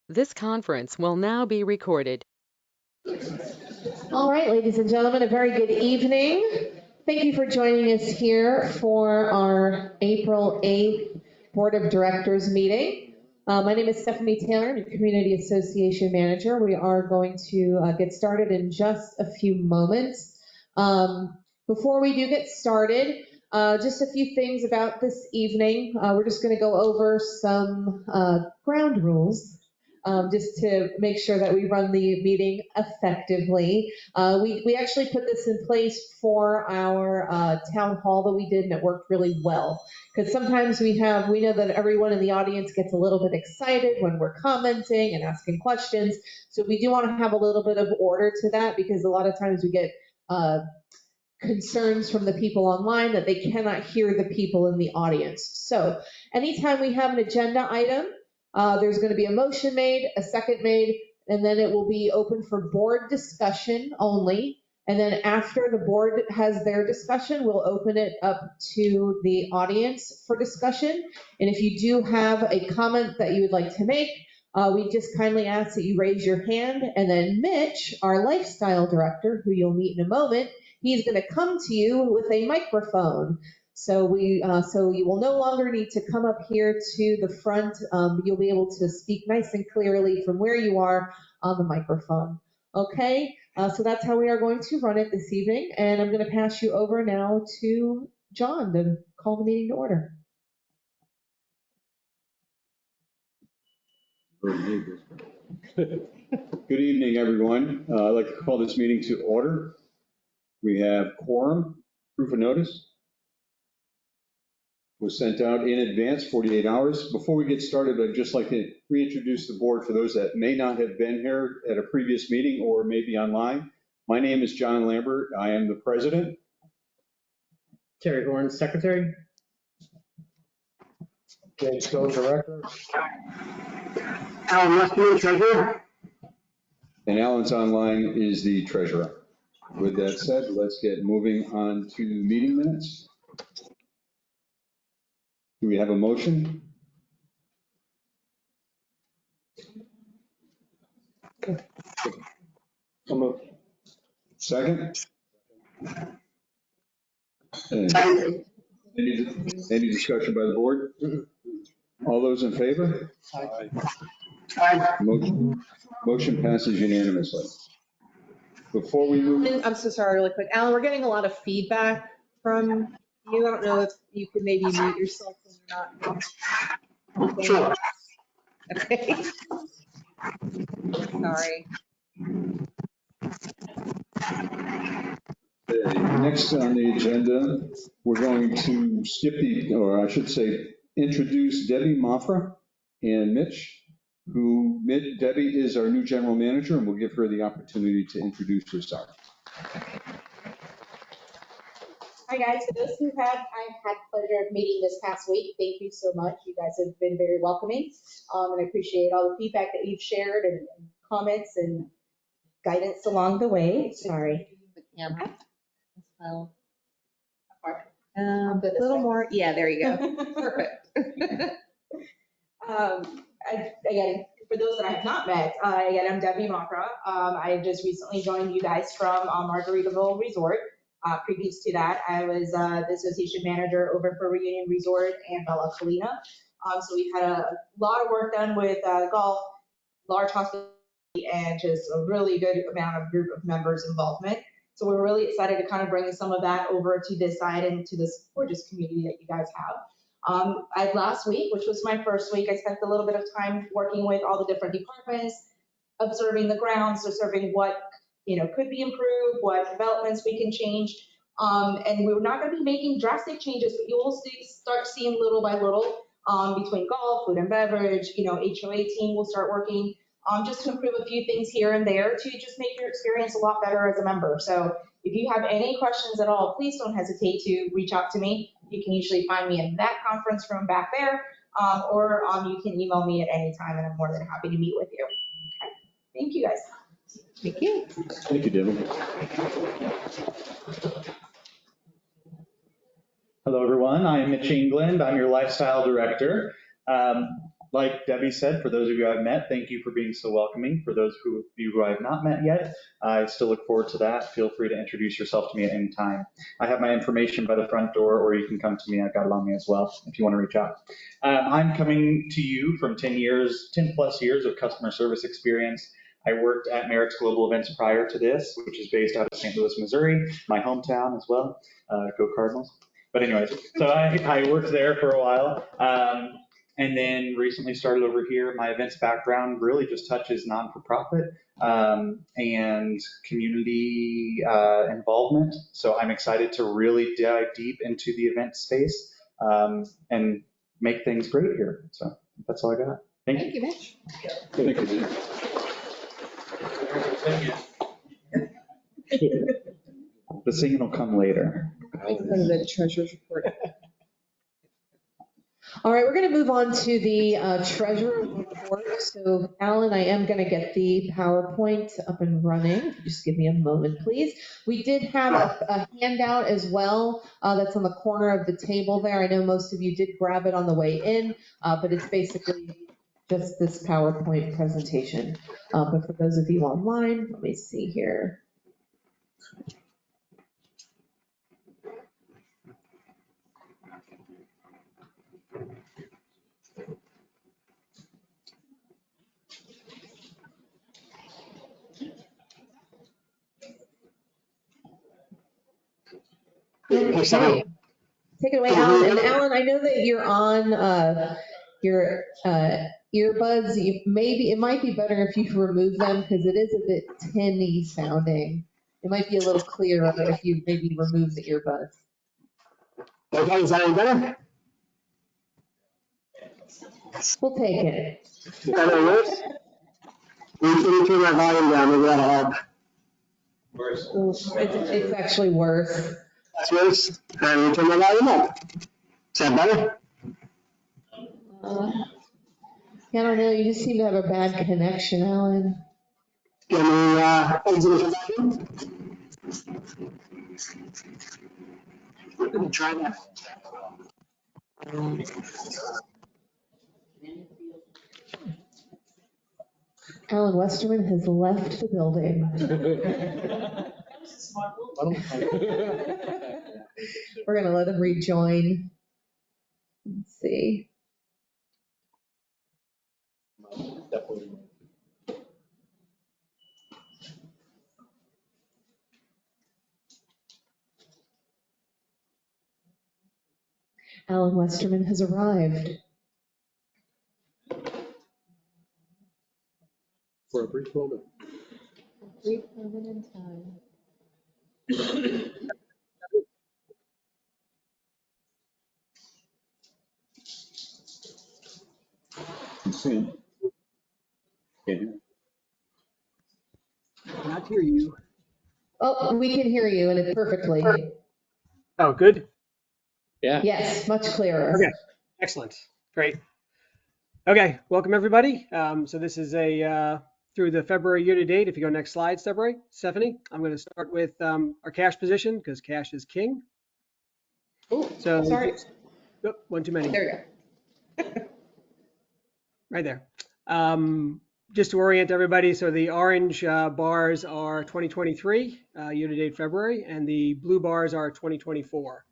This conference will now be recorded. All right, ladies and gentlemen, a very good evening. Thank you for joining us here for our April 8th Board of Directors meeting. My name is Stephanie Taylor. I'm the Community Association Manager. We are going to get started in just a few moments. Before we do get started, just a few things about this evening. We're just going to go over some ground rules. Just to make sure that we run the meeting effectively. We actually put this in place for our town hall that we did, and it worked really well. Because sometimes we know that everyone in the audience gets a little bit excited when we're commenting and asking questions. So we do want to have a little bit of order to that, because a lot of times we get concerns from the people online that they cannot hear the people in the audience. So anytime we have an agenda item, there's going to be a motion made, a second made, and then it will be open for board discussion only. And then after the board has their discussion, we'll open it up to the audience for discussion. And if you do have a comment that you would like to make, we just kindly ask that you raise your hand, and then Mitch, our lifestyle director, who you'll meet in a moment, he's going to come to you with a microphone. So you will no longer need to come up here to the front. You'll be able to speak nice and clearly from where you are on the microphone. Okay, so that's how we are going to run it this evening. And I'm going to pass you over now to John to call the meeting to order. Good evening, everyone. I'd like to call this meeting to order. We have quorum, proof of notice was sent out in advance, 48 hours. Before we get started, I'd just like to reintroduce the board for those that may not have been here at a previous meeting or maybe online. My name is John Lambert. I am the president. Terry Horn, secretary. James Stone, director. Alan Westman, treasurer. And Alan's online is the treasurer. With that said, let's get moving on to meeting minutes. Do we have a motion? Second? Any discussion by the board? All those in favor? Aye. Motion passes unanimously. Before we move, I'm so sorry, really quick. Alan, we're getting a lot of feedback from you. I don't know if you could maybe mute yourself when you're not. Sure. Okay. Sorry. next on the agenda, we're going to skip or I should say, introduce Debbie Mafra and Mitch, Debbie is our new general manager, and we'll give her the opportunity to introduce herself. Hi guys, for those who I've had the pleasure of meeting this past week, thank you so much. You guys have been very welcoming, and I appreciate all the feedback that you've shared and comments and guidance along the way. Sorry. The camera. A little more. Yeah, there you go. Perfect. Again, for those that I have not met, again, I'm Debbie Mafra. I just recently joined you guys from Margaritaville Resort. Previous to that, I was the association manager over for Reunion Resort and Bella Colina. So we've had a lot of work done with golf, large hospitality, and just a really good amount of group of members involvement. So we're really excited to kind of bring some of that over to this side and to this gorgeous community that you guys have. Last week, which was my first week, I spent a little bit of time working with all the different departments, observing the grounds, observing what could be improved, what developments we can change. And we're not going to be making drastic changes, but you will start seeing little by little between golf, food and beverage, HOA team will start working just to improve a few things here and there to just make your experience a lot better as a member. So if you have any questions at all, please don't hesitate to reach out to me. You can usually find me in that conference room back there, or you can email me at any time, and I'm more than happy to meet with you. Okay. Thank you, guys. Thank you. Thank you, Debbie. Hello, everyone. I'm Mitch England. I'm your lifestyle director. Like Debbie said, for those of you I've met, thank you for being so welcoming. For those of you who I've not met yet, I still look forward to that. Feel free to introduce yourself to me at any time. I have my information by the front door, or you can come to me. I've got it on me as well if you want to reach out. I'm coming to you from 10 plus years of customer service experience. I worked at Merrick's Global Events prior to this, which is based out of St. Louis, Missouri, my hometown as well. Go Cardinals. But anyways, so I worked there for a while. And then recently started over here. My events background really just touches non-for-profit and community involvement. So I'm excited to really dive deep into the event space and make things great here. So that's all I got. Thank you. Thank you, Mitch. Thank you, Mitch. The singing will come later. The treasurer's report. All right, we're going to move on to the treasurer's report. So Alan, I am going to get the PowerPoint up and running. Just give me a moment, please. We did have a handout as well that's on the corner of the table there. I know most of you did grab it on the way in, but it's basically just this PowerPoint presentation. But for those of you online, let me see here. Okay. Take it away, Alan. And Alan, I know that you're on your earbuds. It might be better if you remove them because it is a bit tinny sounding. It might be a little clearer if you maybe remove the earbuds. Okay, is that any better? We'll take it. Is that any worse? Let me turn my volume down, maybe that'll help. It's actually worse. That's worse. Let me turn my volume up. Is that better? I don't know, you just seem to have a bad connection, Alan. Can we exit the volume? Let me try that. Alan Westerman has left the building. We're going to let him rejoin. Let's see. Alan Westerman has arrived. For a brief moment. Brief moment in time. See him. Can't hear him. Cannot hear you. Oh, we can hear you and it's perfectly. Oh, good. Yeah. Yes, much clearer. Okay, excellent, great. Okay, welcome everybody. So this is through the February year to date. If you go next slide, Stephanie, I'm going to start with our cash position because cash is king. Oh, So sorry. Oh, one too many. There we go. Right there. Just to orient everybody, so the orange bars are 2023 year-to-date February, and the blue bars are 2024.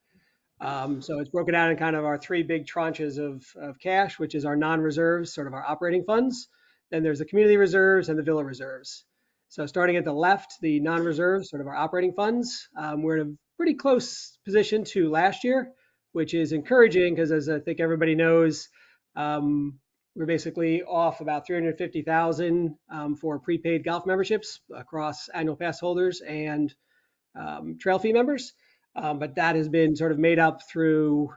So it's broken out in kind of our three big tranches of cash, which is our non-reserves, sort of our operating funds. Then there's the community reserves and the villa reserves. So starting at the left, the non-reserves, sort of our operating funds, we're in a pretty close position to last year, which is encouraging because as I think everybody knows, we're basically off about $350,000 for prepaid golf memberships across annual pass holders and trail fee members. But that has been sort of made up through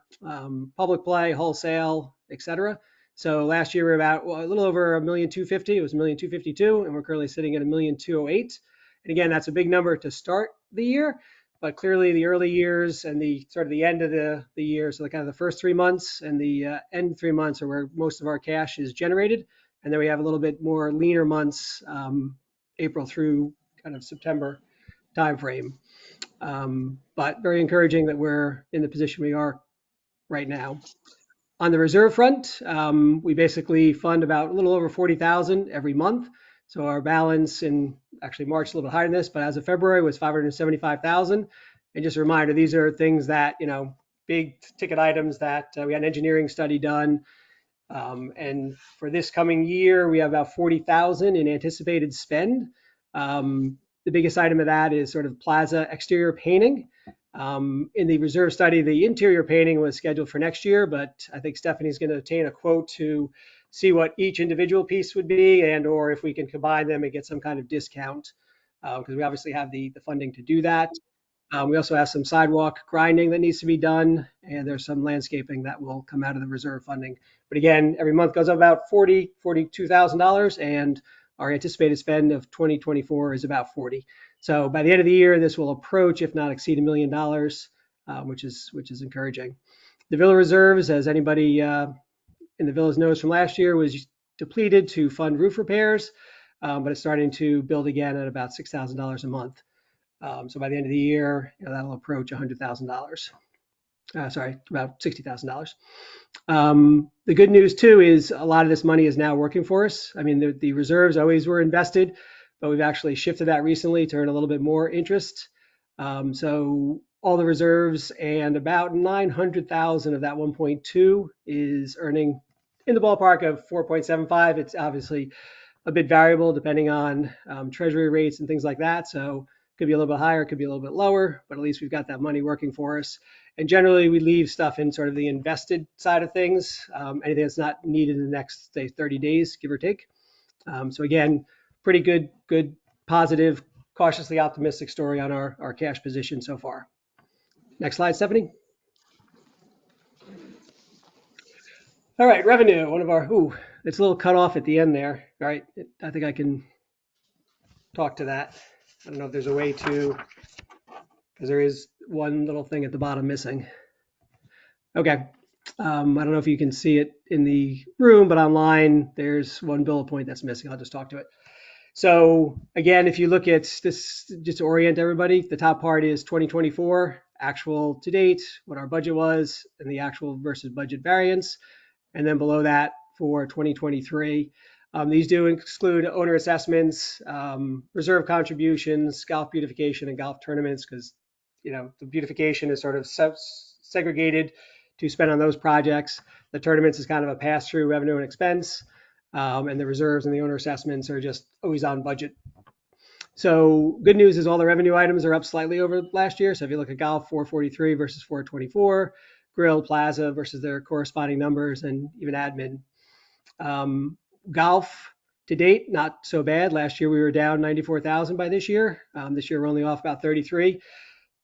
public play, wholesale, et cetera. So last year we were about a little over $1,250,000. It was $1,252,000, and we're currently sitting at $1,208,000. And again, that's a big number to start the year. But clearly the early years and the sort of the end of the year, so the kind of the first 3 months and the end 3 months are where most of our cash is generated. And then we have a little bit more leaner months, April through kind of September timeframe. But very encouraging that we're in the position we are right now. On the reserve front, we basically fund about a little over 40,000 every month. So our balance in actually March a little bit higher than this, but as of February was 575,000. And just a reminder, these are things that, big ticket items that we had an engineering study done. And for this coming year, we have about 40,000 in anticipated spend. The biggest item of that is sort of plaza exterior painting. In the reserve study, the interior painting was scheduled for next year, but I think Stephanie's going to obtain a quote to see what each individual piece would be, and or if we can combine them and get some kind of discount, because we obviously have the funding to do that. We also have some sidewalk grinding that needs to be done, and there's some landscaping that will come out of the reserve funding. But again, every month goes up about $42,000, and our anticipated spend of 2024 is about 40. So by the end of the year, this will approach, if not exceed, $1 million, which is encouraging. The villa reserves, as anybody in the villas knows from last year, was depleted to fund roof repairs, but it's starting to build again at about $6,000 a month. So by the end of the year, that'll approach $100,000. Sorry, about $60,000. The good news too is a lot of this money is now working for us. I mean, the reserves always were invested, but we've actually shifted that recently to earn a little bit more interest. So all the reserves and about 900,000 of that 1.2 is earning in the ballpark of 4.75. It's obviously a bit variable depending on treasury rates and things like that. So it could be a little bit higher, it could be a little bit lower, but at least we've got that money working for us. And generally we leave stuff in sort of the invested side of things, anything that's not needed in the next, say, 30 days, give or take. So again, pretty good, positive, cautiously optimistic story on our cash position so far. Next slide, Stephanie. All right, revenue, one of our, it's a little cut off at the end there. All right, I think I can talk to that. I don't know if there's a way to, because there is one little thing at the bottom missing. Okay, I don't know if you can see it in the room, but online there's one bullet point that's missing. I'll just talk to it. So again, if you look at this, just to orient everybody, the top part is 2024, actual to date, what our budget was, and the actual versus budget variance. And then below that for 2023. These do exclude owner assessments, reserve contributions, golf beautification, and golf tournaments, because the beautification is sort of segregated to spend on those projects. The tournaments is kind of a pass-through revenue and expense, and the reserves and the owner assessments are just always on budget. So good news is all the revenue items are up slightly over last year. So if you look at golf, 443 versus 424, grill, plaza versus their corresponding numbers, and even admin. Golf to date, not so bad. Last year we were down 94,000 by this year. This year we're only off about 33.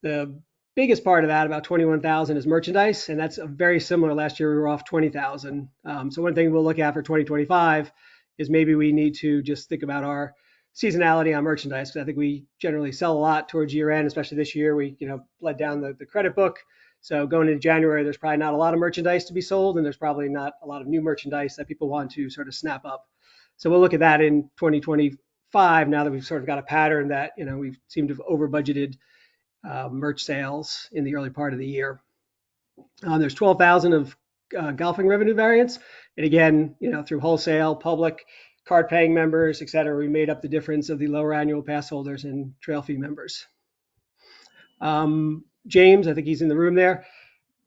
The biggest part of that, about 21,000, is merchandise, and that's very similar. Last year we were off 20,000. So one thing we'll look at for 2025 is maybe we need to just think about our seasonality on merchandise, because I think we generally sell a lot towards year end, especially this year. We bled down the credit book. So going into January, there's probably not a lot of merchandise to be sold, and there's probably not a lot of new merchandise that people want to sort of snap up. So we'll look at that in 2025, now that we've sort of got a pattern that, we seem to have over budgeted merch sales in the early part of the year. There's 12,000 of golfing revenue variance. And again, through wholesale, public, card paying members, et cetera, we made up the difference of the lower annual pass holders and trail fee members. James, I think he's in the room there.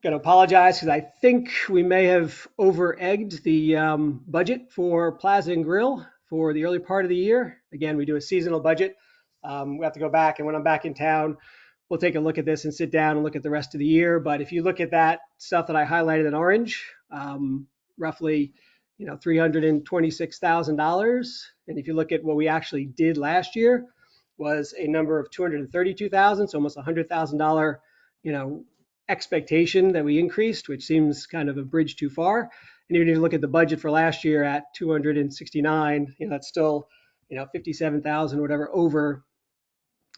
Going to apologize because I think we may have over-egged the budget for Plaza and Grill for the early part of the year. Again, we do a seasonal budget. We have to go back, and when I'm back in town, we'll take a look at this and sit down and look at the rest of the year. But if you look at that stuff that I highlighted in orange, roughly, $326,000. And if you look at what we actually did last year, was a number of 232,000, so almost $100,000, expectation that we increased, which seems kind of a bridge too far. And even if you look at the budget for last year at 269, that's still, 57,000 or whatever over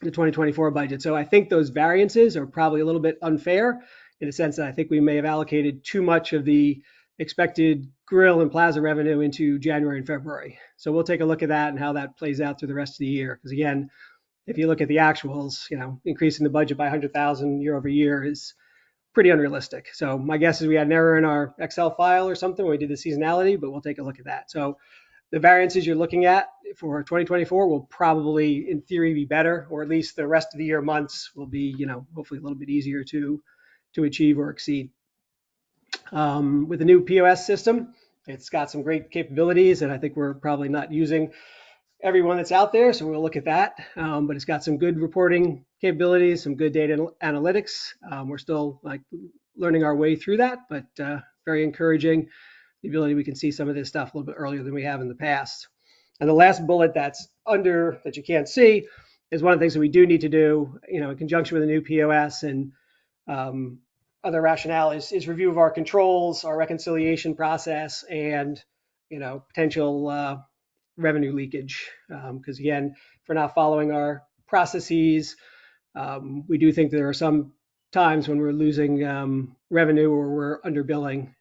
the 2024 budget. So I think those variances are probably a little bit unfair in the sense that I think we may have allocated too much of the expected grill and plaza revenue into January and February. So we'll take a look at that and how that plays out through the rest of the year. Because again, if you look at the actuals, increasing the budget by 100,000 year over year is pretty unrealistic. So my guess is we had an error in our Excel file or something when we did the seasonality, but we'll take a look at that. So the variances you're looking at for 2024 will probably, in theory, be better, or at least the rest of the year months will be, hopefully a little bit easier to achieve or exceed. With the new POS system, it's got some great capabilities, and I think we're probably not using everyone that's out there, so we'll look at that. But it's got some good reporting capabilities, some good data analytics. We're still learning our way through that, but very encouraging. The ability we can see some of this stuff a little bit earlier than we have in the past. And the last bullet that's under that you can't see is one of the things that we do need to do, in conjunction with the new POS and other rationale is review of our controls, our reconciliation process, and potential revenue leakage. Because again, if we're not following our processes, we do think there are some times when we're losing revenue or we're underbilling.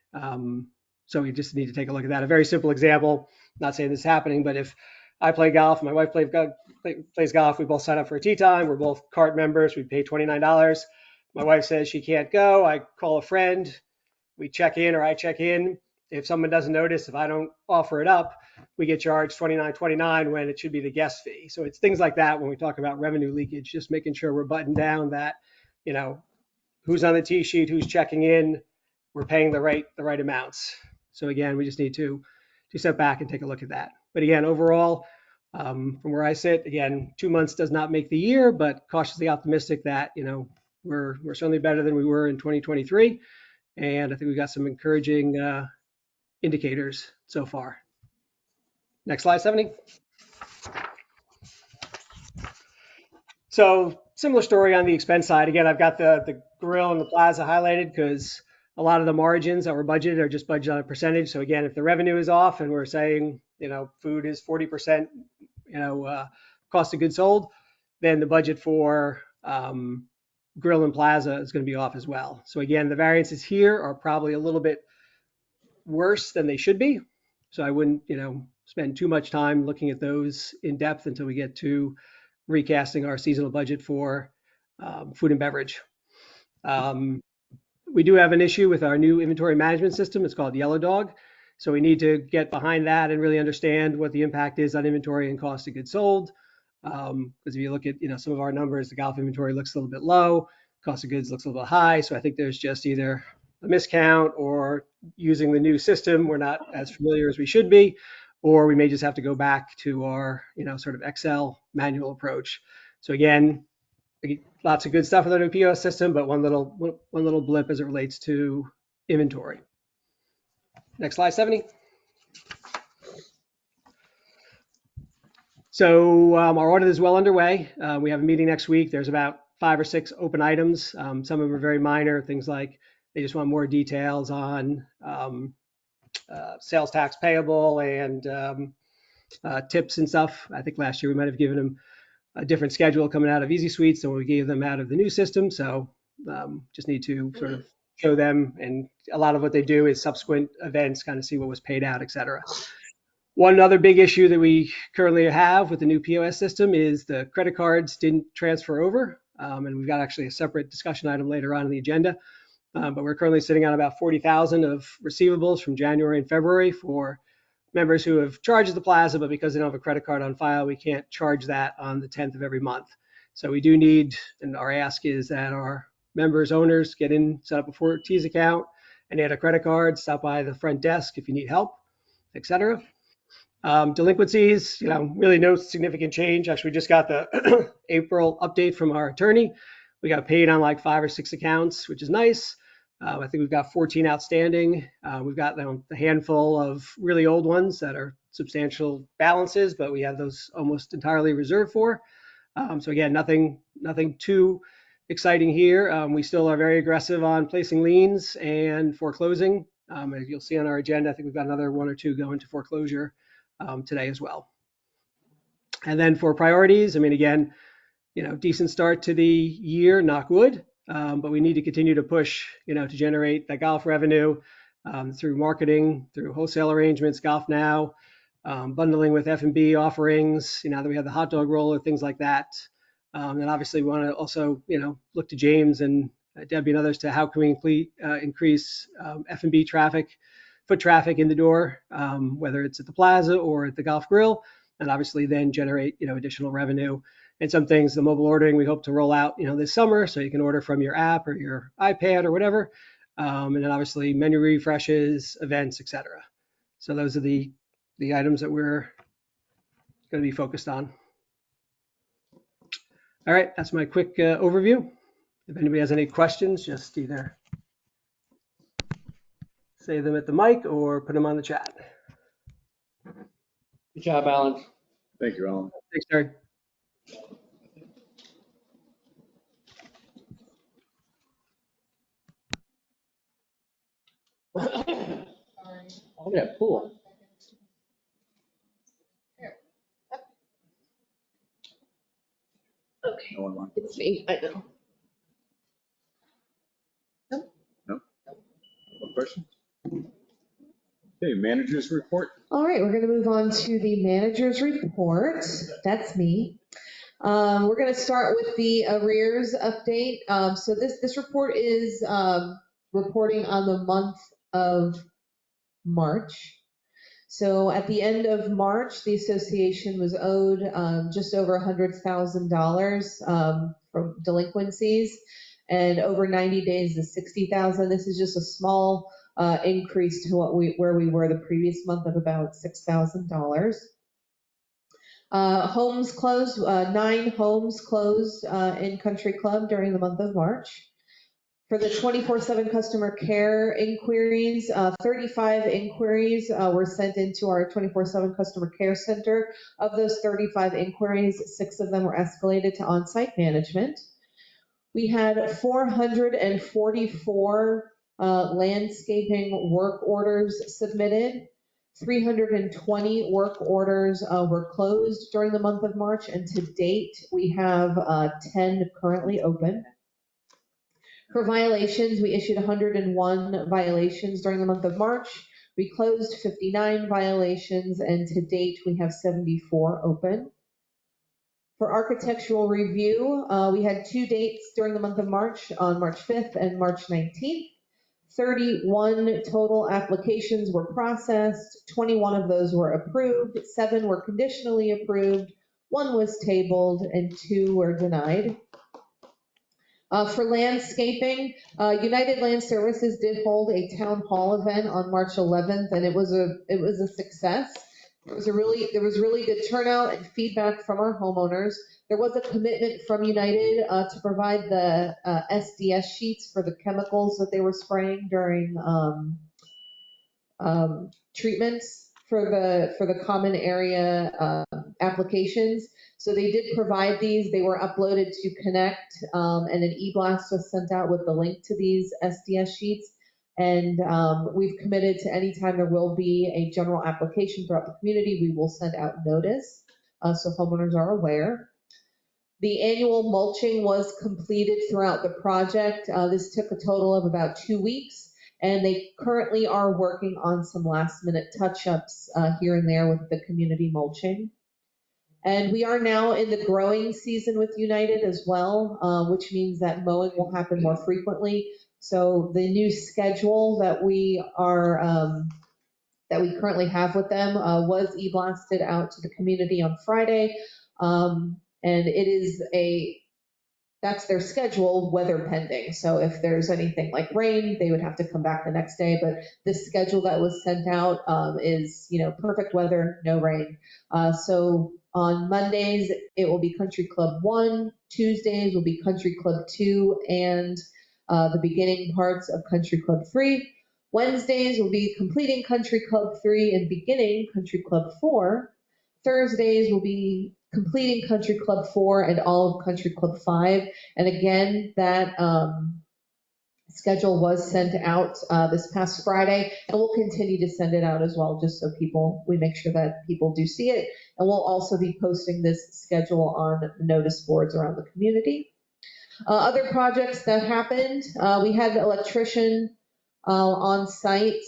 So we just need to take a look at that. A very simple example, not saying this is happening, but if I play golf, my wife plays golf, we both sign up for a tee time, we're both cart members, we pay $29. My wife says she can't go, I call a friend, we check in or I check in. If someone doesn't notice, if I don't offer it up, we get charged $29.29 when it should be the guest fee. So it's things like that when we talk about revenue leakage, just making sure we're buttoned down that, who's on the tee sheet, who's checking in, we're paying the right amounts. So again, we just need to step back and take a look at that. But again, overall, from where I sit, again, 2 months does not make the year, but cautiously optimistic that, we're certainly better than we were in 2023. And I think we've got some encouraging indicators so far. Next slide, 70. So similar story on the expense side. Again, I've got the grill and the plaza highlighted because a lot of the margins that were budgeted are just budgeted on a percentage. So again, if the revenue is off and we're saying, food is 40%, cost of goods sold, then the budget for grill and plaza is going to be off as well. So again, the variances here are probably a little bit worse than they should be. So I wouldn't, spend too much time looking at those in depth until we get to recasting our seasonal budget for food and beverage. We do have an issue with our new inventory management system. It's called Yellow Dog. So we need to get behind that and really understand what the impact is on inventory and cost of goods sold. Because if you look at some of our numbers, the golf inventory looks a little bit low, cost of goods looks a little bit high. So I think there's just either a miscount or using the new system, we're not as familiar as we should be, or we may just have to go back to our sort of Excel manual approach. So again, lots of good stuff with our new POS system, but one little blip as it relates to inventory. Next slide, 70. So our audit is well underway. We have a meeting next week. There's about 5 or 6 open items. Some of them are very minor, things like they just want more details on sales tax payable and tips and stuff. I think last year we might have given them a different schedule coming out of Easy Suites than we gave them out of the new system. So just need to sort of show them, and a lot of what they do is subsequent events, kind of see what was paid out, et cetera. One other big issue that we currently have with the new POS system is the credit cards didn't transfer over. And we've got actually a separate discussion item later on in the agenda. But we're currently sitting on about 40,000 of receivables from January and February for members who have charged the plaza, but because they don't have a credit card on file, we can't charge that on the 10th of every month. So we do need, and our ask is that our members, owners get in, set up a Fortis account, and add a credit card, stop by the front desk if you need help, et cetera. Delinquencies, really no significant change. Actually, we just got the April update from our attorney. We got paid on like 5 or 6 accounts, which is nice. I think we've got 14 outstanding. We've got a handful of really old ones that are substantial balances, but we have those almost entirely reserved for. So again, nothing too exciting here. We still are very aggressive on placing liens and foreclosing. As you'll see on our agenda, I think we've got another 1 or 2 going to foreclosure today as well. And then for priorities, again, decent start to the year, knock wood. But we need to continue to push, to generate that golf revenue through marketing, through wholesale arrangements, Golf Now, bundling with F&B offerings, now that we have the hot dog roller, things like that. And obviously we want to also, look to James and Debbie and others to how can we increase F&B traffic, foot traffic in the door, whether it's at the plaza or at the golf grill, and obviously then generate, additional revenue. And some things, the mobile ordering, we hope to roll out, this summer, so you can order from your app or your iPad or whatever. And then obviously menu refreshes, events, etc. So those are the items that we're going to be focused on. All right, that's my quick overview. If anybody has any questions, just either say them at the mic or put them on the chat. Good job, Alan. Thank you, Alan. Thanks, Terry. Look at that pool. Okay, No one wants. it's me, I know. No questions? Okay, managers report. All right, we're going to move on to the manager's report. That's me. We're going to start with the arrears update. So this report is reporting on the month of March. So at the end of March, the association was owed just over $100,000 from delinquencies, and over 90 days is $60,000. This is just a small increase to where we were the previous month of about $6,000. Homes closed, 9 homes closed in Country Club during the month of March. For the 24/7 customer care inquiries, 35 inquiries were sent into our 24/7 customer care center. Of those 35 inquiries, 6 of them were escalated to on-site management. We had 444 landscaping work orders submitted. 320 work orders were closed during the month of March, and to date, we have 10 currently open. For violations, we issued 101 violations during the month of March. We closed 59 violations, and to date, we have 74 open. For architectural review, we had 2 dates during the month of March, on March 5th and March 19th. 31 total applications were processed, 21 of those were approved, 7 were conditionally approved, 1 was tabled, and 2 were denied. For landscaping, United Land Services did hold a town hall event on March 11th, and it was a success. There was really good turnout and feedback from our homeowners. There was a commitment from United to provide the SDS sheets for the chemicals that they were spraying during treatments for the common area applications. So they did provide these. They were uploaded to Connect, and an e-blast was sent out with the link to these SDS sheets. And we've committed to any time there will be a general application throughout the community, we will send out notice so homeowners are aware. The annual mulching was completed throughout the project. This took a total of about 2 weeks, and they currently are working on some last minute touch-ups here and there with the community mulching. And we are now in the growing season with United as well, which means that mowing will happen more frequently. So the new schedule that we currently have with them was e-blasted out to the community on Friday. And that's their schedule, weather pending. So if there's anything like rain, they would have to come back the next day. But the schedule that was sent out is, perfect weather, no rain. So on Mondays, it will be Country Club 1. Tuesdays will be Country Club 2 and the beginning parts of Country Club 3. Wednesdays will be completing Country Club 3 and beginning Country Club 4. Thursdays will be completing Country Club 4 and all of Country Club 5. And again, that schedule was sent out this past Friday, and we'll continue to send it out as well, just so we make sure that people do see it. And we'll also be posting this schedule on notice boards around the community. Other projects that happened, we had an electrician on site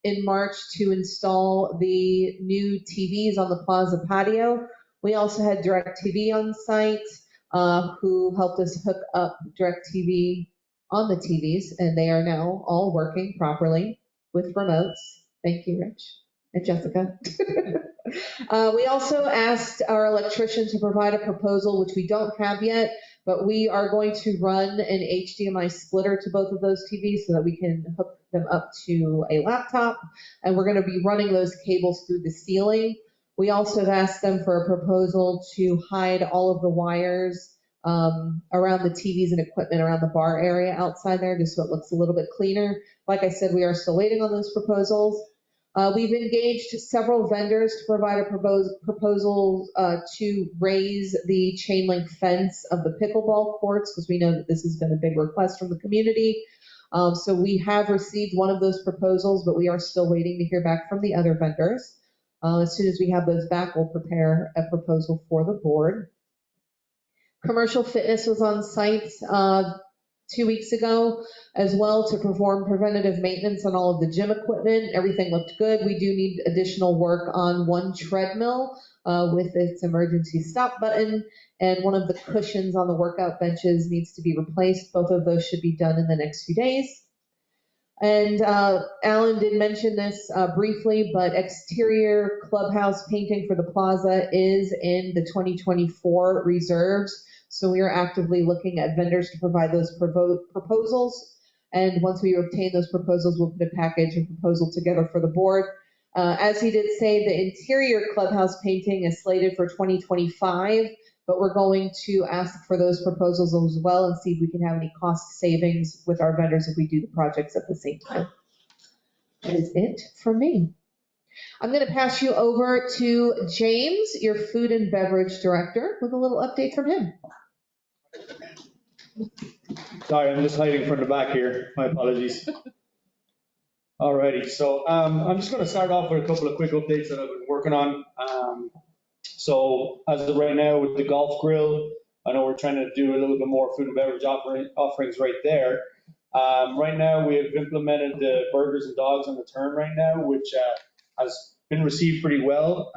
in March to install the new TVs on the plaza patio. We also had DirecTV on site. who helped us hook up DirecTV on the TVs, and they are now all working properly with remotes. Thank you, Rich and Jessica. We also asked our electrician to provide a proposal, which we don't have yet, but we are going to run an HDMI splitter to both of those TVs so that we can hook them up to a laptop, and we're going to be running those cables through the ceiling. We also have asked them for a proposal to hide all of the wires around the TVs and equipment around the bar area outside there, just so it looks a little bit cleaner. Like I said, we are still waiting on those proposals. We've engaged several vendors to provide a proposal to raise the chain link fence of the pickleball courts, because we know that this has been a big request from the community. So we have received one of those proposals, but we are still waiting to hear back from the other vendors. As soon as we have those back, we'll prepare a proposal for the board. Commercial Fitness was on site 2 weeks ago as well to perform preventative maintenance on all of the gym equipment. Everything looked good. We do need additional work on one treadmill with its emergency stop button, and one of the cushions on the workout benches needs to be replaced. Both of those should be done in the next few days. And Alan did mention this briefly, but exterior clubhouse painting for the plaza is in the 2024 reserves. So we are actively looking at vendors to provide those proposals. And once we obtain those proposals, we'll put a package and proposal together for the board. As he did say, the interior clubhouse painting is slated for 2025, but we're going to ask for those proposals as well and see if we can have any cost savings with our vendors if we do the projects at the same time. That is it from me. I'm going to pass you over to James, your food and beverage director, with a little update from him. Sorry, I'm just hiding from the back here. My apologies. Alrighty, so I'm just going to start off with a couple of quick updates that I've been working on. So as of right now with the golf grill, I know we're trying to do a little bit more food and beverage offerings right there. Right now we have implemented the burgers and dogs on the turn right now, which has been received pretty well.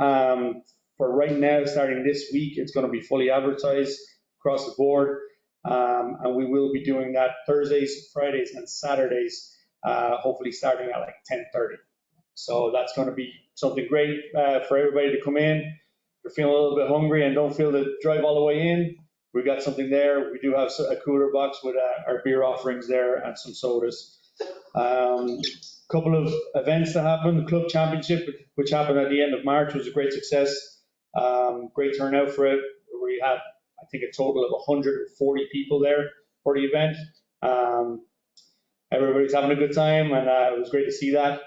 For right now, starting this week, it's going to be fully advertised across the board. And we will be doing that Thursdays, Fridays, and Saturdays, hopefully starting at like 10:30. So that's going to be something great for everybody to come in. If you're feeling a little bit hungry and don't feel the drive all the way in, we got something there. We do have a cooler box with our beer offerings there and some sodas. Couple of events that happened. The club championship, which happened at the end of March, was a great success. Great turnout for it. We had, I think, a total of 140 people there for the event. Everybody's having a good time, and it was great to see that.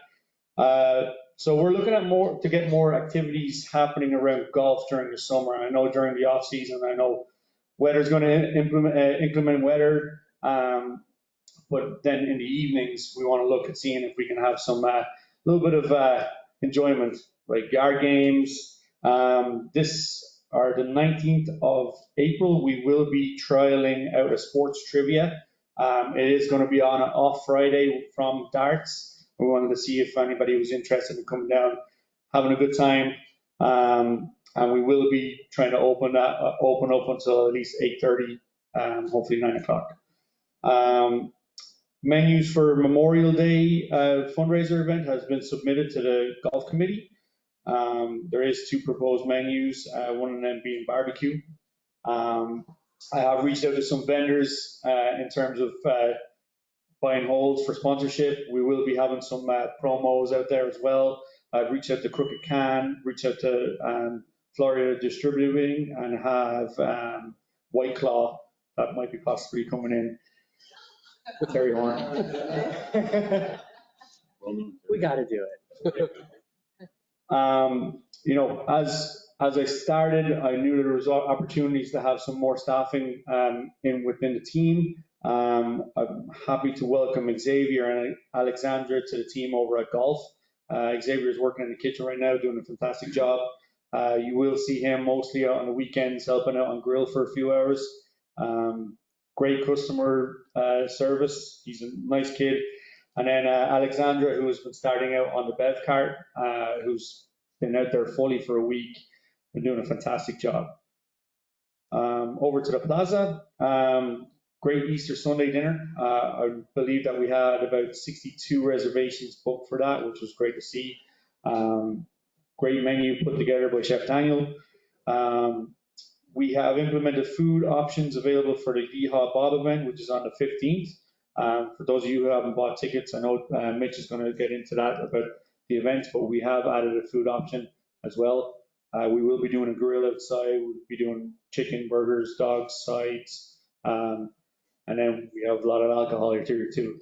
So we're looking at to get more activities happening around golf during the summer. I know during the off season, I know weather's going to inclement weather, but then in the evenings we want to look at seeing if we can have some little bit of enjoyment, like yard games. This or the 19th of April, we will be trialing out a sports trivia. It is going to be on an off Friday from darts. We wanted to see if anybody was interested in coming down, having a good time. And we will be trying to open up until at least 8:30, hopefully 9 o'clock. Menus for Memorial Day fundraiser event has been submitted to the golf committee. There is 2 proposed menus, one of them being barbecue. I have reached out to some vendors in terms of buying holes for sponsorship. We will be having some promos out there as well. I've reached out to Crooked Can, reached out to Florida Distributing, and have White Claw that might be possibly coming in. Terry Horn. We got to do it. You know, as I started, I knew there was opportunities to have some more staffing within the team. I'm happy to welcome Xavier and Alexandra to the team over at Golf. Xavier is working in the kitchen right now, doing a fantastic job. You will see him mostly out on the weekends, helping out on grill for a few hours. Great customer service. He's a nice kid. And then Alexandra, who has been starting out on the Bev cart, who's been out there fully for a week, been doing a fantastic job. Over to the plaza, great Easter Sunday dinner. I believe that we had about 62 reservations booked for that, which was great to see. Great menu put together by Chef Daniel. We have implemented food options available for the Yeehaw Bob event, which is on the 15th. For those of you who haven't bought tickets, I know Mitch is going to get into that about the event, but we have added a food option as well. We will be doing a grill outside. We'll be doing chicken, burgers, dogs, sides, and then we have a lot of alcohol here too.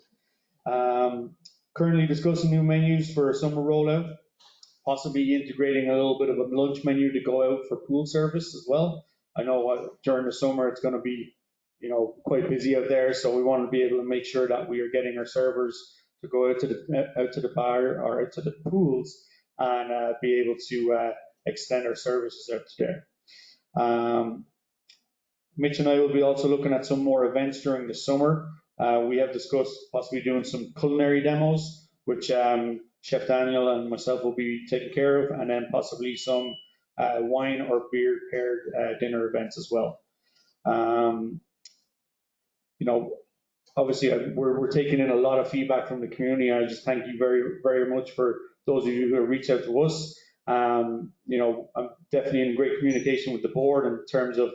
Currently discussing new menus for a summer rollout, possibly integrating a little bit of a lunch menu to go out for pool service as well. I know during the summer it's going to be, quite busy out there, so we want to be able to make sure that we are getting our servers to go out to the bar or out to the pools and be able to extend our services out there. Mitch and I will be also looking at some more events during the summer. We have discussed possibly doing some culinary demos, which Chef Daniel and myself will be taking care of, and then possibly some wine or beer paired dinner events as well. Obviously we're taking in a lot of feedback from the community. I just thank you very, very much for those of you who have reached out to us. I'm definitely in great communication with the board in terms of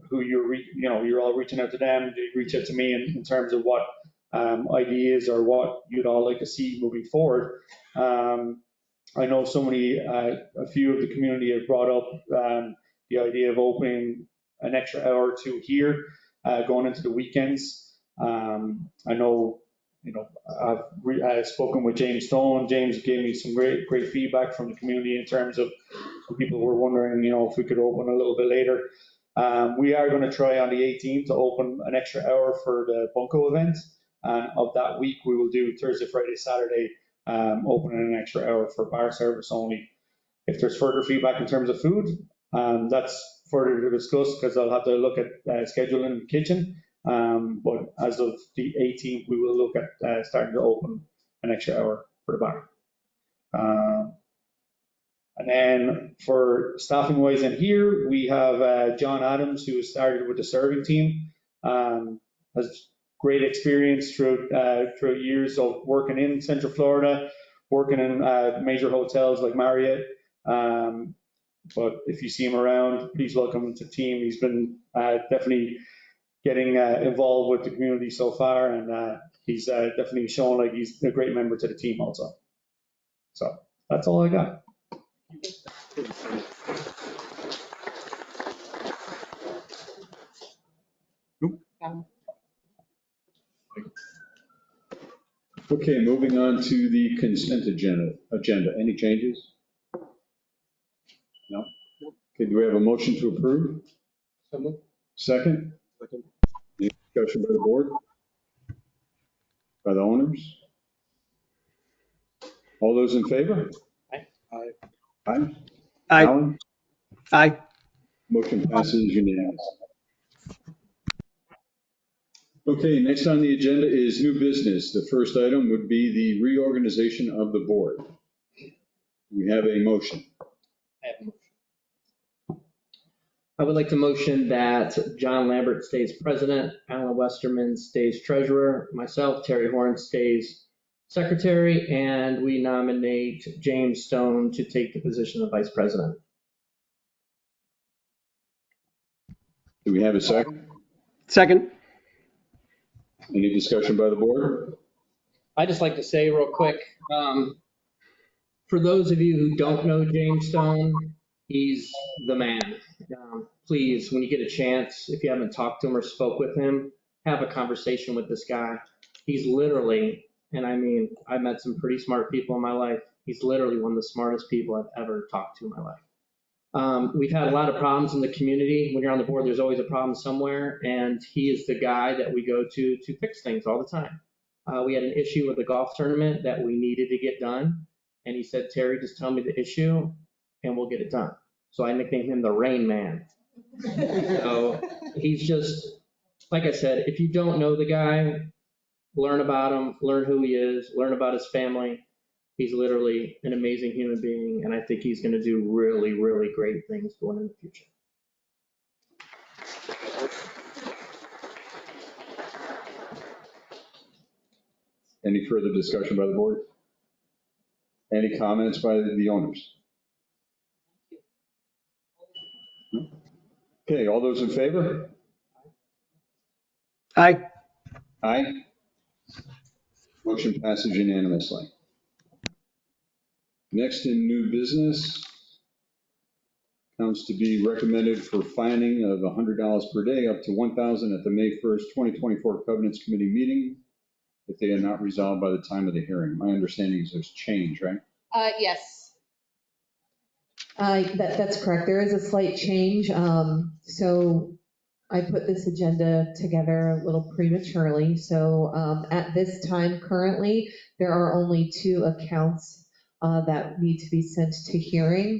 who you're all reaching out to them. They reach out to me in terms of what ideas or what you'd all like to see moving forward. I know a few of the community have brought up the idea of opening an extra hour or two here, going into the weekends. I know, I've spoken with James Stone. James gave me some great feedback from the community in terms of some people were wondering, if we could open a little bit later. We are going to try on the 18th to open an extra hour for the Bunko event. And of that week, we will do Thursday, Friday, Saturday, opening an extra hour for bar service only. If there's further feedback in terms of food, that's further to discuss because I'll have to look at scheduling in the kitchen. But as of the 18th, we will look at starting to open an extra hour for the bar. And then for staffing wise in here, we have John Adams, who has started with the serving team. Has great experience throughout years of working in Central Florida, working in major hotels like Marriott. But if you see him around, please welcome him to the team. He's been definitely getting involved with the community so far, and he's definitely shown like he's a great member to the team also. So that's all I got. Okay, moving on to the consent agenda. Any changes? No? Okay, do we have a motion to approve? Second? Any discussion by the board? By the owners? All those in favor? Aye. Aye? Aye. Alan? Aye. Motion passes unanimous. Okay, next on the agenda is new business. The first item would be the reorganization of the board. We have a motion. I would like to motion that John Lambert stays president, Alan Westerman stays treasurer, myself, Terry Horn, stays secretary, and we nominate James Stone to take the position of vice president. Do we have a second? Second. Any discussion by the board? I just like to say real quick, for those of you who don't know James Stone, he's the man. Please, when you get a chance, if you haven't talked to him or spoke with him, have a conversation with this guy. He's literally, and I mean, I've met some pretty smart people in my life. He's literally one of the smartest people I've ever talked to in my life. We've had a lot of problems in the community. When you're on the board, there's always a problem somewhere, and he is the guy that we go to fix things all the time. We had an issue with the golf tournament that we needed to get done, and he said, Terry, just tell me the issue, and we'll get it done. So I nicknamed him the Rain Man. So he's just, like I said, if you don't know the guy, learn about him, learn who he is, learn about his family. He's literally an amazing human being, and I think he's going to do really, really great things going in the future. Any further discussion by the board? Any comments by the owners? Okay, all those in favor? Aye. Aye. Motion passes unanimously. Next in new business, accounts to be recommended for fining of $100 per day up to $1,000 at the May 1st, 2024 Covenants Committee meeting if they are not resolved by the time of the hearing. My understanding is there's change, right? Yes. That's correct. There is a slight change. So I put this agenda together a little prematurely. So at this time currently, there are only 2 accounts that need to be sent to hearing.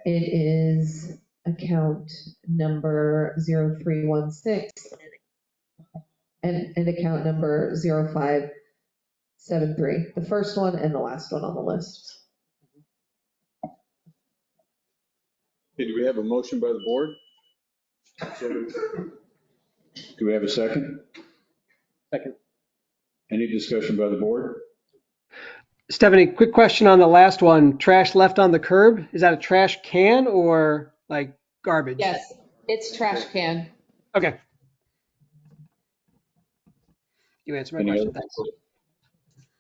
It is account number 0316 and account number 0573, the first one and the last one on the list. Okay, do we have a motion by the board? Do we have a second? Second. Any discussion by the board? Stephanie, quick question on the last one. Trash left on the curb, is that a trash can or like garbage? Yes, it's trash can. Okay. You answered my question, thanks.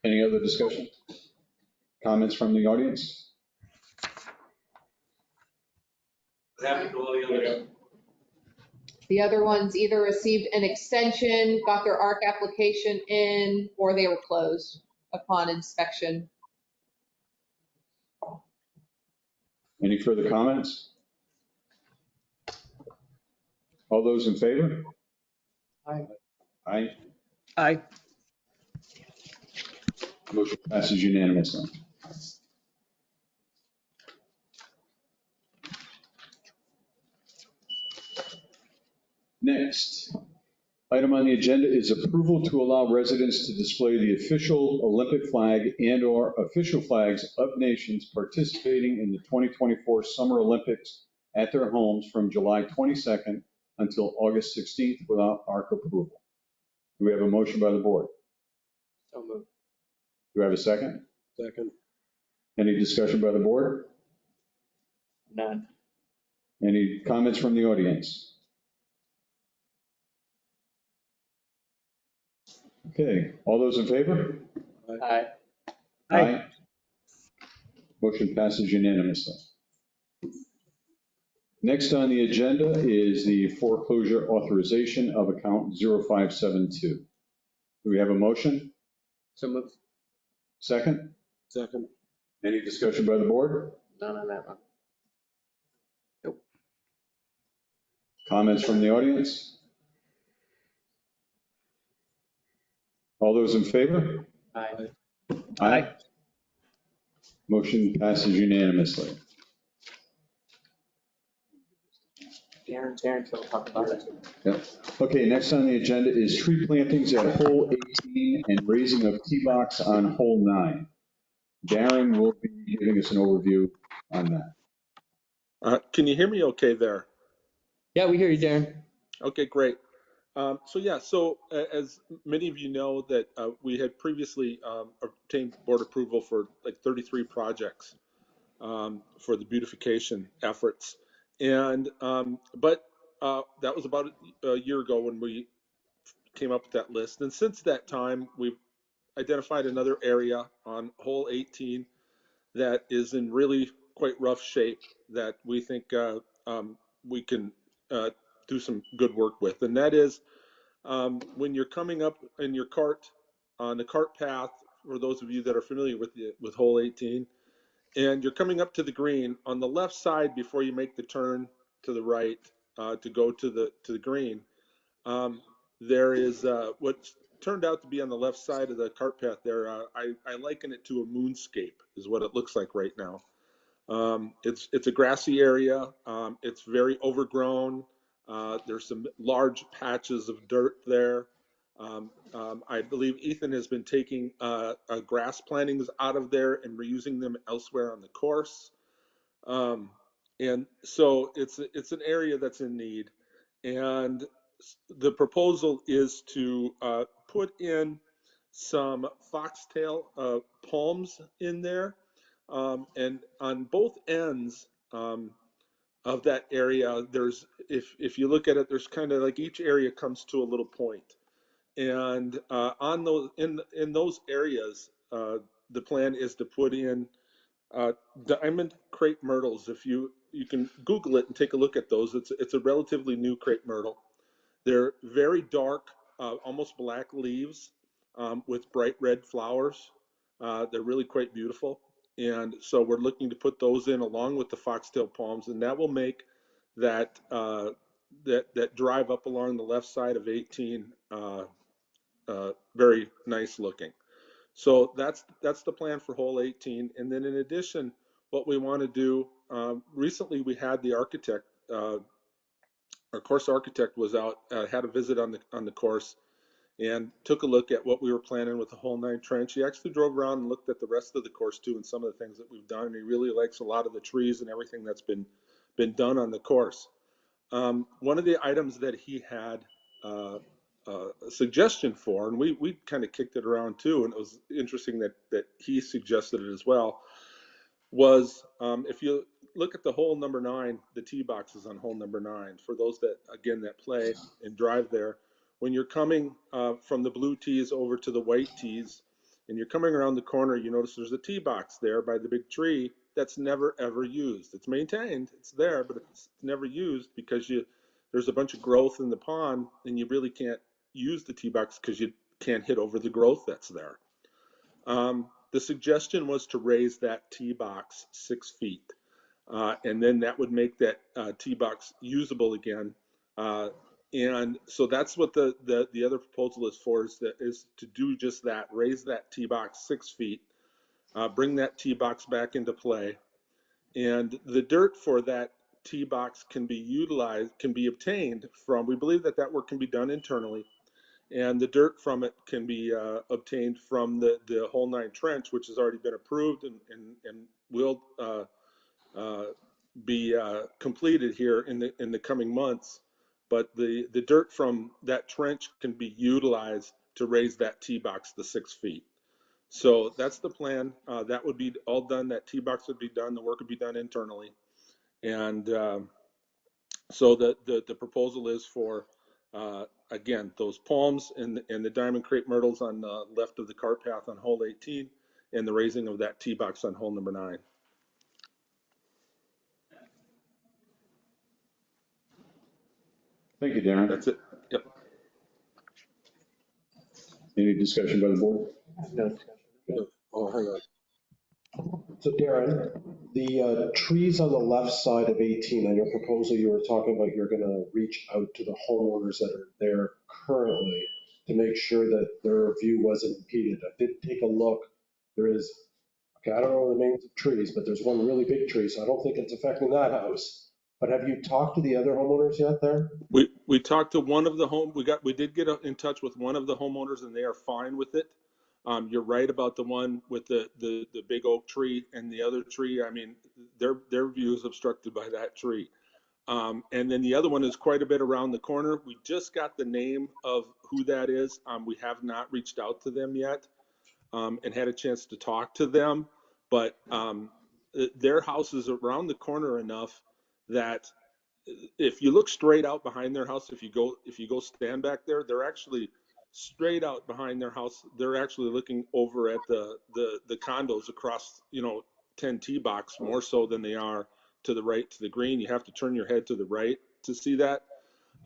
Any other discussion? Comments from the audience? The other ones either received an extension, got their ARC application in, or they were closed upon inspection. Any further comments? All those in favor? Aye. Aye. Aye. Motion passes unanimously. Next, item on the agenda is approval to allow residents to display the official Olympic flag and/or official flags of nations participating in the 2024 Summer Olympics at their homes from July 22nd until August 16th without ARC approval. Do we have a motion by the board? So moved. Do we have a second? Second. Any discussion by the board? None. Any comments from the audience? Okay, all those in favor? Aye. Aye. Motion passes unanimously. Next on the agenda is the foreclosure authorization of account 0572. Do we have a motion? So moved. Second? Second. Any discussion by the board? None on that one. Comments from the audience? All those in favor? Aye. Aye. Motion passes unanimously. Darren will talk about it. Yep. Okay, next on the agenda is tree plantings at hole 18 and raising of tee box on hole 9. Darren will be giving us an overview on that. Can you hear me okay there? Yeah, we hear you, Darren. Okay, great. So as many of you know that we had previously obtained board approval for like 33 projects for the beautification efforts. And, but that was about a year ago when we came up with that list. And since that time, we've identified another area on hole 18 that is in really quite rough shape that we think we can do some good work with. And that is when you're coming up in your cart on the cart path, for those of you that are familiar with hole 18, and you're coming up to the green on the left side before you make the turn to the right to go to the green. There is what's turned out to be on the left side of the cart path there. I liken it to a moonscape is what it looks like right now. It's a grassy area. It's very overgrown. There's some large patches of dirt there. I believe Ethan has been taking grass plantings out of there and reusing them elsewhere on the course. And so it's an area that's in need. And the proposal is to put in some foxtail palms in there. And on both ends of that area, there's, if you look at it, there's kind of like each area comes to a little point. And on those, in those areas, the plan is to put in diamond crepe myrtles. If you can Google it and take a look at those. It's a relatively new crepe myrtle. They're very dark, almost black leaves with bright red flowers. They're really quite beautiful. And so we're looking to put those in along with the foxtail palms, and that will make that that drive up along the left side of 18 very nice looking. So that's the plan for hole 18. And then in addition, what we want to do, recently we had the architect, our course architect was out, had a visit on the course and took a look at what we were planning with the hole 9 trench. He actually drove around and looked at the rest of the course too and some of the things that we've done. And he really likes a lot of the trees and everything that's been done on the course. One of the items that he had a suggestion for, and we kind of kicked it around too, and it was interesting that he suggested it as well, was if you look at the hole number 9, the tee boxes on hole number 9, for those that, again, that play and drive there, when you're coming from the blue tees over to the white tees, and you're coming around the corner, you notice there's a tee box there by the big tree that's never ever used. It's maintained, it's there, but it's never used because there's a bunch of growth in the pond, and you really can't use the tee box because you can't hit over the growth that's there. The suggestion was to raise that tee box 6 feet, and then that would make that tee box usable again. And so that's what the other proposal is for, is to do just that, raise that tee box 6 feet, bring that tee box back into play. And the dirt for that tee box can be utilized, can be obtained from, we believe that work can be done internally, and the dirt from it can be obtained from the hole 9 trench, which has already been approved and will be completed here in the coming months. But the dirt from that trench can be utilized to raise that tee box to 6 feet. So that's the plan. That would be all done. That tee box would be done. The work would be done internally. And so the proposal is for, again, those palms and the diamond crepe myrtles on the left of the cart path on hole 18, and the raising of that tee box on hole number 9. Thank you, Darren. That's it. Yep. Any discussion by the board? No. Oh, hang on. So Darren, the trees on the left side of 18, on your proposal, you were talking about you're going to reach out to the homeowners that are there currently to make sure that their view wasn't impeded. I did take a look. There is, okay, I don't know the names of trees, but there's one really big tree, so I don't think it's affecting that house. But have you talked to the other homeowners yet there? We talked to one of the we did get in touch with one of the homeowners, and they are fine with it. You're right about the one with the big oak tree and the other tree. I mean, their view is obstructed by that tree. And then the other one is quite a bit around the corner. We just got the name of who that is. We have not reached out to them yet and had a chance to talk to them. But their house is around the corner enough that if you look straight out behind their house, if you go stand back there, they're actually straight out behind their house. They're actually looking over at the condos across, 10 tee box, more so than they are to the right to the green. You have to turn your head to the right to see that.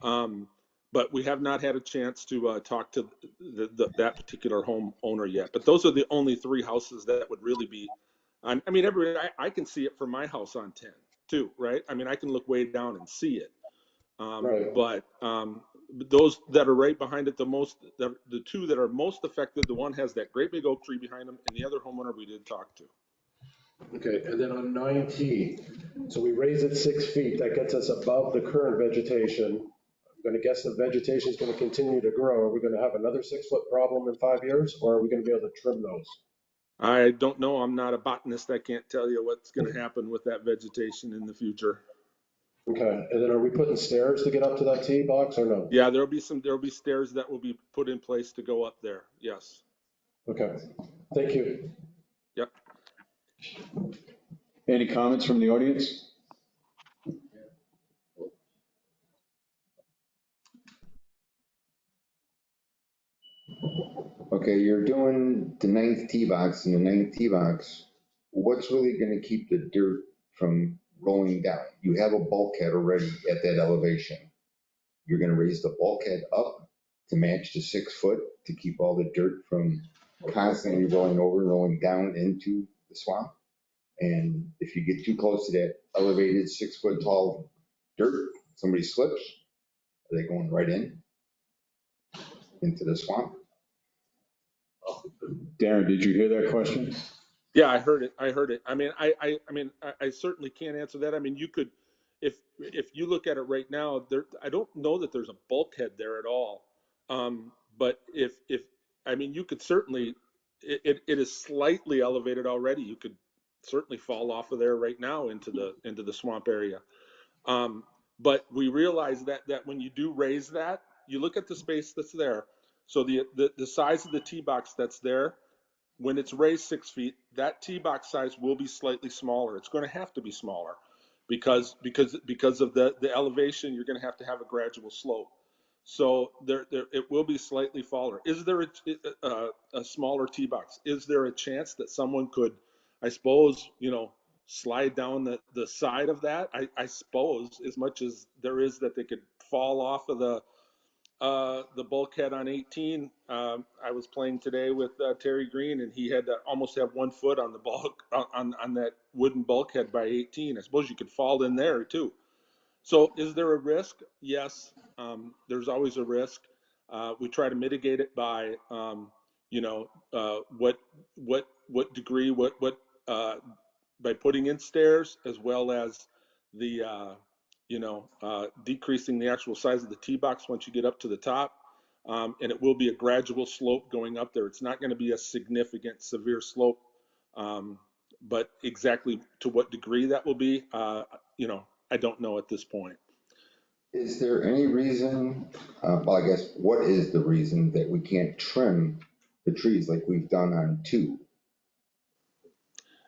But we have not had a chance to talk to that particular homeowner yet. But those are the only 3 houses that would really be. I mean, I can see it from my house on 10 too, right? I mean, I can look way down and see it. Right. But those that are right behind it, the 2 that are most affected, the one has that great big oak tree behind them, and the other homeowner we did talk to. Okay, and then on 9T, so we raise it 6 feet, that gets us above the current vegetation. I'm gonna guess the vegetation is gonna continue to grow. Are we gonna have another 6-foot problem in 5 years, or are we gonna be able to trim those? I don't know. I'm not a botanist. I can't tell you what's going to happen with that vegetation in the future. Okay, and then are we putting stairs to get up to that tee box or no? Yeah, there'll be stairs that will be put in place to go up there. Yes. Okay, thank you. Yep. Any comments from the audience? Okay, you're doing the ninth tee box, and the ninth tee box, what's really gonna keep the dirt from rolling down? You have a bulkhead already at that elevation. You're gonna raise the bulkhead up to match the 6 foot to keep all the dirt from constantly rolling over and rolling down into the swamp. And if you get too close to that elevated 6 foot tall dirt, somebody slips, are they going right into the swamp? Darren, did you hear that question? Yeah, I heard it. I mean, I certainly can't answer that. I mean, you could, if you look at it right now, I don't know that there's a bulkhead there at all. But I mean, you could certainly, it is slightly elevated already. You could certainly fall off of there right now into the swamp area. But we realize that when you do raise that, you look at the space that's there. So the size of the tee box that's there, when it's raised 6 feet, that tee box size will be slightly smaller. It's going to have to be smaller because of the elevation. You're going to have a gradual slope. So it will be slightly smaller. Is there a smaller tee box? Is there a chance that someone could, I suppose, slide down the side of that? I suppose, as much as there is that they could fall off of the bulkhead on 18. I was playing today with Terry Green, and he had to almost have 1 foot on the bulk on that wooden bulkhead by 18. I suppose you could fall in there too. So, is there a risk? Yes, there's always a risk. We try to mitigate it by, what degree, by putting in stairs, as well as the decreasing the actual size of the tee box once you get up to the top. And it will be a gradual slope going up there. It's not going to be a significant, severe slope, but exactly to what degree that will be, I don't know at this point. Is there any reason, well, I guess, what is the reason that we can't trim the trees like we've done on 2?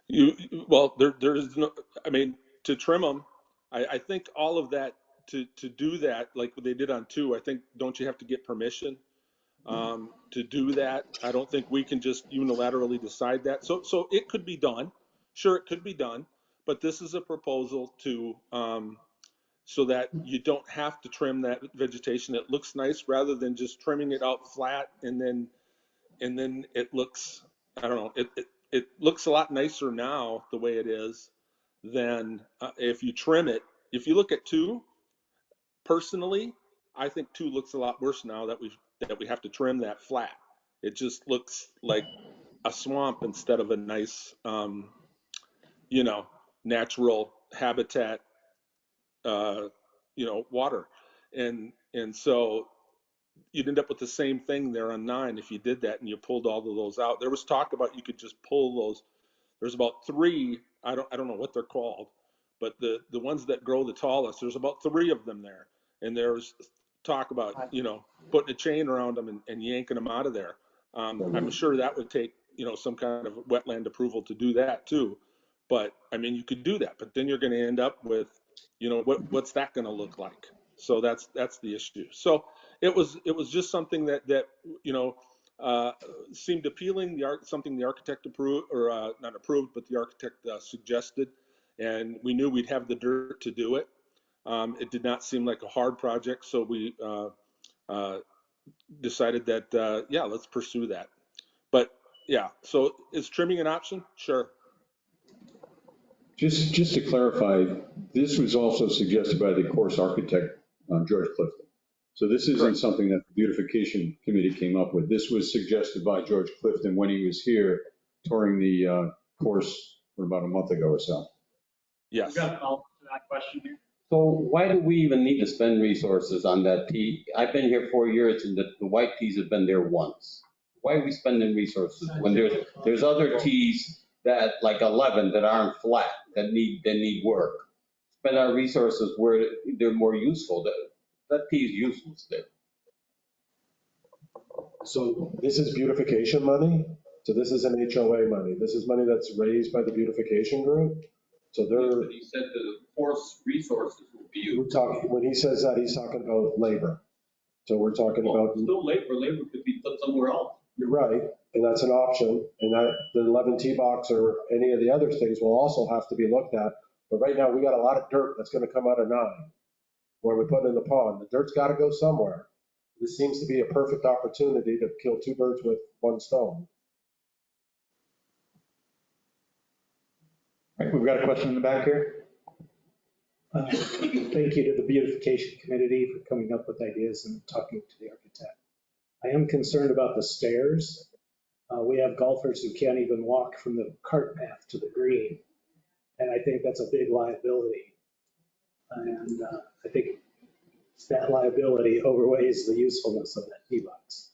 There is no, I mean, to trim them, I think all of that, to do that, like they did on 2, I think, don't you have to get permission to do that? I don't think we can just unilaterally decide that. So it could be done. Sure, it could be done, but this is a proposal to, so that you don't have to trim that vegetation. It looks nice rather than just trimming it out flat and then it looks, I don't know, it looks a lot nicer now the way it is than if you trim it. If you look at 2, personally, I think 2 looks a lot worse now that we have to trim that flat. It just looks like a swamp instead of a nice, natural habitat, water. And so you'd end up with the same thing there on 9 if you did that and you pulled all of those out. There was talk about you could just pull those. There's about 3, I don't know what they're called, but the ones that grow the tallest, there's about 3 of them there. And there's talk about, putting a chain around them and yanking them out of there. I'm sure that would take, some kind of wetland approval to do that too. But I mean, you could do that, but then you're going to end up with, what's that going to look like? So that's the issue. So it was just something that seemed appealing. Something the architect approved, or not approved, but the architect suggested, and we knew we'd have the dirt to do it. It did not seem like a hard project, so we decided that let's pursue that. But yeah, so is trimming an option? Sure. Just to clarify, this was also suggested by the course architect, George Clifton. So this isn't something that the beautification committee came up with. This was suggested by George Clifton when he was here touring the course for about a month ago or so. Yes. We've got a follow-up to that question here. So why do we even need to spend resources on that tee? I've been here 4 years and the white tees have been there once. Why are we spending resources when there's other tees that, like 11, that aren't flat, that need work? spend our resources where they're more useful. That T is useless there. So this is beautification money. So this isn't HOA money. This is money that's raised by the beautification group. So they're, He said the force resources will be we're used. talking, when he says that, he's talking about labor. So we're talking about, Still labor could be put somewhere else. you're right, and that's an option. And that the 11 T-box or any of the other things will also have to be looked at. But right now, we got a lot of dirt that's gonna come out of 9, where we put in the pond. The dirt's gotta go somewhere. This seems to be a perfect opportunity to kill 2 birds with 1 stone. All right, we've got a question in the back here. Thank you to the beautification committee for coming up with ideas and talking to the architect. I am concerned about the stairs. We have golfers who can't even walk from the cart path to the green. And I think that's a big liability. And I think that liability overweighs the usefulness of that tee box.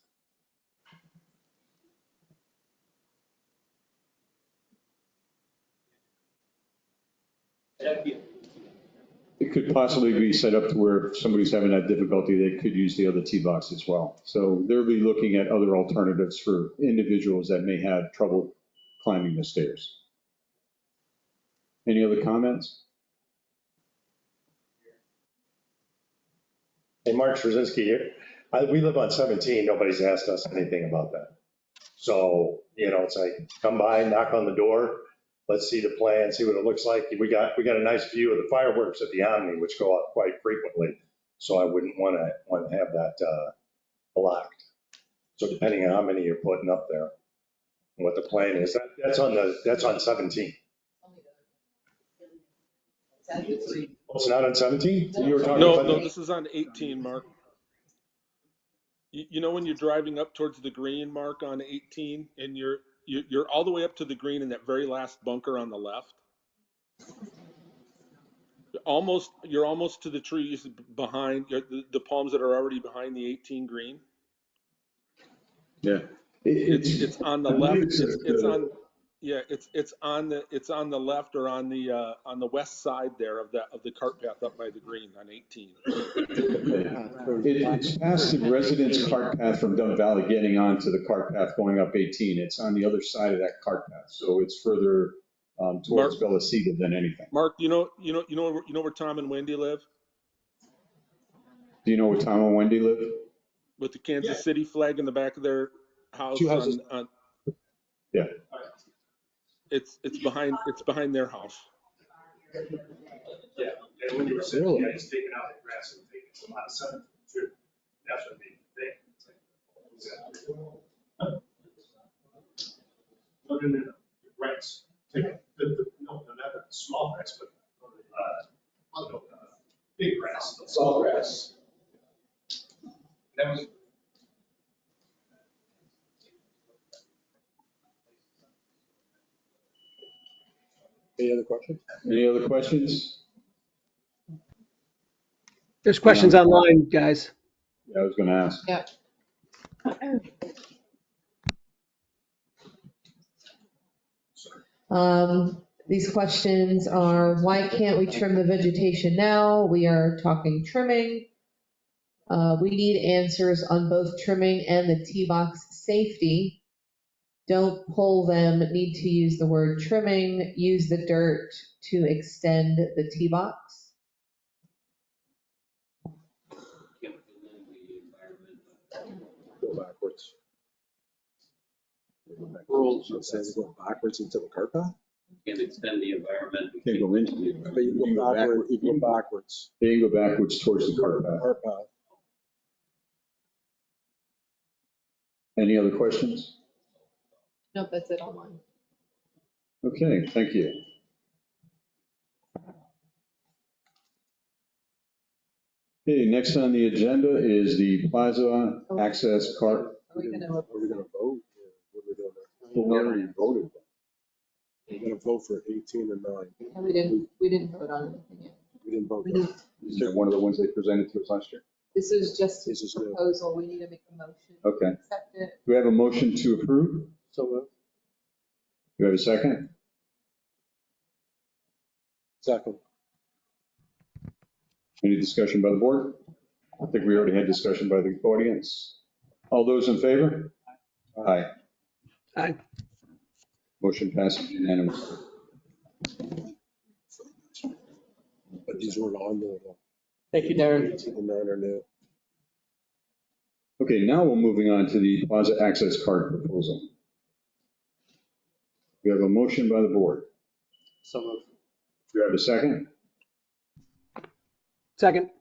It could possibly be set up to where if somebody's having that difficulty, they could use the other tee box as well. So they'll be looking at other alternatives for individuals that may have trouble climbing the stairs. Any other comments? Hey, Mark Trzynski here. We live on 17. Nobody's asked us anything about that. So, it's like, come by, knock on the door. Let's see the plan, see what it looks like. We got a nice view of the fireworks at the Omni, which go off quite frequently. So I wouldn't want to have that blocked. So depending on how many you're putting up there, and what the plan is, that's on 17. It's not on 17? You were talking about No, this is on 18, Mark. You know when you're driving up towards the green, Mark, on 18, and you're all the way up to the green in that very last bunker on the left? You're almost to the trees behind, the palms that are already behind the 18 green. Yeah. It's on the left. It's on the left or on the west side there of the cart path up by the green on 18. It's past the residence cart path from Dove Valley getting onto the cart path going up 18. It's on the other side of that cart path. So it's further towards Belisita than anything. Mark, you know where Tom and Wendy live? Do you know where Tom and Wendy live? With the Kansas City flag in the back of their house. 2 houses. Yeah. It's behind their house. Yeah, and when you were saying, yeah, just taking out the grass and taking some out of sun, too. That's what made me think. No, the grass. Take not the small grass, but big grass. Small grass. That was. Any other questions? Any other questions? There's questions online, guys. Yeah, I was going to ask. Yeah. These questions are, why can't we trim the vegetation now? We are talking trimming. We need answers on both trimming and the tee box safety. Don't pull them, need to use the word trimming, use the dirt to extend the tee box. Go backwards. Rules, it says go backwards into the cart path? Can't extend the environment. Can't go into the environment. But you go backward, you go backwards. They can go backwards towards the cart path. Cart path. Any other questions? Nope, that's it online. Okay, thank you. Okay, next on the agenda is the Plaza Access Cart. Are we gonna vote? What are we doing? Well, we already voted. We're gonna vote for 18 and 9. No, we didn't vote on anything yet. We didn't vote. We didn't. Is that one of the ones they presented to us last year? This is just This is a new. proposal. We need to make a motion. Okay. Accept it. Do we have a motion to approve? So, Do we have a second? second. Any discussion by the board? I think we already had discussion by the audience. All those in favor? Aye. Aye. Motion passes unanimously. But these weren't on the. Thank you, Darren. The niner new. Okay, now we're moving on to the plaza access card proposal. We have a motion by the board. So moved. Do you have a second? Second.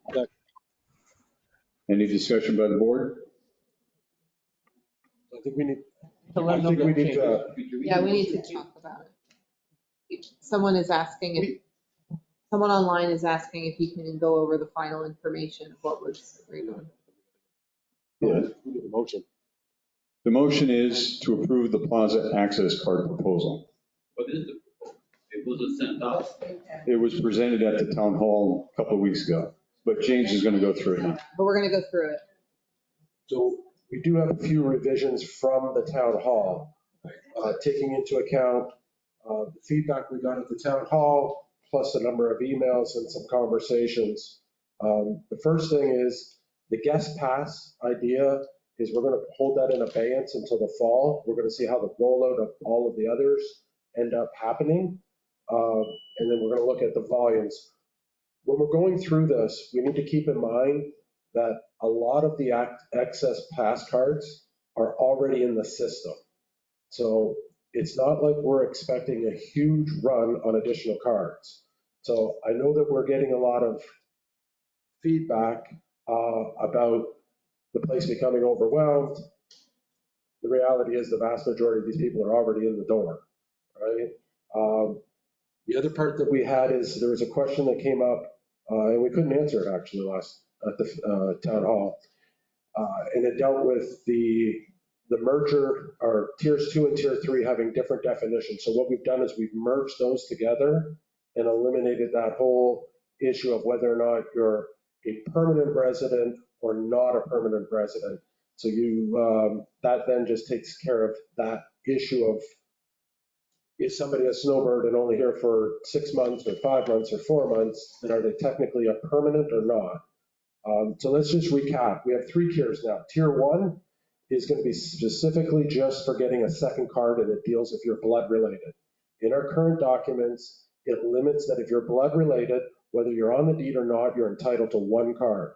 Any discussion by the board? I think we need. To let I them think we know need to. Yeah, we need to talk about it. Someone is asking if, someone online is asking if you can go over the final information of what was agreed on. Yeah. We need a motion. The motion is to approve the plaza access card proposal. What is it? It wasn't sent out. It was presented at the town hall a couple of weeks ago, but James is going to go through it now. But we're gonna go through it. So we do have a few revisions from the town hall, taking into account the feedback we got at the town hall, plus a number of emails and some conversations. The first thing is the guest pass idea is we're going to hold that in abeyance until the fall. We're going to see how the rollout of all of the others end up happening. And then we're going to look at the volumes. When we're going through this, we need to keep in mind that a lot of the excess pass cards are already in the system. So it's not like we're expecting a huge run on additional cards. So I know that we're getting a lot of feedback about the place becoming overwhelmed. The reality is the vast majority of these people are already in the door, right? The other part that we had is there was a question that came up, and we couldn't answer it actually last at the town hall. And it dealt with the merger, or tiers 2 and tier 3 having different definitions. So what we've done is we've merged those together and eliminated that whole issue of whether or not you're a permanent resident or not a permanent resident. So that then just takes care of that issue of, is somebody a snowbird and only here for 6 months or 5 months or 4 months, and are they technically a permanent or not? So let's just recap. We have 3 tiers now. Tier 1 is going to be specifically just for getting a second card, and it deals if you're blood related. In our current documents, it limits that if you're blood related, whether you're on the deed or not, you're entitled to 1 card.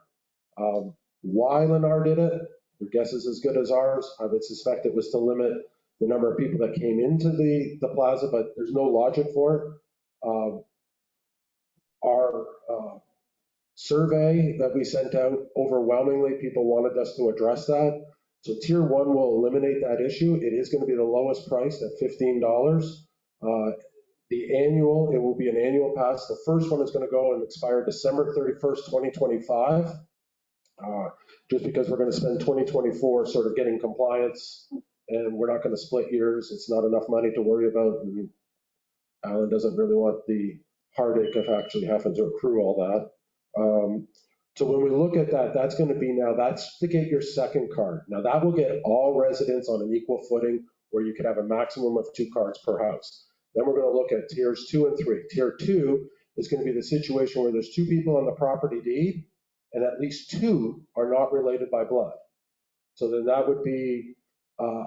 Why Lennar did it, your guess is as good as ours. I would suspect it was to limit the number of people that came into the plaza, but there's no logic for it. Our survey that we sent out, overwhelmingly people wanted us to address that. So tier 1 will eliminate that issue. It is going to be the lowest price at $15. The annual, it will be an annual pass. The first one is going to go and expire December 31st, 2025. Just because we're going to spend 2024 sort of getting compliance, and we're not going to split years. It's not enough money to worry about, and Alan doesn't really want the heartache of actually having to accrue all that. So when we look at that, that's going to be now, that's to get your second card. Now that will get all residents on an equal footing where you could have a maximum of 2 cards per house. Then we're going to look at tiers 2 and 3. Tier 2 is going to be the situation where there's 2 people on the property deed, and at least 2 are not related by blood. So then that would be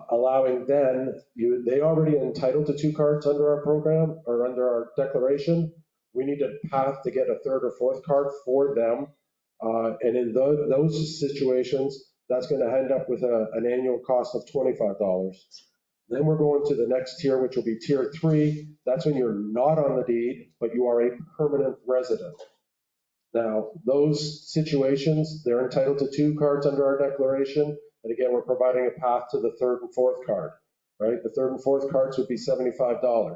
allowing they already entitled to 2 cards under our program or under our declaration. We need a path to get a 3rd or 4th card for them. And in those situations, that's going to end up with an annual cost of $25. Then we're going to the next tier, which will be tier 3. That's when you're not on the deed, but you are a permanent resident. Now, those situations, they're entitled to 2 cards under our declaration. And again, we're providing a path to the 3rd and 4th card, right? The 3rd and 4th cards would be $75.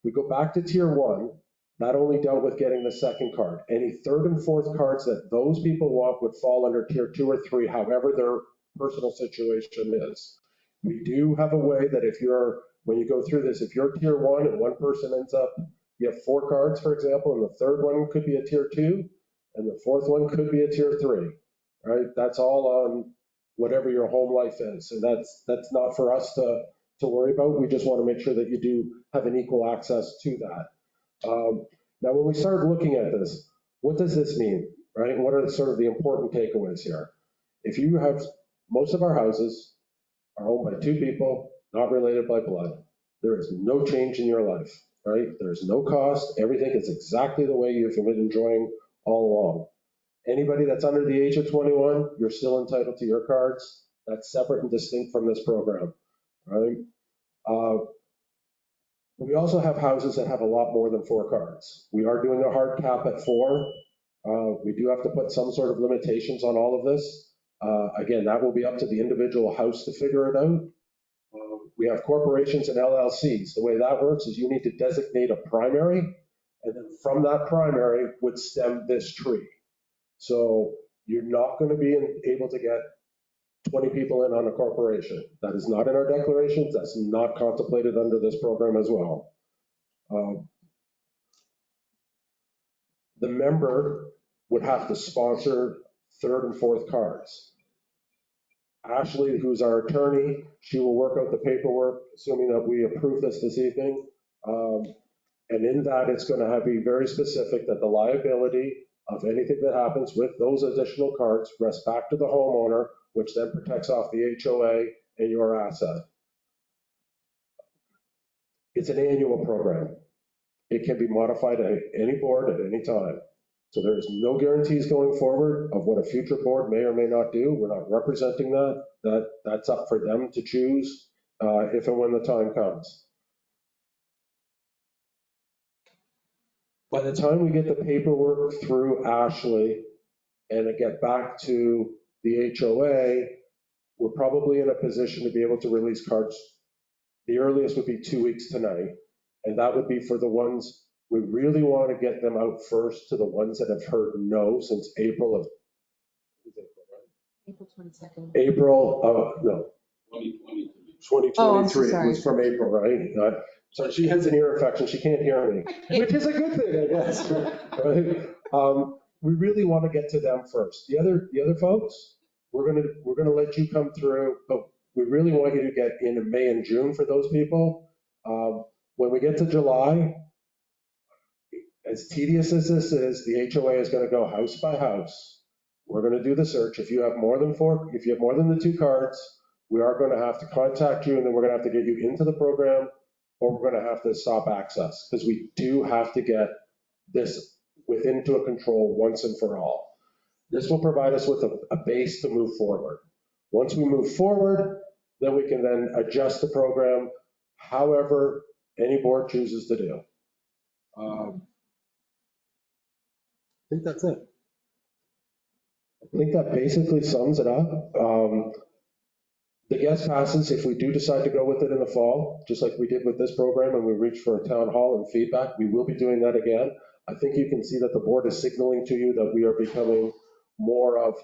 We go back to tier 1, that only dealt with getting the second card. Any 3rd and 4th cards that those people want would fall under tier 2 or 3, however their personal situation is. We do have a way that when you go through this, if you're tier 1 and one person ends up, you have 4 cards, for example, and the 3rd one could be a tier 2, and the 4th one could be a tier 3, right? That's all on whatever your home life is. And that's not for us to worry about. We just want to make sure that you do have an equal access to that. Now, when we start looking at this, what does this mean, right? And what are sort of the important takeaways here? If you have, most of our houses are owned by two people, not related by blood. There is no change in your life, right? There's no cost. Everything is exactly the way you've been enjoying all along. Anybody that's under the age of 21, you're still entitled to your cards. That's separate and distinct from this program, right? We also have houses that have a lot more than 4 cards. We are doing a hard cap at 4. We do have to put some sort of limitations on all of this. Again, that will be up to the individual house to figure it out. We have corporations and LLCs. The way that works is you need to designate a primary, and then from that primary would stem this tree. So you're not going to be able to get 20 people in on a corporation. That is not in our declarations. That's not contemplated under this program as well. The member would have to sponsor 3rd and 4th cards. Ashley, who's our attorney, she will work out the paperwork, assuming that we approve this evening. And in that, it's going to be very specific that the liability of anything that happens with those additional cards rests back to the homeowner, which then protects off the HOA and your asset. It's an annual program. It can be modified at any board at any time. So there's no guarantees going forward of what a future board may or may not do. We're not representing that. That's up for them to choose if and when the time comes. By the time we get the paperwork through Ashley and it get back to the HOA, we're probably in a position to be able to release cards. The earliest would be 2 weeks tonight. And that would be for the ones, we really want to get them out first to the ones that have heard no since April of, April 22nd. No, 2023. Oh, I'm so It sorry. was from April, right? So she has an ear infection. She can't hear me, which is a good thing, I guess. Right? We really want to get to them first. The other folks, we're gonna let you come through, but we really want you to get in May and June for those people. When we get to July, as tedious as this is, the HOA is going to go house by house. We're going to do the search. If you have more than the 2 cards, we are going to have to contact you, and then we're going to have to get you into the program, or we're going to have to stop access, because we do have to get this into a control once and for all. This will provide us with a base to move forward. Once we move forward, then we can then adjust the program however any board chooses to do. I think that's it. I think that basically sums it up. The guest passes, if we do decide to go with it in the fall, just like we did with this program and we reached for a town hall and feedback, we will be doing that again. I think you can see that the board is signaling to you that we are becoming more of,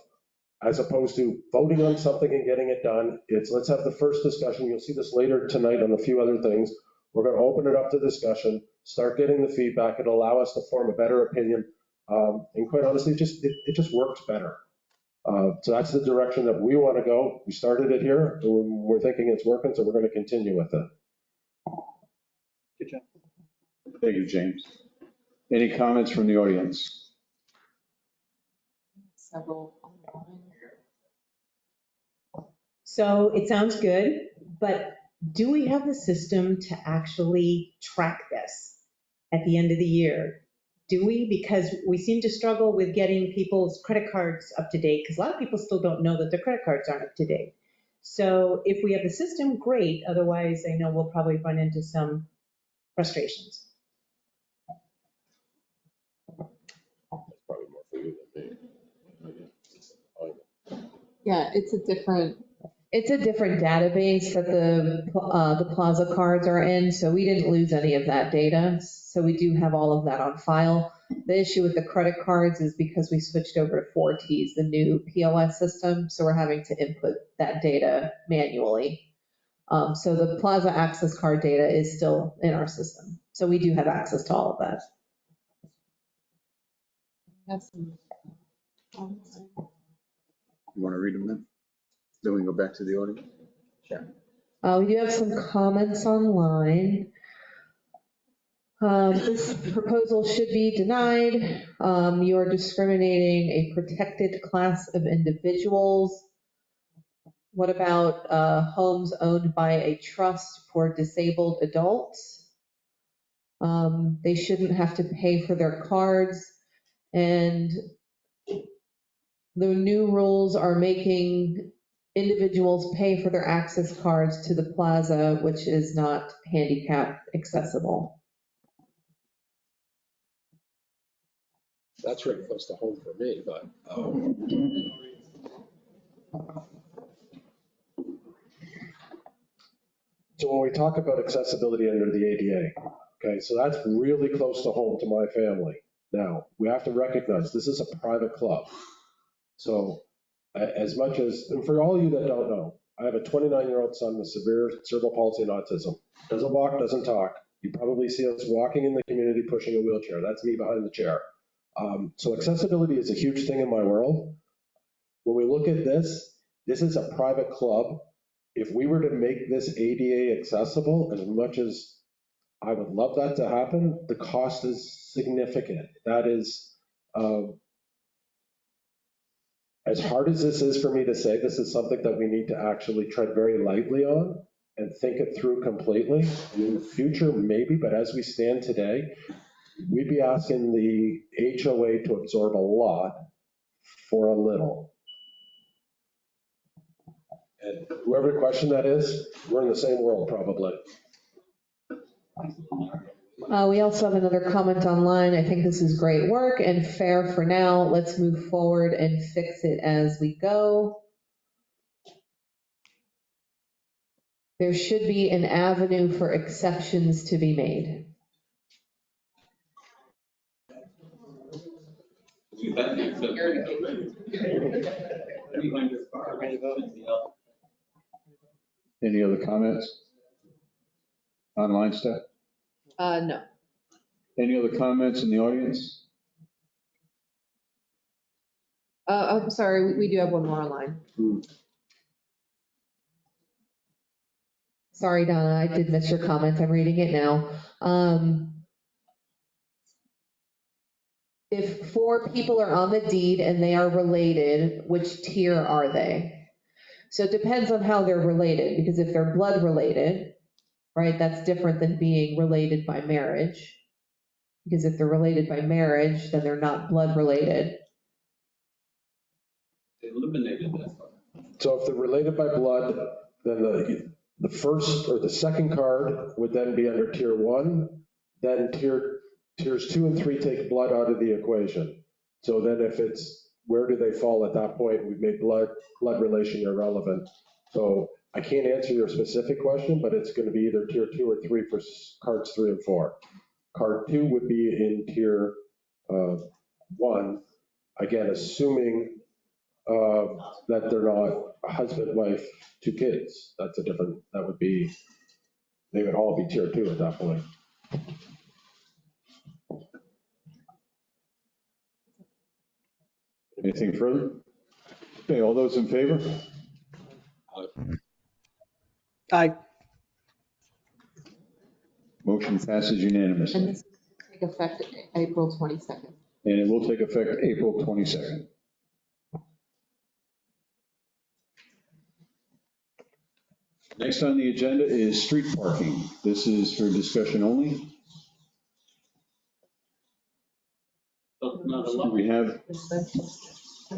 as opposed to voting on something and getting it done, it's let's have the first discussion. You'll see this later tonight on a few other things. We're going to open it up to discussion, start getting the feedback. It'll allow us to form a better opinion. And quite honestly, it just works better. So that's the direction that we want to go. We started it here. We're thinking it's working, so we're going to continue with it. Good job. Thank you, James. Any comments from the audience? Several online. So it sounds good, but do we have the system to actually track this at the end of the year? Do we? Because we seem to struggle with getting people's credit cards up to date, because a lot of people still don't know that their credit cards aren't up to date. So if we have the system, great. Otherwise, I know we'll probably run into some frustrations. Probably more for you than me. Yeah, it's a different database that the Plaza cards are in, so we didn't lose any of that data. So we do have all of that on file. The issue with the credit cards is because we switched over to 4Ts, the new POS system, so we're having to input that data manually. So the Plaza Access card data is still in our system. So we do have access to all of that. You want to read them then? Then we can go back to the audience. Sure. We do have some comments online. This proposal should be denied. You're discriminating a protected class of individuals. What about homes owned by a trust for disabled adults? They shouldn't have to pay for their cards. And the new rules are making individuals pay for their access cards to the plaza, which is not handicap accessible. That's really close to home for me, but. So when we talk about accessibility under the ADA, okay, so that's really close to home to my family. Now, we have to recognize this is a private club. So as much as, and for all of you that don't know, I have a 29-year-old son with severe cerebral palsy and autism. Doesn't walk, doesn't talk. You probably see us walking in the community pushing a wheelchair. That's me behind the chair. So accessibility is a huge thing in my world. When we look at this is a private club. If we were to make this ADA accessible, as much as I would love that to happen, the cost is significant. That is, as hard as this is for me to say, this is something that we need to actually tread very lightly on and think it through completely. And in the future, maybe, but as we stand today, we'd be asking the HOA to absorb a lot for a little. And whoever questioned that is, we're in the same world probably. We also have another comment online. I think this is great work and fair for now. Let's move forward and fix it as we go. There should be an avenue for exceptions to be made. Any other comments? Online staff? No. Any other comments in the audience? I'm sorry, we do have one more online. Sorry, Donna, I did miss your comment. I'm reading it now. If 4 people are on the deed and they are related, which tier are they? So it depends on how they're related, because if they're blood related, right, that's different than being related by marriage. Because if they're related by marriage, then they're not blood related. They eliminated that. So if they're related by blood, then the first or the second card would then be under tier 1. Then tiers 2 and 3 take blood out of the equation. So then if it's, where do they fall at that point? We've made blood relation irrelevant. So I can't answer your specific question, but it's going to be either tier 2 or 3 for cards 3 and 4. Card 2 would be in tier 1, again, assuming that they're not a husband, wife, 2 kids. That's a different, that would be, they would all be tier 2 at that point. Anything further? Okay, all those in favor? Aye. Motion passes unanimously. And this will take effect April 22nd. And it will take effect April 22nd. Next on the agenda is street parking. This is for discussion only.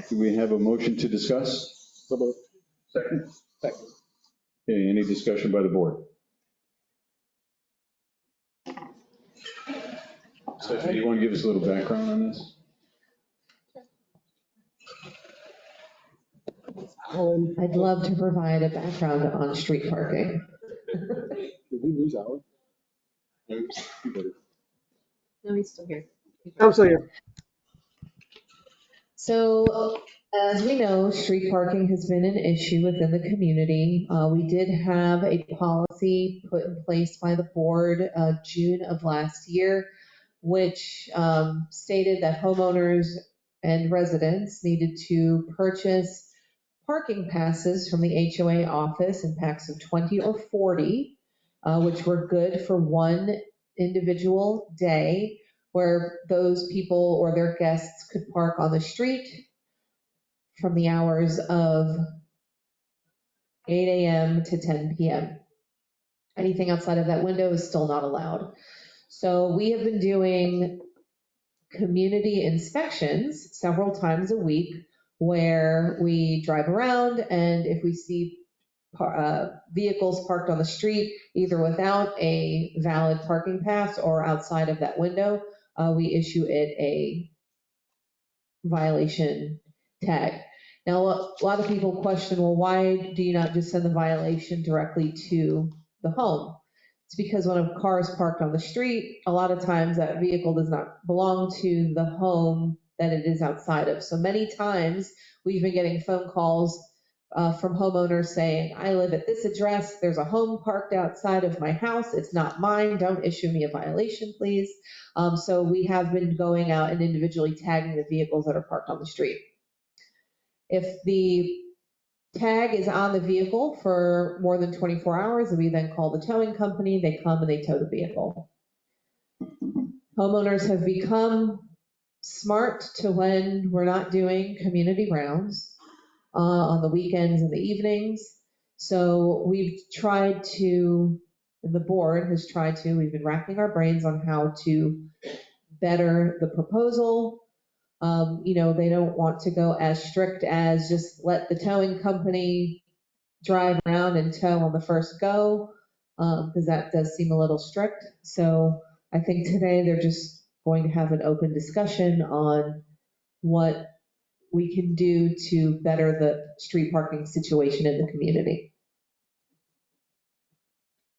Do we have a motion to discuss? Second? Second. Okay, any discussion by the board? Stephanie, you want to give us a little background on this? I'd love to provide a background on street parking. Did we lose Alan? No, he's still here. I'm still here. So, as we know, street parking has been an issue within the community. We did have a policy put in place by the board June of last year, which stated that homeowners and residents needed to purchase parking passes from the HOA office in packs of 20 or 40, which were good for 1 individual day where those people or their guests could park on the street from the hours of 8 a.m. to 10 p.m. Anything outside of that window is still not allowed. So we have been doing community inspections several times a week where we drive around, and if we see vehicles parked on the street, either without a valid parking pass or outside of that window, we issue it a violation tag. Now, a lot of people question, well, why do you not just send the violation directly to the home? It's because when a car is parked on the street, a lot of times that vehicle does not belong to the home that it is outside of. So many times we've been getting phone calls from homeowners saying, I live at this address, there's a home parked outside of my house, it's not mine, don't issue me a violation, please. So we have been going out and individually tagging the vehicles that are parked on the street. If the tag is on the vehicle for more than 24 hours, we then call the towing company, they come and they tow the vehicle. Homeowners have become smart to when we're not doing community rounds on the weekends and the evenings. So we've tried to, and the board has tried to, we've been racking our brains on how to better the proposal. They don't want to go as strict as just let the towing company drive around and tow on the first go, because that does seem a little strict. So I think today they're just going to have an open discussion on what we can do to better the street parking situation in the community.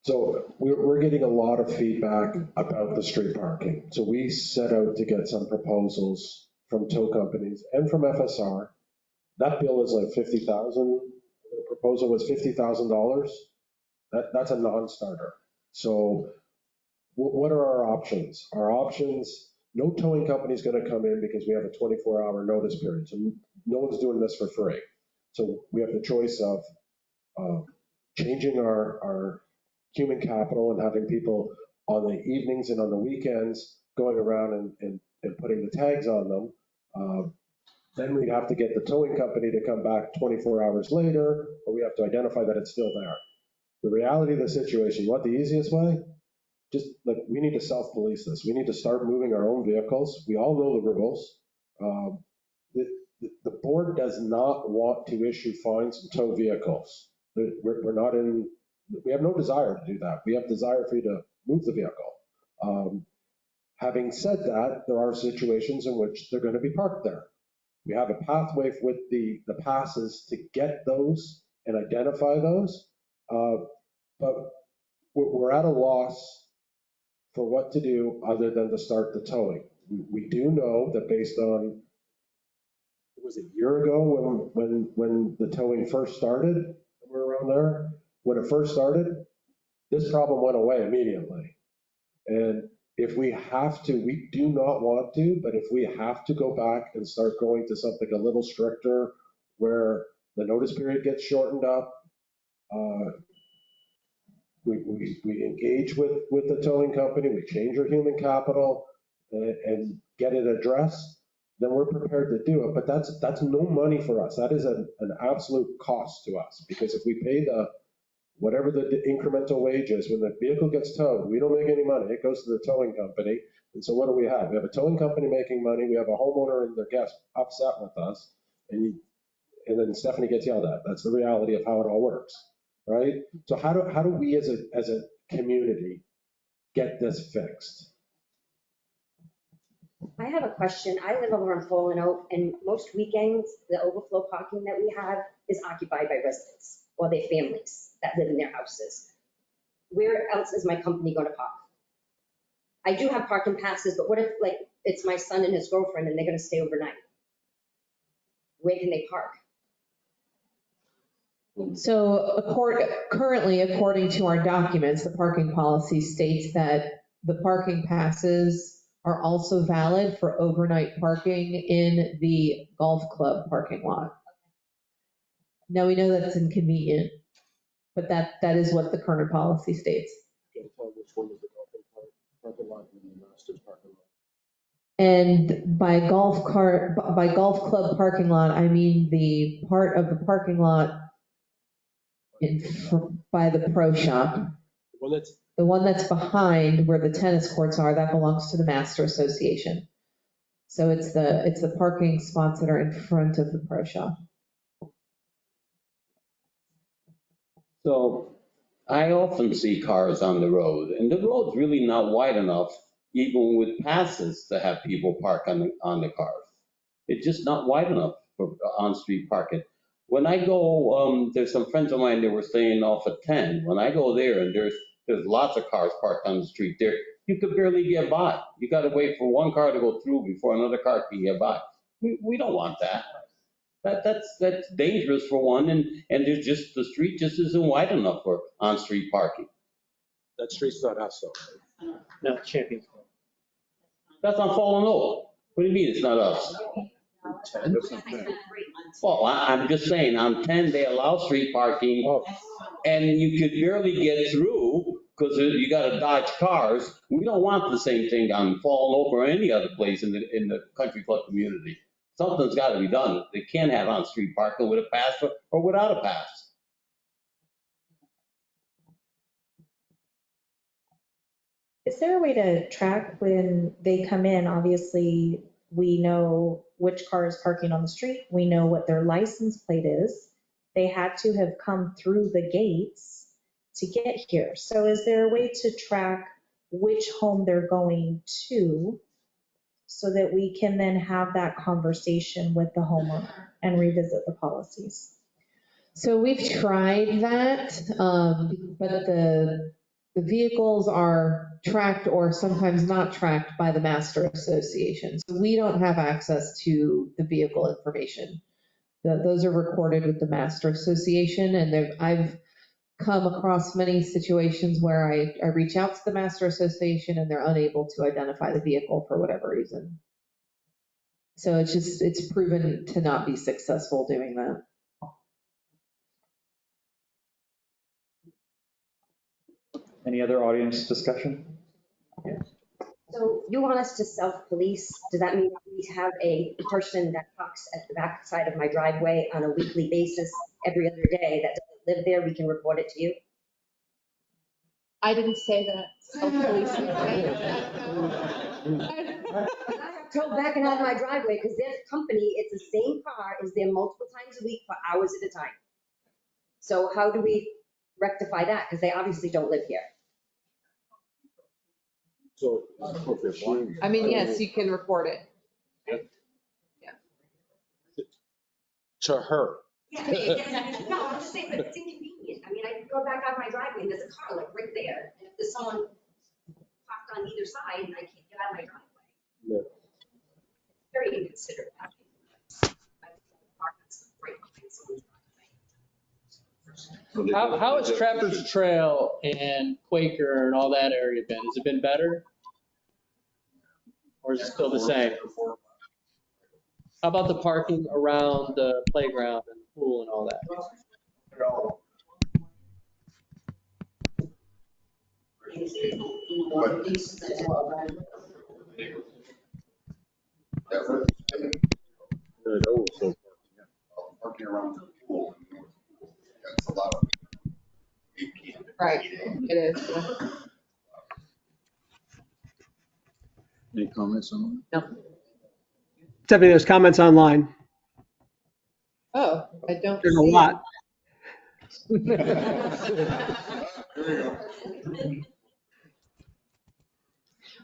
So we're getting a lot of feedback about the street parking. So we set out to get some proposals from tow companies and from FSR. That bill is like $50,000. The proposal was $50,000. That's a non-starter. So what are our options? Our options, no towing company is going to come in because we have a 24-hour notice period. So no one's doing this for free. So we have the choice of changing our human capital and having people on the evenings and on the weekends going around and putting the tags on them. Then we'd have to get the towing company to come back 24 hours later, or we have to identify that it's still there. The reality of the situation, what the easiest way? Just like we need to self-police this. We need to start moving our own vehicles. We all know the rules. The board does not want to issue fines and tow vehicles. We're not in, we have no desire to do that. We have desire for you to move the vehicle. Having said that, there are situations in which they're going to be parked there. We have a pathway with the passes to get those and identify those, but we're at a loss for what to do other than to start the towing. We do know that based on, it was a year ago when the towing first started, somewhere around there, when it first started, this problem went away immediately. And if we have to, we do not want to, but if we have to go back and start going to something a little stricter where the notice period gets shortened up, we engage with the towing company, we change our human capital and get it addressed, then we're prepared to do it. But that's no money for us. That is an absolute cost to us, because if we pay whatever the incremental wage is, when the vehicle gets towed, we don't make any money. It goes to the towing company. And so what do we have? We have a towing company making money. We have a homeowner and their guests upset with us. And then Stephanie gets yelled at. That's the reality of how it all works, right? So how do we as a community get this fixed? I have a question. I live over in Fallen Oak, and most weekends, the overflow parking that we have is occupied by residents or their families that live in their houses. Where else is my company going to park? I do have parking passes, but what if, like, it's my son and his girlfriend and they're going to stay overnight? Where can they park? So currently, according to our documents, the parking policy states that the parking passes are also valid for overnight parking in the golf club parking lot. Now, we know that's inconvenient, but that is what the current policy states. parking lot and the Masters parking lot. And by golf club parking lot, I mean the part of the parking lot by the pro shop. The one that's behind where the tennis courts are, that belongs to the Master Association. So it's the parking spots that are in front of the pro shop. So I often see cars on the road, and the road's really not wide enough, even with passes, to have people park on the cars. It's just not wide enough for on-street parking. When I go, there's some friends of mine that were staying off at 10. When I go there, and there's lots of cars parked on the street there, you could barely get by. You got to wait for one car to go through before another car can get by. We don't want that. That's dangerous for one, and the street just isn't wide enough for on-street parking. That street's not us though. No, Champion. That's on Fallen Oak. What do you mean it's not us? Well, I'm just saying, on 10, they allow street parking, and you could barely get through because you got to dodge cars. We don't want the same thing on Fallen Oak or any other place in the country club community. Something's got to be done. They can't have on-street parking with a pass or without a pass. Is there a way to track when they come in? Obviously, we know which car is parking on the street. We know what their license plate is. They had to have come through the gates to get here. So is there a way to track which home they're going to so that we can then have that conversation with the homeowner and revisit the policies? So we've tried that, but the vehicles are tracked or sometimes not tracked by the Master Association. So we don't have access to the vehicle information. Those are recorded with the Master Association, and I've come across many situations where I reach out to the Master Association and they're unable to identify the vehicle for whatever reason. So it's proven to not be successful doing that. Any other audience discussion? So you want us to self-police? Does that mean we have a person that parks at the back side of my driveway on a weekly basis, every other day, that doesn't live there? We can report it to you? I didn't say that. Self-policing. I have trouble backing out of my driveway because their company, it's the same car, is there multiple times a week for hours at a time. So how do we rectify that? Because they obviously don't live here. So, I mean, yes, you can report it. to her. Yeah, no, I'm just saying, but it's inconvenient. I mean, I go back out of my driveway and there's a car like right there. And if there's someone parked on either side, I can't get out of my driveway. Yeah. It's very inconsiderate. How has Trappers Trail and Quaker and all that area been? Has it been better? Or is it still the same? How about the parking around the playground and pool and all that? Parking around the pool. That's a lot of. Right, it is. Any comments on No. Stephanie, there's comments online. Oh, I don't. There's a lot.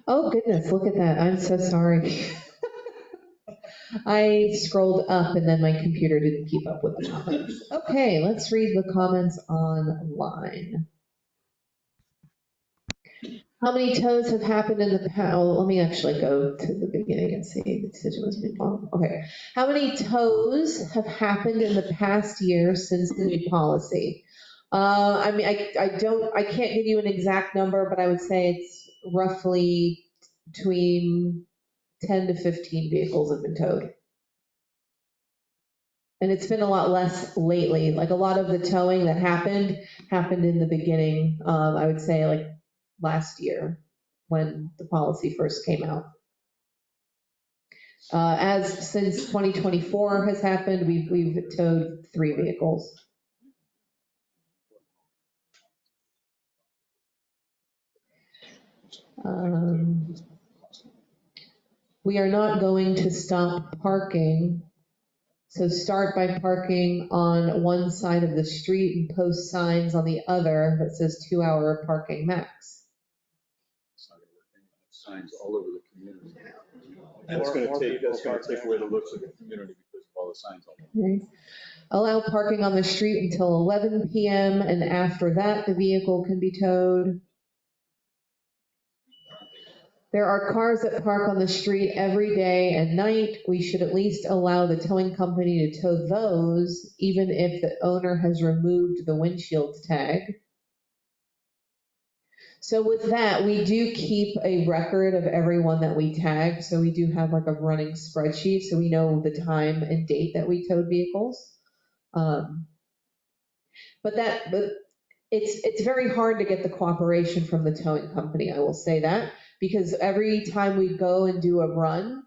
Oh, goodness, look at that. I'm so sorry. I scrolled up and then my computer didn't keep up with the comments. Okay, let's read the comments online. How many tows have happened in the past? Oh, let me actually go to the beginning and see the decision was made. Okay. How many tows have happened in the past year since the new policy? I mean, I can't give you an exact number, but I would say it's roughly between 10 to 15 vehicles have been towed. And it's been a lot less lately. Like a lot of the towing that happened in the beginning, I would say like last year. when the policy first came out. Since 2024 has happened, we've towed 3 vehicles. We are not going to stop parking. So start by parking on one side of the street and post signs on the other that says 2-hour parking max. Signs all over the community. That's going to take away the looks of the community because of all the signs all over. Okay. Allow parking on the street until 11 PM, and after that, the vehicle can be towed. There are cars that park on the street every day and night. We should at least allow the towing company to tow those, even if the owner has removed the windshield tag. So with that, we do keep a record of everyone that we tag. So we do have like a running spreadsheet, so we know the time and date that we towed vehicles. But it's very hard to get the cooperation from the towing company, I will say that, because every time we go and do a run,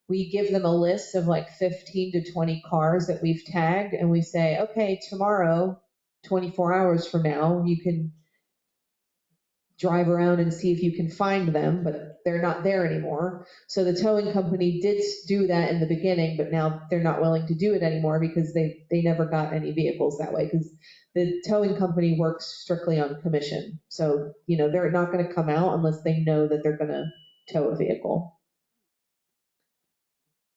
we give them a list of like 15 to 20 cars that we've tagged, and we say, okay, tomorrow, 24 hours from now, you can drive around and see if you can find them, but they're not there anymore. So the towing company did do that in the beginning, but now they're not willing to do it anymore because they never got any vehicles that way, because the towing company works strictly on commission. So, they're not going to come out unless they know that they're going to tow a vehicle.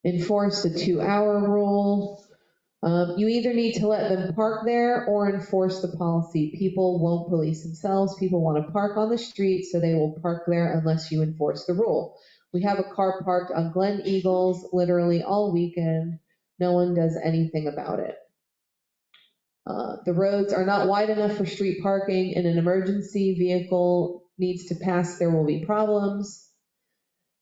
Enforce the 2-hour rule. You either need to let them park there or enforce the policy. People won't police themselves. People want to park on the street, so they will park there unless you enforce the rule. We have a car parked on Glen Eagles literally all weekend. No one does anything about it. The roads are not wide enough for street parking. In an emergency, vehicle needs to pass, there will be problems.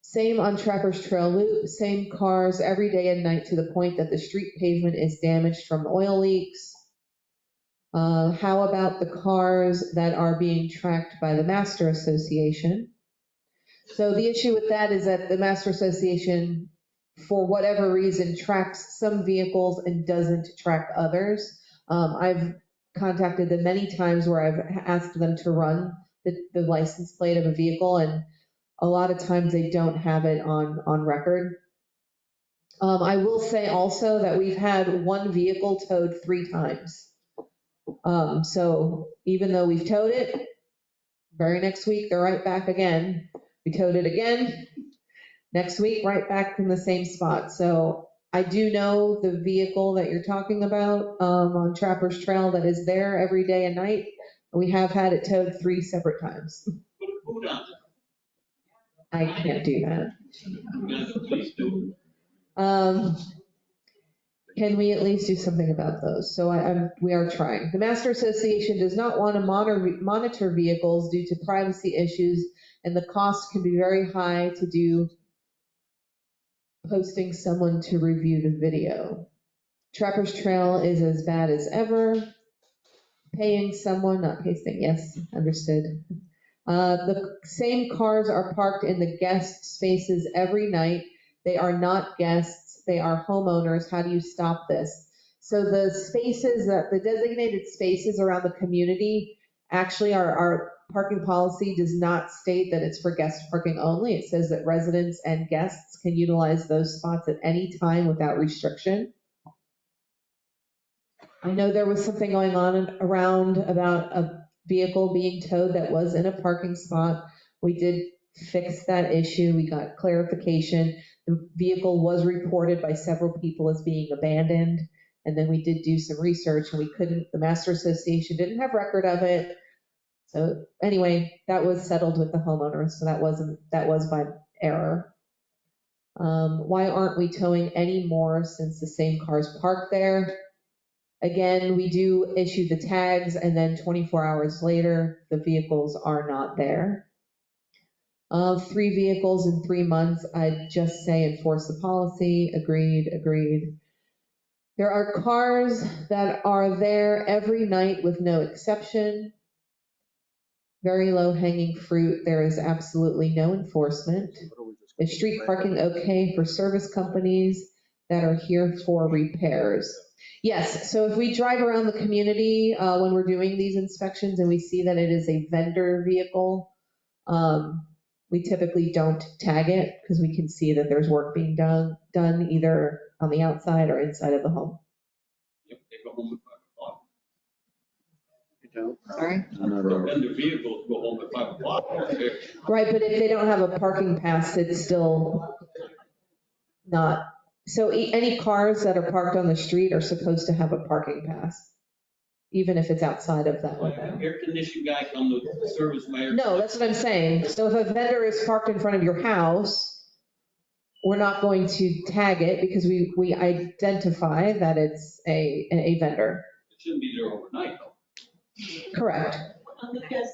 Same on Trappers Trail Loop, same cars every day and night to the point that the street pavement is damaged from oil leaks. How about the cars that are being tracked by the Master Association? So the issue with that is that the Master Association, for whatever reason, tracks some vehicles and doesn't track others. I've contacted them many times where I've asked them to run the license plate of a vehicle, and a lot of times they don't have it on record. I will say also that we've had one vehicle towed 3 times. So even though we've towed it, very next week, they're right back again. We towed it again. Next week, right back in the same spot. So I do know the vehicle that you're talking about on Trappers Trail that is there every day and night. We have had it towed 3 separate times. I can't do that. Can we at least do something about those? So we are trying. The Master Association does not want to monitor vehicles due to privacy issues, and the cost can be very high to do posting someone to review the video. Trappers Trail is as bad as ever. Paying someone, not pasting, yes, understood. The same cars are parked in the guest spaces every night. They are not guests, they are homeowners. How do you stop this? So the spaces, the designated spaces around the community, actually our parking policy does not state that it's for guest parking only. It says that residents and guests can utilize those spots at any time without restriction. I know there was something going on around about a vehicle being towed that was in a parking spot. We did fix that issue. We got clarification. The vehicle was reported by several people as being abandoned. And then we did do some research and the Master Association didn't have record of it. So anyway, that was settled with the homeowners. So that was by error. Why aren't we towing any more since the same cars parked there? Again, we do issue the tags and then 24 hours later, the vehicles are not there. 3 vehicles in 3 months, I'd just say enforce the policy. Agreed. There are cars that are there every night with no exception. very low hanging fruit. There is absolutely no enforcement. Is street parking okay for service companies that are here for repairs? Yes, so if we drive around the community when we're doing these inspections and we see that it is a vendor vehicle, we typically don't tag it because we can see that there's work being done either on the outside or inside of the home. Yep, they go home at 5 o'clock. You don't? Sorry? And the vehicles go home at 5 o'clock. Right, but if they don't have a parking pass, it's still not. So any cars that are parked on the street are supposed to have a parking pass, even if it's outside of that window. Air conditioning guy come to service my air. No, that's what I'm saying. So if a vendor is parked in front of your house, we're not going to tag it because we identify that it's a vendor. It shouldn't be there overnight though. Correct. Because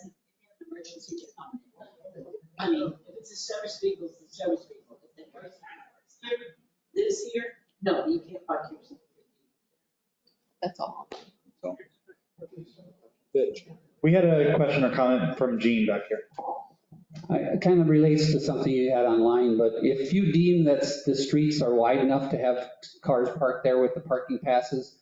emergency to come. I mean, if it's a service vehicle, it's a service vehicle. If the person lives here, no, you can't park here. That's all. We had a question or comment from Gene back here. It kind of relates to something you had online, but if you deem that the streets are wide enough to have cars parked there with the parking passes,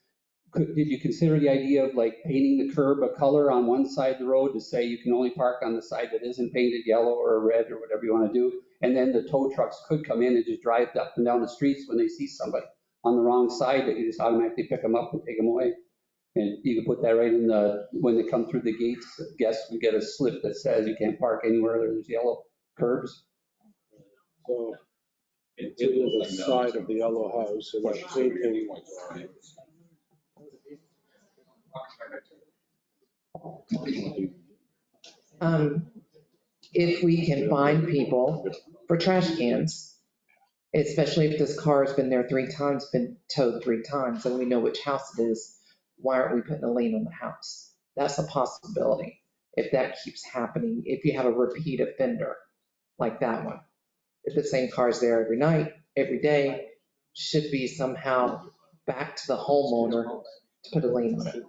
did you consider the idea of like painting the curb a color on one side of the road to say you can only park on the side that isn't painted yellow or red or whatever you want to do? And then the tow trucks could come in and just drive up and down the streets when they see somebody on the wrong side, that you just automatically pick them up and take them away. And you can put that right in when they come through the gates, guests will get a slip that says you can't park anywhere there's yellow curbs. So to the side of the yellow house and the painting. If we can find people for trash cans, especially if this car has been there 3 times, been towed 3 times, and we know which house it is, why aren't we putting a lien on the house? That's a possibility. If that keeps happening, if you have a repeat offender like that one, if the same car is there every night, every day, should be somehow back to the homeowner to put a lien on it.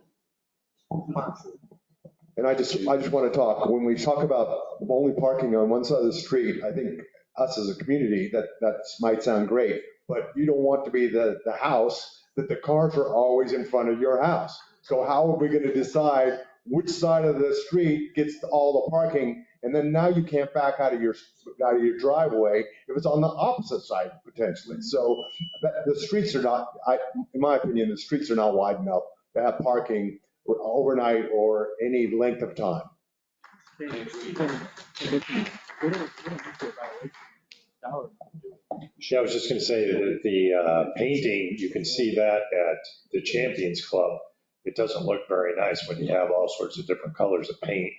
And I just want to talk, when we talk about only parking on one side of the street, I think us as a community, that might sound great, but you don't want to be the house that the cars are always in front of your house. So how are we going to decide which side of the street gets all the parking? And then now you can't back out of your driveway if it's on the opposite side potentially. So the streets are not, in my opinion, the streets are not wide enough to have parking overnight or any length of time. Yeah, I was just going to say that the painting, you can see that at the Champions Club. It doesn't look very nice when you have all sorts of different colors of paint.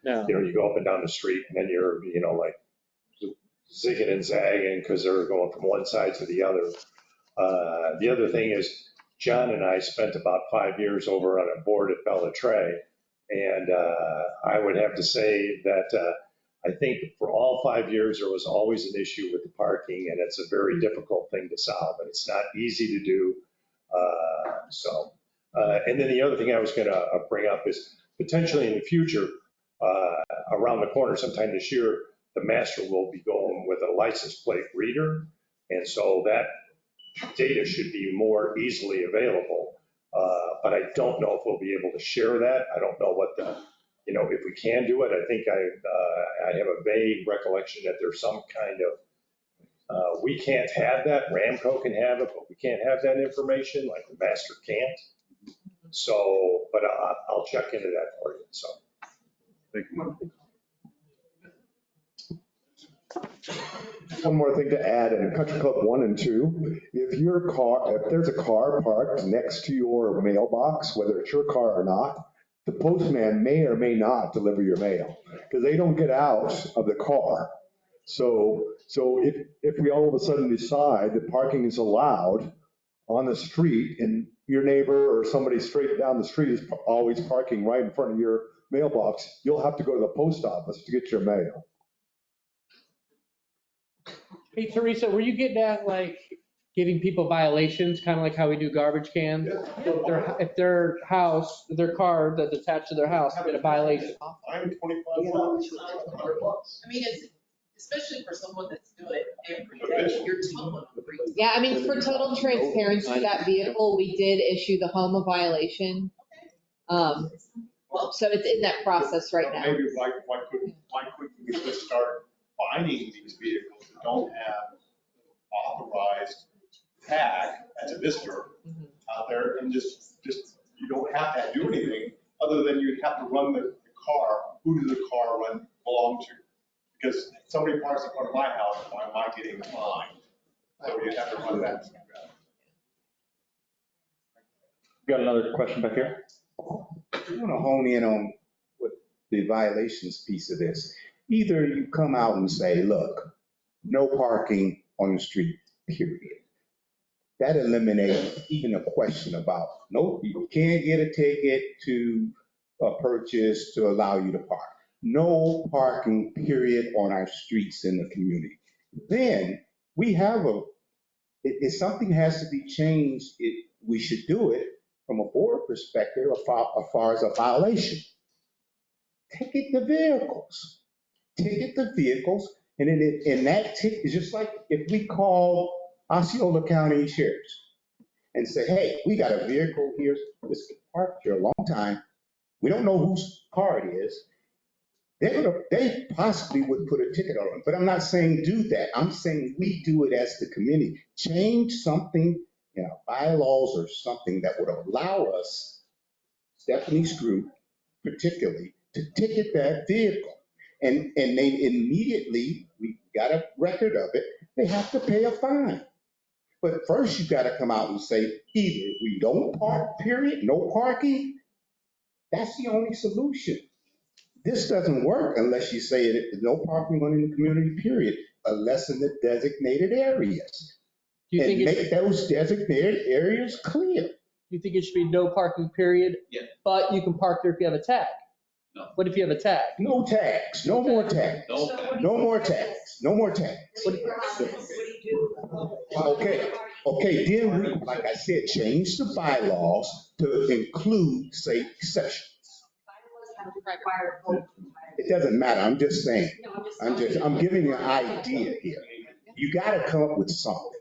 No. You go up and down the street and then you're, like zigging and zagging because they're going from one side to the other. The other thing is John and I spent about 5 years over on a board at Bellatrix. And I would have to say that I think for all 5 years, there was always an issue with the parking, and it's a very difficult thing to solve, and it's not easy to do. And then the other thing I was going to bring up is potentially in the future, around the corner sometime this year, the master will be going with a license plate reader, and so that data should be more easily available. But I don't know if we'll be able to share that. I don't know what if we can do it. I think I have a vague recollection that there's some kind of, we can't have that. Ramco can have it, but we can't have that information, like the master can't. So, but I'll check into that for you, so. Thank you. One more thing to add, in Country Club 1 and 2, if there's a car parked next to your mailbox, whether it's your car or not, the postman may or may not deliver your mail because they don't get out of the car. So if we all of a sudden decide that parking is allowed on the street and your neighbor or somebody straight down the street is always parking right in front of your mailbox, you'll have to go to the post office to get your mail. Hey, Teresa, were you getting at like giving people violations, kind of like how we do garbage cans. If their house, their car that's attached to their house, get a violation. I'm $25. I mean, it's, especially for someone that's doing it every day, you're towing them. Yeah, I mean, for total transparency, that vehicle, we did issue the home a violation. So it's in that process right now. Maybe why couldn't we just start finding these vehicles that don't have authorized tag as a visitor out there, and just you don't have to do anything other than you have to run the car. Who does the car belong to? Because somebody parks in front of my house, why am I getting fined? So you have to run that. Got another question back here? I want to hone in on what the violations piece of this. Either you come out and say, look, no parking on the street, period. That eliminates even a question about, nope, you can't get a ticket to a purchase to allow you to park. No parking, period, on our streets in the community. Then we have if something has to be changed, we should do it from a board perspective as far as a violation. Ticket the vehicles. Ticket the vehicles, and that ticket is just like if we call Osceola County Sheriff's and say, hey, we got a vehicle here that's been parked here a long time. We don't know whose car it is. They possibly would put a ticket on it, but I'm not saying do that. I'm saying we do it as the community. Change something in our bylaws or something that would allow us, Stephanie's group particularly, to ticket that vehicle. And they immediately, we got a record of it, they have to pay a fine. But first you gotta come out and say, either we don't park, period, no parking. That's the only solution. This doesn't work unless you say there's no parking in the community, period, unless in the designated areas. Do you And think make those designated areas clear. Do you think it should be no parking, period? Yeah. But you can park there if you have a tag? No. What if you have a tag? No tags, no more tags, no more tags, no more tags. Okay, then we, like I said, change the bylaws to include, say, exceptions. It doesn't matter, I'm just saying, I'm giving you an idea here. You gotta come up with something.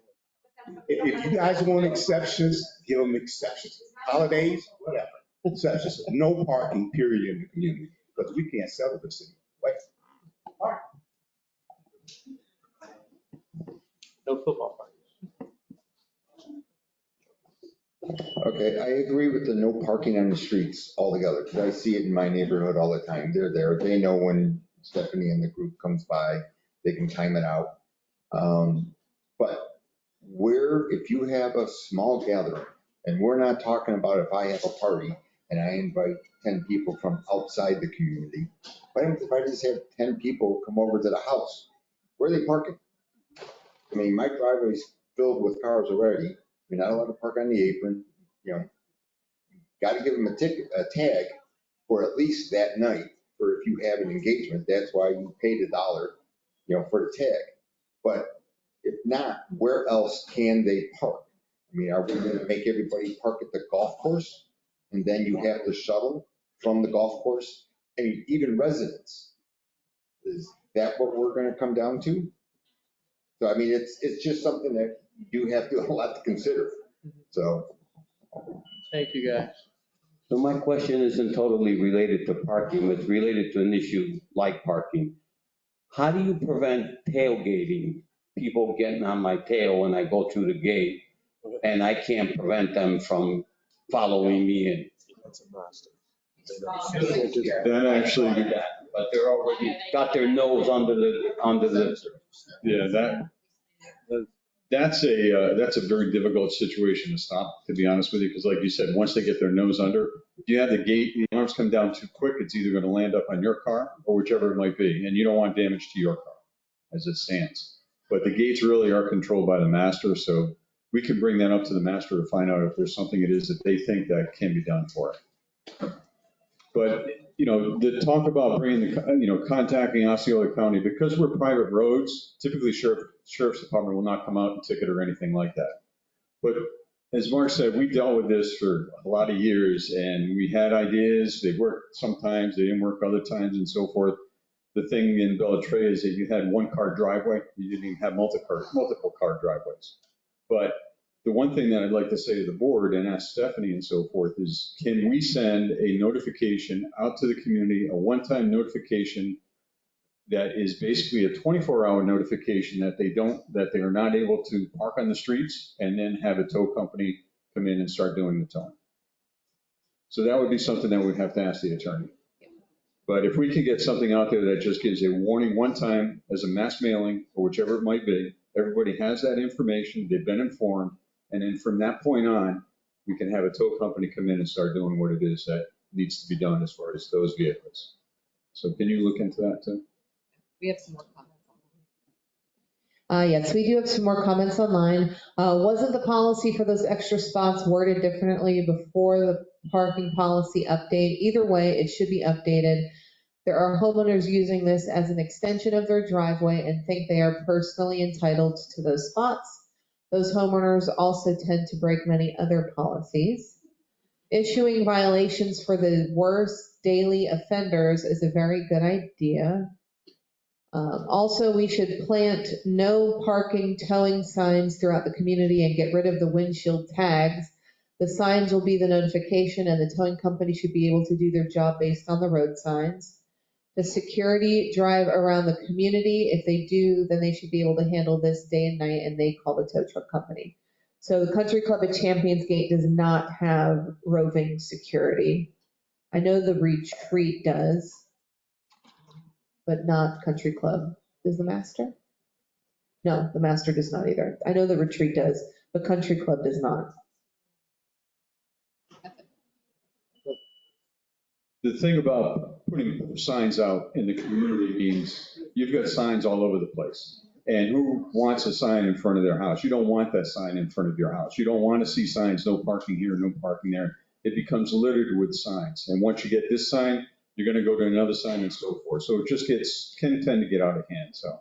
If you guys want exceptions, give them exceptions. Holidays, whatever, exceptions. No parking, period, in the community, because we can't settle the city. Wait. No football parking. Okay, I agree with the no parking on the streets altogether, because I see it in my neighborhood all the time. They're there, they know when Stephanie and the group comes by, they can time it out. But if you have a small gathering, and we're not talking about if I have a party and I invite 10 people from outside the community, but if I just have 10 people come over to the house, where are they parking? I mean, my driveway's filled with cars already. You're not allowed to park on the apron, got to give them a tag for at least that night, for if you have an engagement, that's why you paid $1, for the tag. But if not, where else can they park? I mean, are we going to make everybody park at the golf course? And then you have the shuttle from the golf course? I mean, even residents. Is that what we're going to come down to? So, I mean, it's just something that you have to a lot to consider. So. Thank you, guys. So my question isn't totally related to parking, it's related to an issue like parking. How do you prevent tailgating, people getting on my tail when I go through the gate, and I can't prevent them from following me in? That actually. But they're already got their nose under the. Yeah, that's a very difficult situation to stop, to be honest with you, because like you said, once they get their nose under, if you have the gate, the alarms come down too quick, it's either going to land up on your car or whichever it might be, and you don't want damage to your car as it stands. But the gates really are controlled by the master, so we can bring that up to the master to find out if there's something it is that they think that can be done for it. But, the talk about bringing contacting Osceola County, because we're private roads, typically sheriff's department will not come out and ticket or anything like that. But as Mark said, we dealt with this for a lot of years and we had ideas. They worked sometimes, they didn't work other times and so forth. The thing in Bellatray is that you had one car driveway. You didn't even have multiple car driveways. But the one thing that I'd like to say to the board and ask Stephanie and so forth is, can we send a notification out to the community, a one-time notification that is basically a 24-hour notification that they are not able to park on the streets, and then have a tow company come in and start doing the towing? So that would be something that we'd have to ask the attorney. But if we could get something out there that just gives a warning one time as a mass mailing or whichever it might be, everybody has that information, they've been informed, and then from that point on, we can have a tow company come in and start doing what it is that needs to be done as far as those vehicles. So can you look into that too? We have some more comments. Yes, we do have some more comments online. Wasn't the policy for those extra spots worded differently before the parking policy update? Either way, it should be updated. There are homeowners using this as an extension of their driveway and think they are personally entitled to those spots. Those homeowners also tend to break many other policies. Issuing violations for the worst daily offenders is a very good idea. Also, we should plant no parking towing signs throughout the community and get rid of the windshield tags. The signs will be the notification and the towing company should be able to do their job based on the road signs. The security drive around the community. If they do, then they should be able to handle this day and night and they call the tow truck company. So the Country Club at Champions Gate does not have roving security. I know the Retreat does, but not Country Club. Does the Master? No, the Master does not either. I know the Retreat does, but Country Club does not. The thing about putting signs out in the community means you've got signs all over the place. And who wants a sign in front of their house? You don't want that sign in front of your house. You don't want to see signs, no parking here, no parking there. It becomes littered with signs. And once you get this sign, you're going to go to another sign and so forth. So it just can tend to get out of hand. So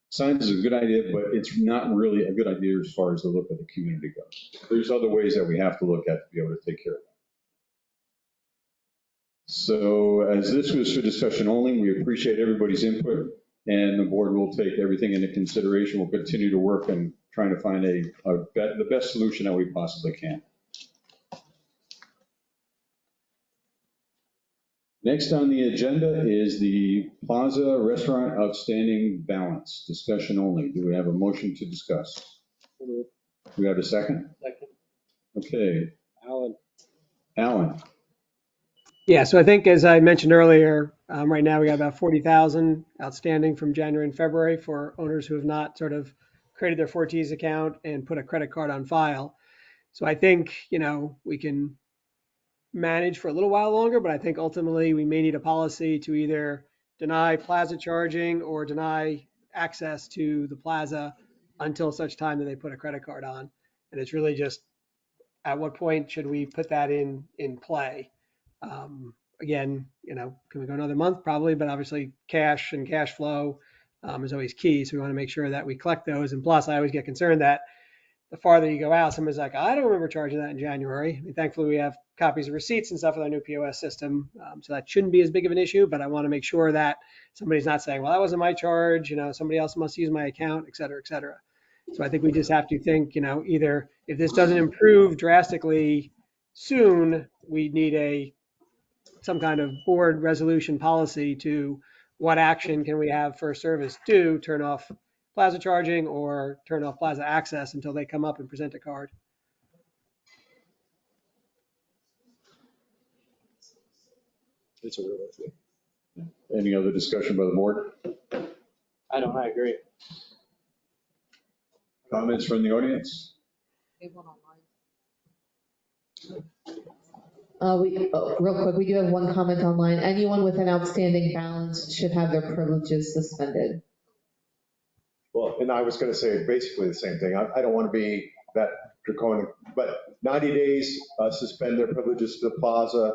signs is a good idea, but it's not really a good idea as far as the look of the community goes. There's other ways that we have to look at to be able to take care of that. So as this was for discussion only, we appreciate everybody's input and the board will take everything into consideration. We'll continue to work and trying to find the best solution that we possibly can. Next on the agenda is the Plaza Restaurant Outstanding Balance, discussion only. Do we have a motion to discuss? Do we have a second? Second. Okay. Alan. Yeah, so I think as I mentioned earlier, right now we got about 40,000 outstanding from January and February for owners who have not sort of created their Fortiz account and put a credit card on file. So I think, we can manage for a little while longer, but I think ultimately we may need a policy to either deny plaza charging or deny access to the plaza until such time that they put a credit card on. And it's really just at what point should we put that in play? Again, can we go another month? Probably, but obviously cash and cash flow is always key. So we want to make sure that we collect those. And plus, I always get concerned that the farther you go out, somebody's like, I don't remember charging that in January. I mean, thankfully, we have copies of receipts and stuff with our new POS system. So that shouldn't be as big of an issue, but I want to make sure that somebody's not saying, well, that wasn't my charge. Somebody else must use my account, et cetera, et cetera. So I think we just have to think, either if this doesn't improve drastically soon, we need some kind of board resolution policy to what action can we have First Service do, turn off plaza charging or turn off plaza access until they come up and present a card. It's a real issue. Any other discussion by the board? I agree. Comments from the audience? Real quick, we do have one comment online. Anyone with an outstanding balance should have their privileges suspended. Well, and I was going to say basically the same thing. I don't want to be that draconian, but 90 days, suspend their privileges to the plaza.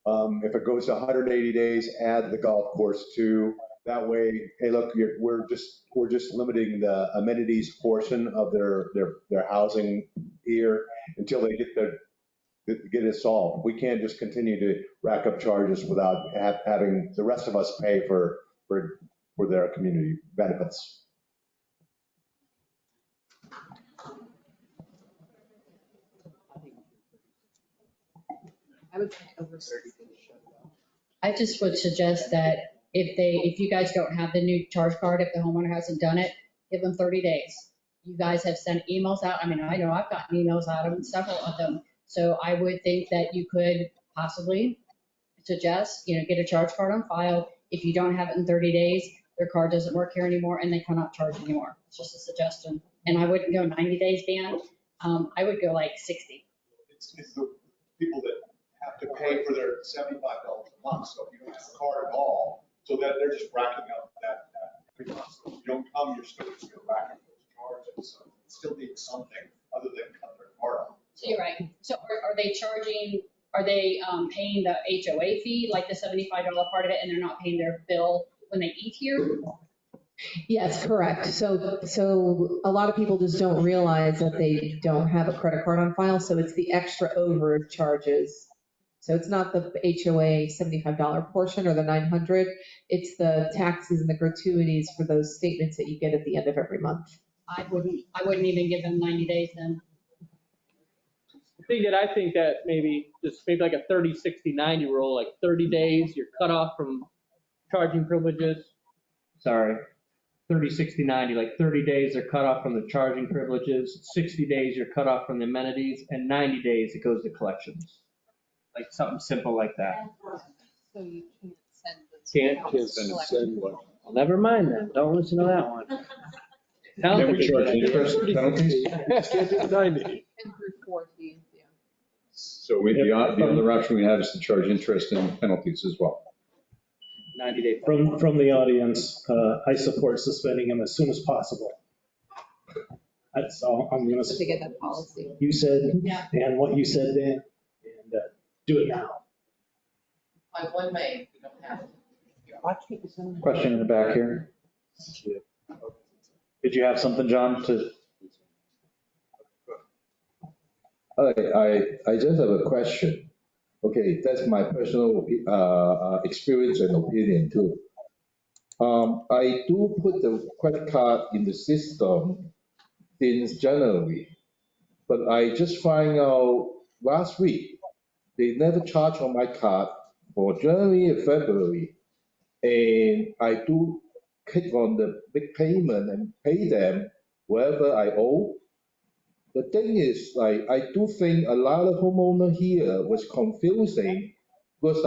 If it goes to 180 days, add the golf course too. That way, hey, look, we're just limiting the amenities portion of their housing here until they get it solved. We can't just continue to rack up charges without having the rest of us pay for their community benefits. I would think over 30. I just would suggest that if you guys don't have the new charge card, if the homeowner hasn't done it, give them 30 days. You guys have sent emails out. I mean, I know I've gotten emails out of them, several of them. So I would think that you could possibly suggest, get a charge card on file. If you don't have it in 30 days, their card doesn't work here anymore and they cannot charge anymore. It's just a suggestion. And I wouldn't go 90 days, Dan. I would go like 60. It's the people that have to pay for their $75 a month, so if you don't have a card at all, so that they're just racking up that every month. So if you don't come, you're still just going back and forth charges, so it still needs something other than cut their card off. So you're right. So are they paying the HOA fee, like the $75 part of it, and they're not paying their bill when they eat here? Yes, correct. So a lot of people just don't realize that they don't have a credit card on file, so it's the extra overage charges. So it's not the HOA $75 portion or the $900, it's the taxes and the gratuities for those statements that you get at the end of every month. I wouldn't even give them 90 days then. I think that maybe like a 30, 60, 90 rule, like 30 days, you're cut off from charging privileges. Sorry, 30, 60, 90, like 30 days they're cut off from the charging privileges, 60 days you're cut off from the amenities, and 90 days it goes to collections. Like something simple like that. So you can't Send one. Well, never mind then, don't listen to that one. Can we charge interest and penalties? Can't do 90. So the other option we have is to charge interest and penalties as well. 90 day. From the audience, I support suspending him as soon as possible. That's all I'm going to to say. get that policy. You said, Yeah. and what you said then, and do it now. By 1 May, we don't have to. Question in the back here. Did you have something, John, to? I just have a question. Okay, that's my personal experience and opinion too. I do put the credit card in the system since January, but I just find out last week, they never charge on my card for January and February. And I do click on the big payment and pay them whatever I owe. The thing is, like, I do think a lot of homeowner here was confusing because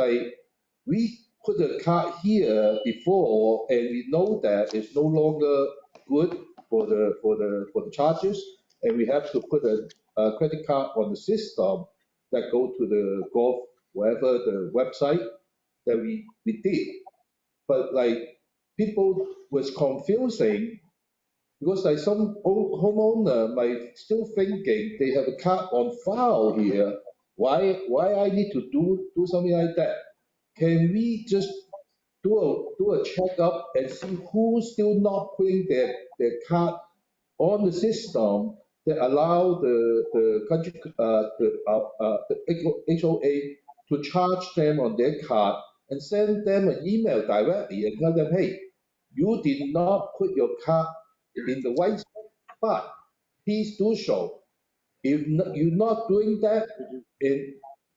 we put the card here before and we know that it's no longer good for the charges, and we have to put a credit card on the system that go to the Gulf, wherever the website that we did. But like people was confusing because like some old homeowner might still thinking they have a card on file here. Why I need to do something like that? Can we just do a checkup and see who's still not putting their card on the system that allow the country the HOA to charge them on their card and send them an email directly and tell them, hey, you did not put your card in the right spot. Please do so. If you're not doing that,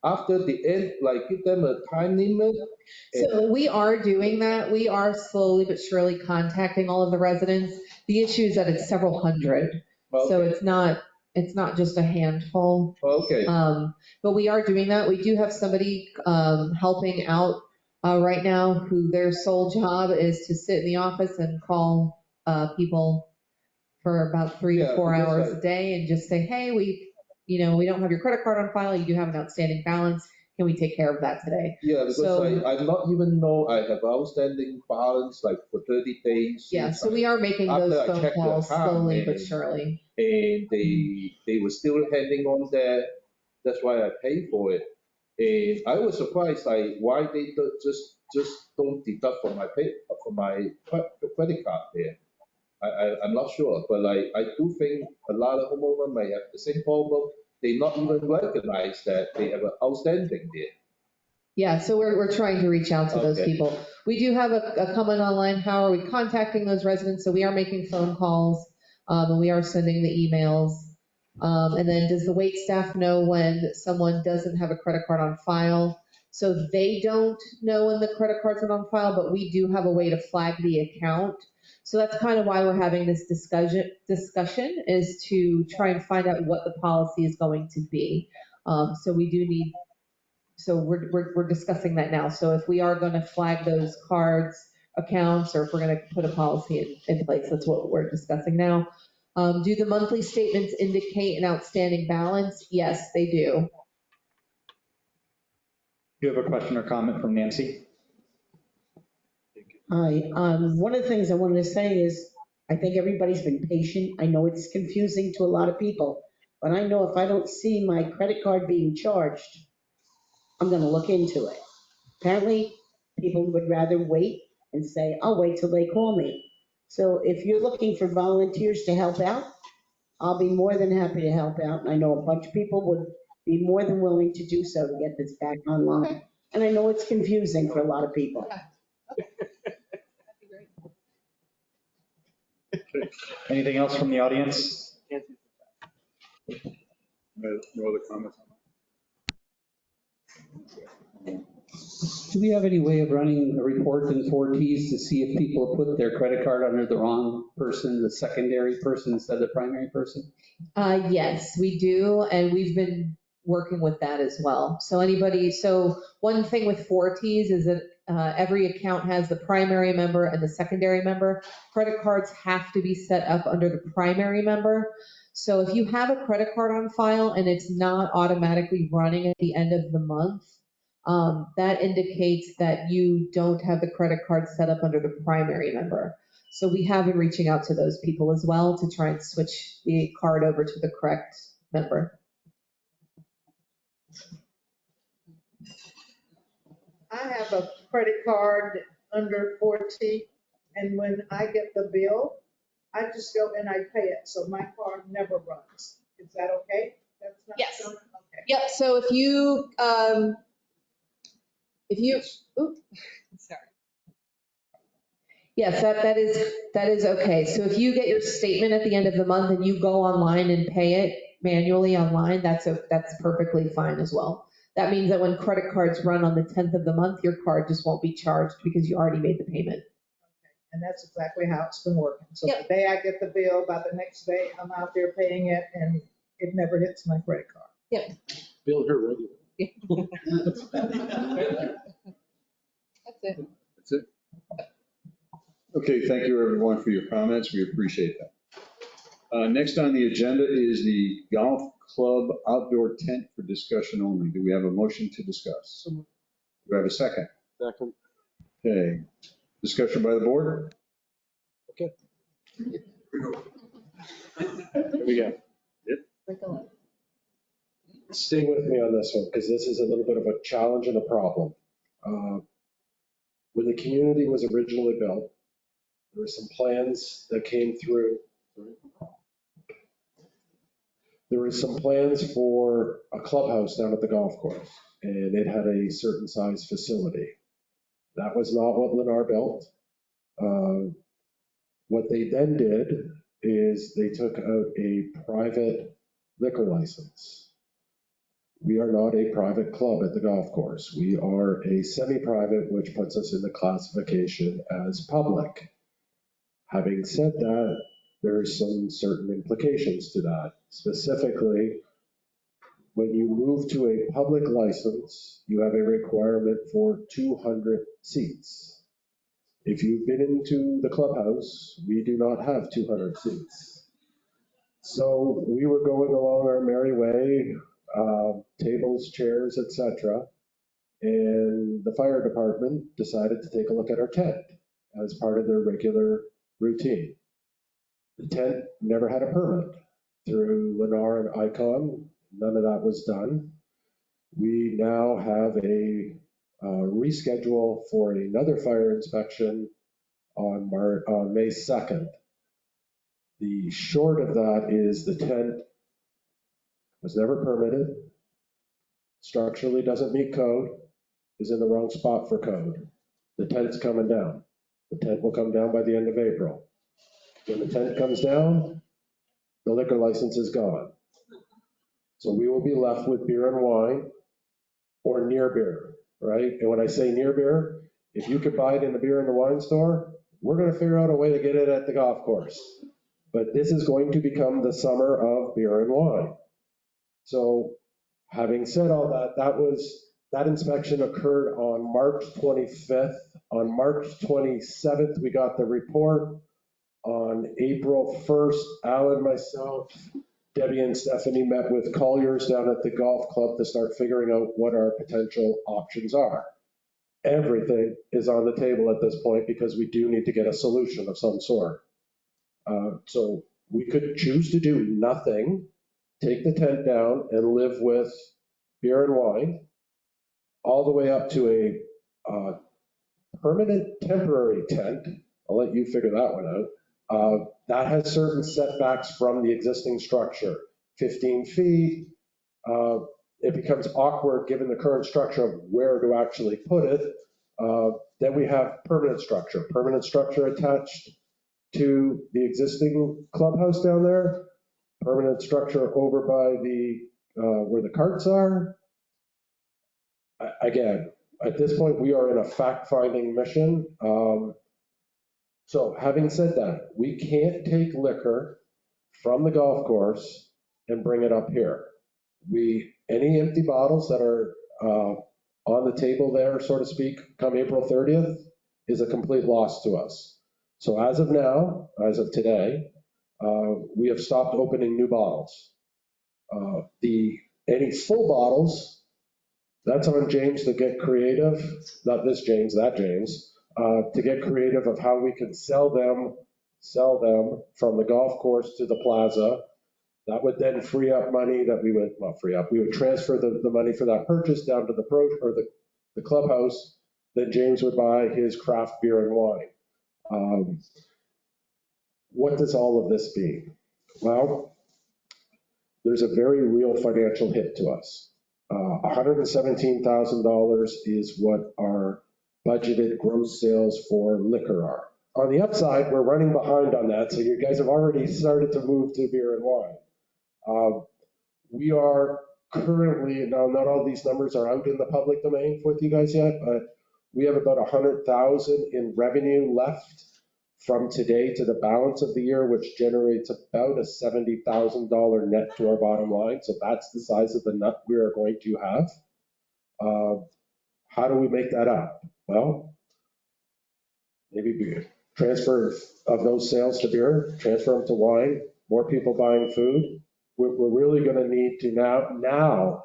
after the end, like give them a time limit. So we are doing that. We are slowly but surely contacting all of the residents. The issue is that it's several hundred. So it's not just a handful. Okay. But we are doing that. We do have somebody helping out right now who their sole job is to sit in the office and call people for about 3 to 4 hours a day and just say, hey, we don't have your credit card on file. You do have an outstanding balance. Can we take care of that today? Yeah, because I not even know I have outstanding balance like for 30 days. Yeah, so we are making those phone calls slowly but surely. And they were still handing on that. That's why I paid for it. And I was surprised, like, why they just don't deduct from my credit card there. I'm not sure, but I do think a lot of homeowners may have the same problem. They not even recognize that they have an outstanding there. Yeah, so we're trying to reach out to those Okay. people. We do have a comment online, how are we contacting those residents? So we are making phone calls, and we are sending the emails. And then does the wait staff know when someone doesn't have a credit card on file? So they don't know when the credit card's not on file, but we do have a way to flag the account. So that's kind of why we're having this discussion is to try and find out what the policy is going to be. So we do need, so we're discussing that now. So if we are going to flag those cards, accounts, or if we're going to put a policy in place, that's what we're discussing now. Do the monthly statements indicate an outstanding balance? Yes, they do. Do you have a question or comment from Nancy? Hi, one of the things I wanted to say is, I think everybody's been patient. I know it's confusing to a lot of people, but I know if I don't see my credit card being charged, I'm gonna look into it. Apparently, people would rather wait and say, I'll wait till they call me. So if you're looking for volunteers to help out, I'll be more than happy to help out. And I know a bunch of people would be more than willing to do so to get this back online. And I know it's confusing for a lot of people. Anything else from the audience? No other comments on Do we have any way of running a report in 4Ts to see if people have put their credit card under the wrong person, the secondary person instead of the primary person? Yes, we do, and we've been working with that as well. So one thing with 4Ts is that every account has the primary member and the secondary member. Credit cards have to be set up under the primary member. So if you have a credit card on file and it's not automatically running at the end of the month, that indicates that you don't have the credit card set up under the primary member. So we have been reaching out to those people as well to try and switch the card over to the correct member. I have a credit card under 4T, and when I get the bill, I just go and I pay it, so my card never runs. Is that okay? That's not Yes. something- okay. Yep, so if you, oops, sorry. Yes, that is okay. So if you get your statement at the end of the month and you go online and pay it manually online, that's perfectly fine as well. That means that when credit cards run on the 10th of the month, your card just won't be charged because you already made the payment. And that's exactly how it's been working. So the day I get the bill, by the next day, I'm out there paying it, and it never hits my credit card. Yep. Bill her regularly. That's it. That's it. Okay, thank you everyone for your comments. We appreciate that. Next on the agenda is the golf club outdoor tent for discussion only. Do we have a motion to discuss? Do we have a second? Second. Okay, discussion by the board? Okay. Here we go. Stay with me on this one, because this is a little bit of a challenge and a problem. When the community was originally built, there were some plans that came through. There were some plans for a clubhouse down at the golf course, and it had a certain size facility. That was not what Lennar built. What they then did is they took out a private liquor license. We are not a private club at the golf course. We are a semi-private, which puts us in the classification as public. Having said that, there are some certain implications to that. Specifically, when you move to a public license, you have a requirement for 200 seats. If you've been into the clubhouse, we do not have 200 seats. So we were going along our merry way, tables, chairs, etc. And the fire department decided to take a look at our tent as part of their regular routine. The tent never had a permit through Lennar and Icon. None of that was done. We now have a reschedule for another fire inspection on May 2nd. The short of that is the tent was never permitted, structurally doesn't meet code, is in the wrong spot for code. The tent's coming down. The tent will come down by the end of April. When the tent comes down, the liquor license is gone. So we will be left with beer and wine or near beer, right? And when I say near beer, if you could buy it in the beer and the wine store, we're going to figure out a way to get it at the golf course. But this is going to become the summer of beer and wine. So having said all that, that inspection occurred on March 25th. On March 27th, we got the report. On April 1st, Alan, myself, Debbie and Stephanie met with Colliers down at the golf club to start figuring out what our potential options are. Everything is on the table at this point because we do need to get a solution of some sort. So we could choose to do nothing, take the tent down and live with beer and wine, all the way up to a permanent temporary tent. I'll let you figure that one out. That has certain setbacks from the existing structure, 15 feet. It becomes awkward given the current structure of where to actually put it. Then we have permanent structure attached to the existing clubhouse down there, permanent structure over by the where the carts are. Again, at this point, we are in a fact-finding mission. So having said that, we can't take liquor from the golf course and bring it up here. Any empty bottles that are on the table there, so to speak, come April 30th, is a complete loss to us. So as of now, as of today, we have stopped opening new bottles. Any full bottles, that's on James to get creative, not this James, that James, to get creative of how we can sell them from the golf course to the plaza. That would then free up money that we would, well, free up, we would transfer the money for that purchase down to the clubhouse. Then James would buy his craft beer and wine. What does all of this mean? Well, there's a very real financial hit to us. $117,000 is what our budgeted gross sales for liquor are. On the upside, we're running behind on that, so you guys have already started to move to beer and wine. We are currently, now not all these numbers are out in the public domain with you guys yet, but we have about 100,000 in revenue left from today to the balance of the year, which generates about a $70,000 net to our bottom line. So that's the size of the nut we are going to have. How do we make that up? Well, maybe beer. Transfer of those sales to beer, transfer them to wine, more people buying food. We're really going to need to now,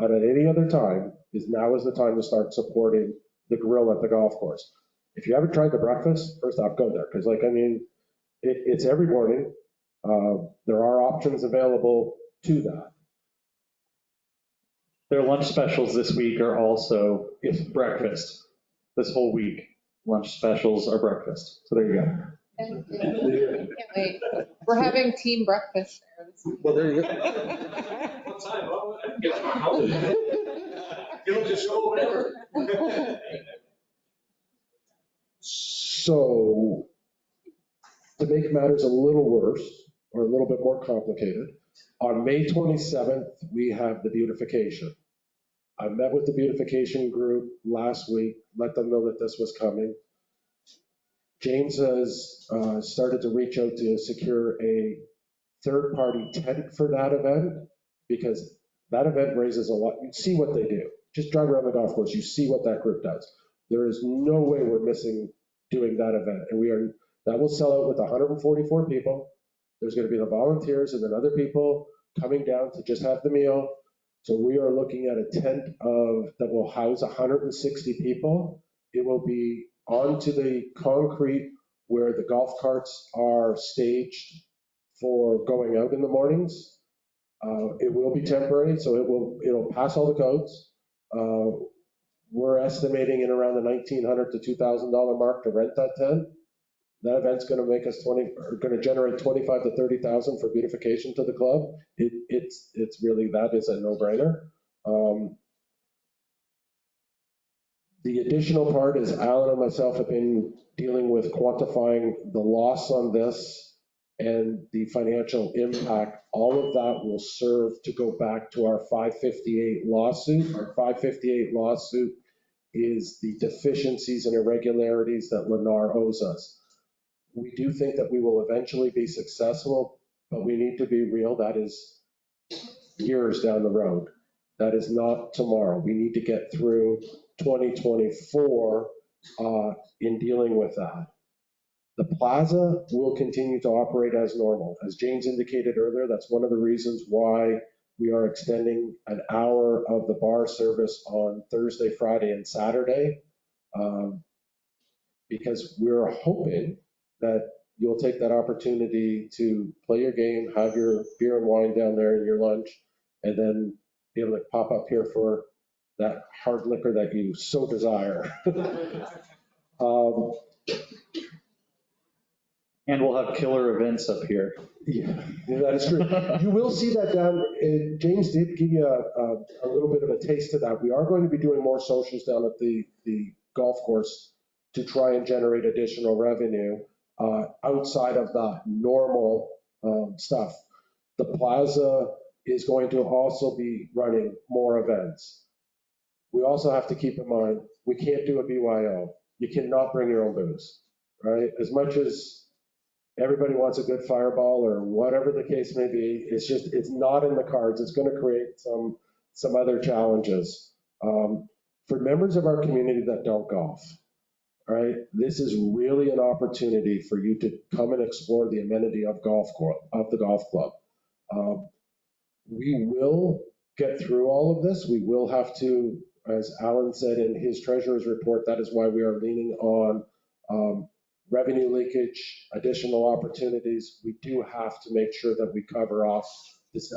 out at any other time, now is the time to start supporting the grill at the golf course. If you haven't tried the breakfast, first off, go there. Because, it's every morning. There are options available to that. Their lunch specials this week are also breakfast. This whole week, lunch specials are breakfast. So there you go. Can't wait. We're having team breakfast there this week. Well, there you go. What time? You'll just show whatever. So, to make matters a little worse, or a little bit more complicated, on May 27th, we have the beautification. I met with the beautification group last week, let them know that this was coming. James has started to reach out to secure a third-party tent for that event, because that event raises a lot. You see what they do. Just drive around the golf course, you see what that group does. There is no way we're missing doing that event. And that will sell out with 144 people. There's going to be the volunteers and then other people coming down to just have the meal. So we are looking at a tent that will house 160 people. It will be onto the concrete where the golf carts are staged for going out in the mornings. It will be temporary, so it'll pass all the codes. We're estimating in around the $1,900 to $2,000 mark to rent that tent. That event's going to make us going to generate 25 to 30,000 for beautification to the club. It's really, that is a no-brainer. The additional part is Alan and myself have been dealing with quantifying the loss on this and the financial impact. All of that will serve to go back to our 558 lawsuit. Our 558 lawsuit is the deficiencies and irregularities that Lennar owes us. We do think that we will eventually be successful, but we need to be real. That is years down the road. That is not tomorrow. We need to get through 2024 in dealing with that. The plaza will continue to operate as normal. As James indicated earlier, that's one of the reasons why we are extending an hour of the bar service on Thursday, Friday, and Saturday, because we're hoping that you'll take that opportunity to play your game, have your beer and wine down there and your lunch, and then be able to pop up here for that hard liquor that you so desire. And we'll have killer events up here. Yeah, that is true. You will see that down. James did give you a little bit of a taste of that. We are going to be doing more socials down at the golf course to try and generate additional revenue outside of the normal stuff. The plaza is going to also be running more events. We also have to keep in mind, we can't do a BYO. You cannot bring your own booze, right? As much as everybody wants a good fireball or whatever the case may be, it's not in the cards. It's going to create some other challenges. For members of our community that don't golf, right, this is really an opportunity for you to come and explore the amenity of the golf club. We will get through all of this. We will have to, as Alan said in his treasurer's report, that is why we are leaning on revenue leakage, additional opportunities. We do have to make sure that we cover off this.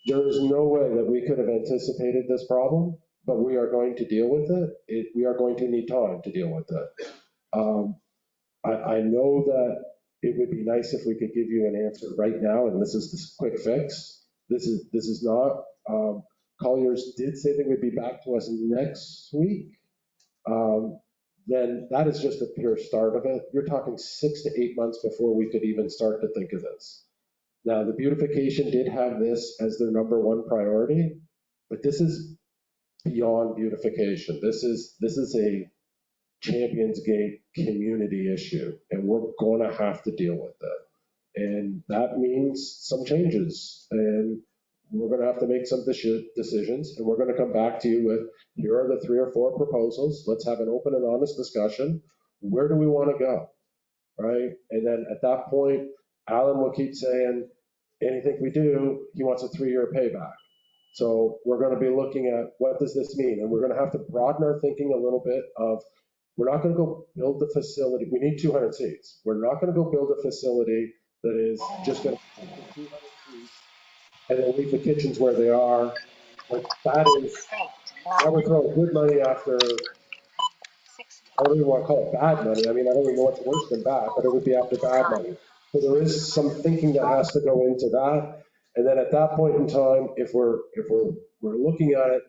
There is no way that we could have anticipated this problem, but we are going to deal with it. We are going to need time to deal with it. I know that it would be nice if we could give you an answer right now, and this is the quick fix. This is not. Colliers did say they would be back to us next week. Then that is just the pure start of it. You're talking 6 to 8 months before we could even start to think of this. Now, the beautification did have this as their number one priority, but this is beyond beautification. This is a Champions Gate community issue, and we're going to have to deal with it. And that means some changes, and we're going to have to make some decisions, and we're going to come back to you with, here are the 3 or 4 proposals. Let's have an open and honest discussion. Where do we want to go, right? And then at that point, Alan will keep saying, anything we do, he wants a 3-year payback. So we're going to be looking at, what does this mean? And we're going to have to broaden our thinking a little bit of, we're not going to go build the facility. We need 200 seats. We're not going to go build a facility that is just going to 200 seats and then leave the kitchens where they are. Like, that would throw good money after, I don't even want to call it bad money. I mean, I don't even know what's worse than bad, but it would be after bad money. So there is some thinking that has to go into that. And then at that point in time, if we're looking at it,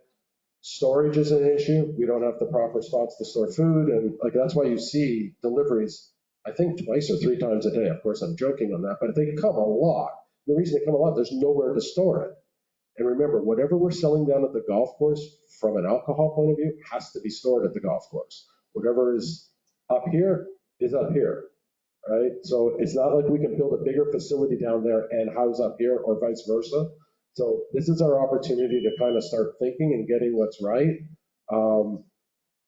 storage is an issue. We don't have the proper spots to store food. And like, that's why you see deliveries, I think 2 or 3 times a day. Of course, I'm joking on that, but they come a lot. The reason they come a lot, there's nowhere to store it. And remember, whatever we're selling down at the golf course from an alcohol point of view has to be stored at the golf course. Whatever is up here is up here, right? So it's not like we can build a bigger facility down there and house up here or vice versa. So this is our opportunity to kind of start thinking and getting what's right.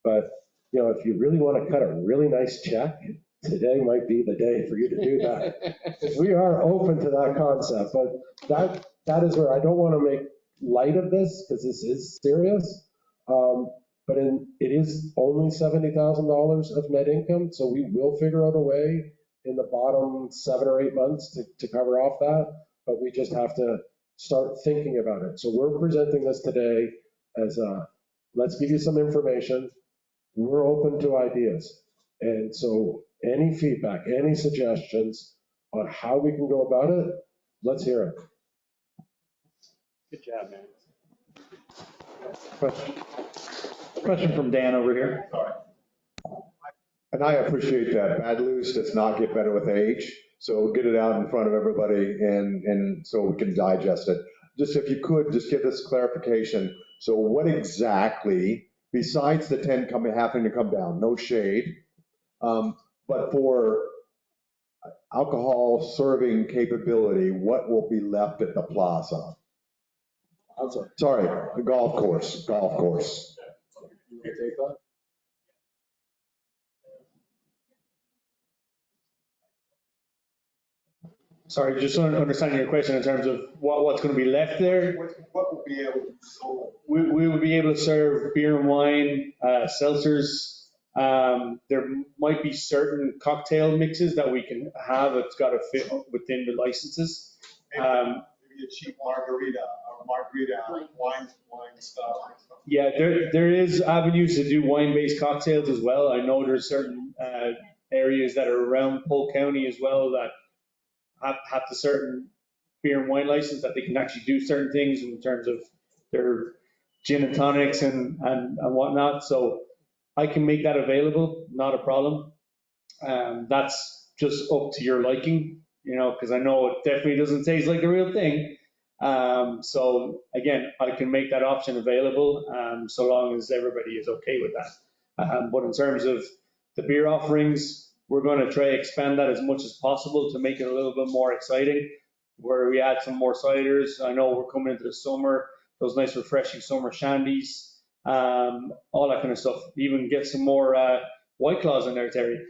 But, you know, if you really want to cut a really nice check, today might be the day for you to do that. We are open to that concept, but that is where I don't want to make light of this, because this is serious. But it is only $70,000 of net income, so we will figure out a way in the bottom 7 or 8 months to cover off that. But we just have to start thinking about it. So we're presenting this today as let's give you some information. We're open to ideas. And so any feedback, any suggestions on how we can go about it, let's hear it. Good job, man. Question from Dan over here. And I appreciate that. Bad news does not get better with age. So get it out in front of everybody and so we can digest it. Just if you could, just give us clarification. So what exactly, besides the 10 having to come down, no shade, but for alcohol serving capability, what will be left at the plaza? Sorry, the golf course. You can take that? Sorry, just understanding your question in terms of what's going to be left there. What will be able to be sold? We will be able to serve beer and wine, seltzers. There might be certain cocktail mixes that we can have. It's got to fit within the licenses. Maybe a cheap margarita or wine stuff. Yeah, there is avenues to do wine-based cocktails as well. I know there's certain areas that are around Polk County as well that have the certain beer and wine license that they can actually do certain things in terms of their gin and tonics and whatnot. So I can make that available, not a problem. That's just up to your liking, because I know it definitely doesn't taste like the real thing. So again, I can make that option available so long as everybody is okay with that. But in terms of the beer offerings, we're going to try to expand that as much as possible to make it a little bit more exciting, where we add some more ciders. I know we're coming into the summer, those nice refreshing summer shandies, all that kind of stuff. Even get some more White Claws in there, Terry.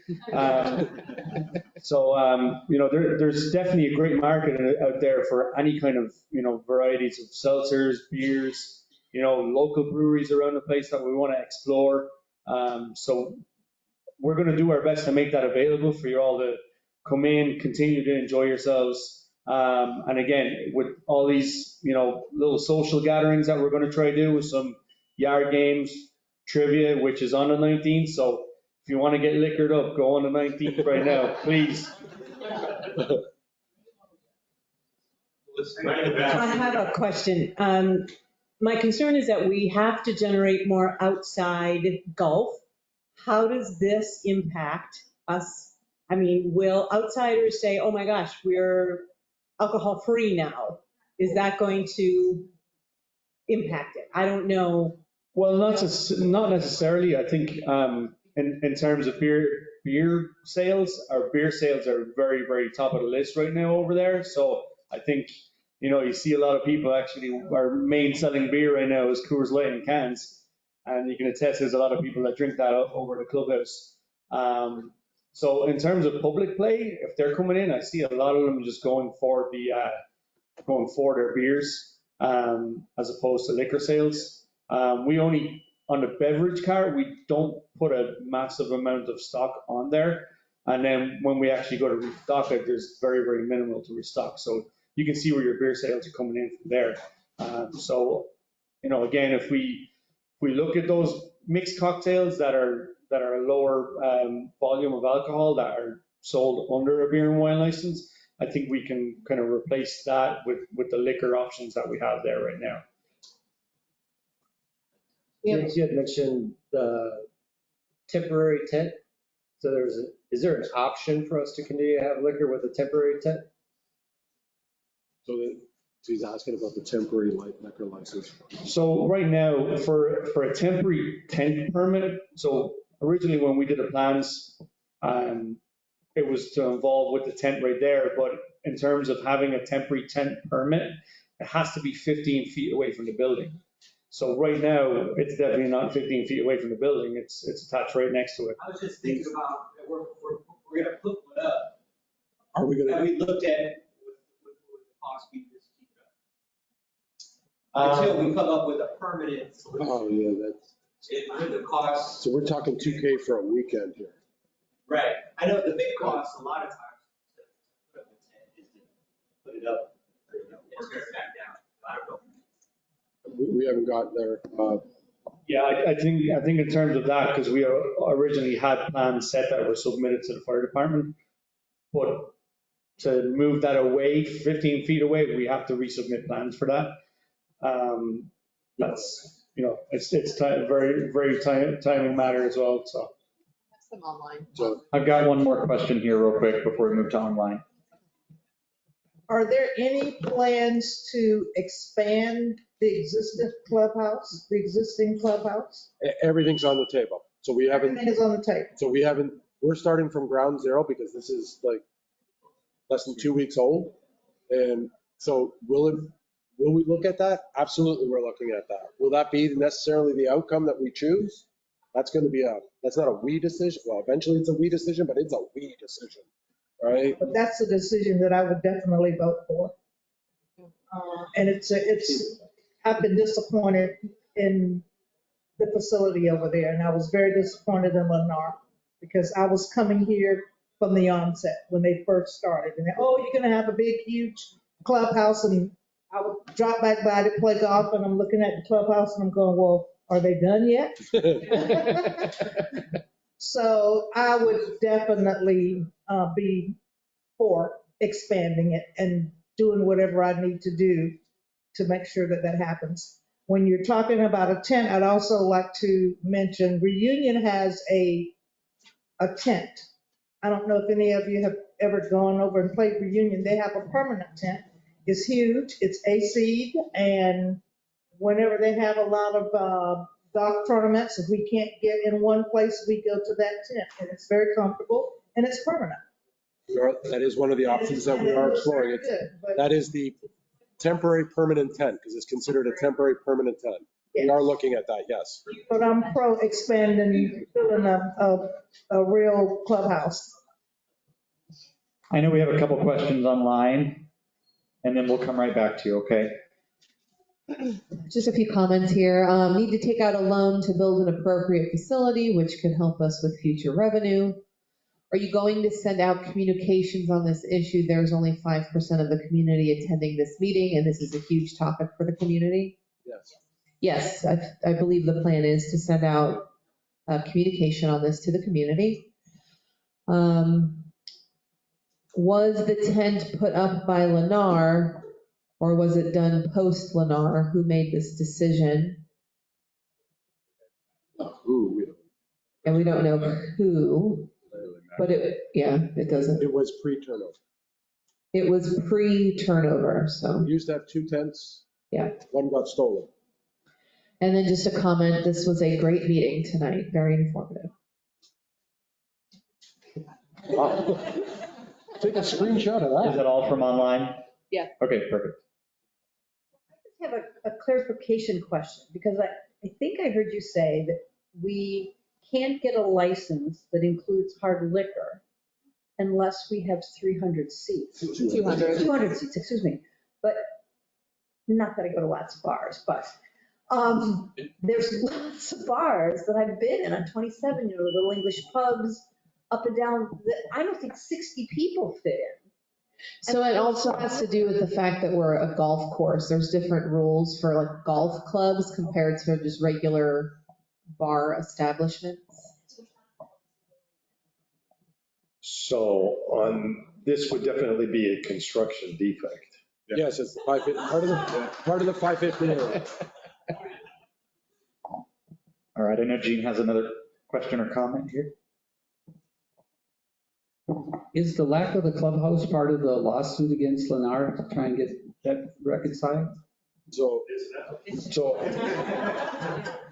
There's definitely a great market out there for any kind of, varieties of seltzers, beers, local breweries around the place that we want to explore. So we're going to do our best to make that available for you all to come in, continue to enjoy yourselves. And again, with all these, little social gatherings that we're going to try to do with some yard games, trivia, which is on the 19th. So if you want to get liquored up, go on the 19th right now, please. I have a question. My concern is that we have to generate more outside golf. How does this impact us? I mean, will outsiders say, oh my gosh, we're alcohol free now? Is that going to impact it? I don't know. Well, not necessarily. I think in terms of beer sales, our beer sales are very, very top of the list right now over there. So I think, you see a lot of people actually, our main selling beer right now is Coors Light in cans. And you can attest there's a lot of people that drink that over the clubhouse. So in terms of public play, if they're coming in, I see a lot of them just going for their beers as opposed to liquor sales. We only, on the beverage cart, we don't put a massive amount of stock on there. And then when we actually go to restock it, there's very, very minimal to restock. So you can see where your beer sales are coming in from there. Again, if we look at those mixed cocktails that are a lower volume of alcohol that are sold under a beer and wine license, I think we can kind of replace that with the liquor options that we have there right now. James, you had mentioned the temporary tent. So is there an option for us to continue to have liquor with a temporary tent? So he's asking about the temporary liquor license. So right now, for a temporary tent permit, so originally when we did the plans, it was to involve with the tent right there, but in terms of having a temporary tent permit, it has to be 15 feet away from the building. So right now, it's definitely not 15 feet away from the building, it's attached right next to it. I was just thinking about, we're gonna put one up. Are we gonna? Have we looked at what the cost be to keep it up? Until we come up with a permanent solution. Oh, yeah, that's. With the cost. So we're talking 2K for a weekend here. Right. I know the big cost a lot of times to put up a tent is to put it up and tear it back down. We haven't gotten there. Yeah, I think in terms of that, because we originally had plans set that were submitted to the fire department, but to move that away, 15 feet away, we have to resubmit plans for that. That's, it's very, very timing matter as well, so. Have some online. I've got one more question here real quick before we move to online. Are there any plans to expand the existing clubhouse, Everything's on the table. So we haven't, Everything is on the table. we're starting from ground zero because this is like less than 2 weeks old. And so will we look at that? Absolutely, we're looking at that. Will that be necessarily the outcome that we choose? That's not a we decision. Well, eventually it's a we decision, but it's a we decision, right? But that's a decision that I would definitely vote for. And I've been disappointed in the facility over there, and I was very disappointed in Lennar because I was coming here from the onset when they first started. And you're gonna have a big, huge clubhouse, and I would drop back by to play golf, and I'm looking at the clubhouse and I'm going, well, are they done yet? So I would definitely be for expanding it and doing whatever I need to do to make sure that that happens. When you're talking about a tent, I'd also like to mention Reunion has a tent. I don't know if any of you have ever gone over and played Reunion. They have a permanent tent. It's huge, it's AC'd, and whenever they have a lot of golf tournaments, if we can't get in one place, we go to that tent, and it's very comfortable, and it's permanent. That is one of the options that we are exploring. That is the temporary permanent tent, because it's considered a temporary permanent tent. We are looking at that, yes. But I'm pro expanding, doing a real clubhouse. I know we have a couple questions online, and then we'll come right back to you, okay? Just a few comments here. Need to take out a loan to build an appropriate facility, which could help us with future revenue. Are you going to send out communications on this issue? There's only 5% of the community attending this meeting, and this is a huge topic for the community. Yes. Yes, I believe the plan is to send out communication on this to the community. Was the tent put up by Lennar, or was it done post Lennar? Who made this decision? And we don't know who, but it doesn't. It was pre-turnover. It was pre-turnover, so. We used to have 2 tents. Yeah. One got stolen. And then just a comment, this was a great meeting tonight, very informative. Wow. Take a screenshot of that. Is that all from online? Yeah. Okay, perfect. I have a clarification question, because I think I heard you say that we can't get a license that includes hard liquor unless we have 300 seats. 200 seats, excuse me. But not that I go to lots of bars, but there's lots of bars that I've been in on 27, little English pubs up and down. I don't think 60 people fit in. So it also has to do with the fact that we're a golf course. There's different rules for like golf clubs compared to just regular bar establishments. So this would definitely be a construction defect. Yes, it's the 550, part of the 550 area. All right, I know Gene has another question or comment here. Is the lack of the clubhouse part of the lawsuit against Lennar to try and get that reconciled? So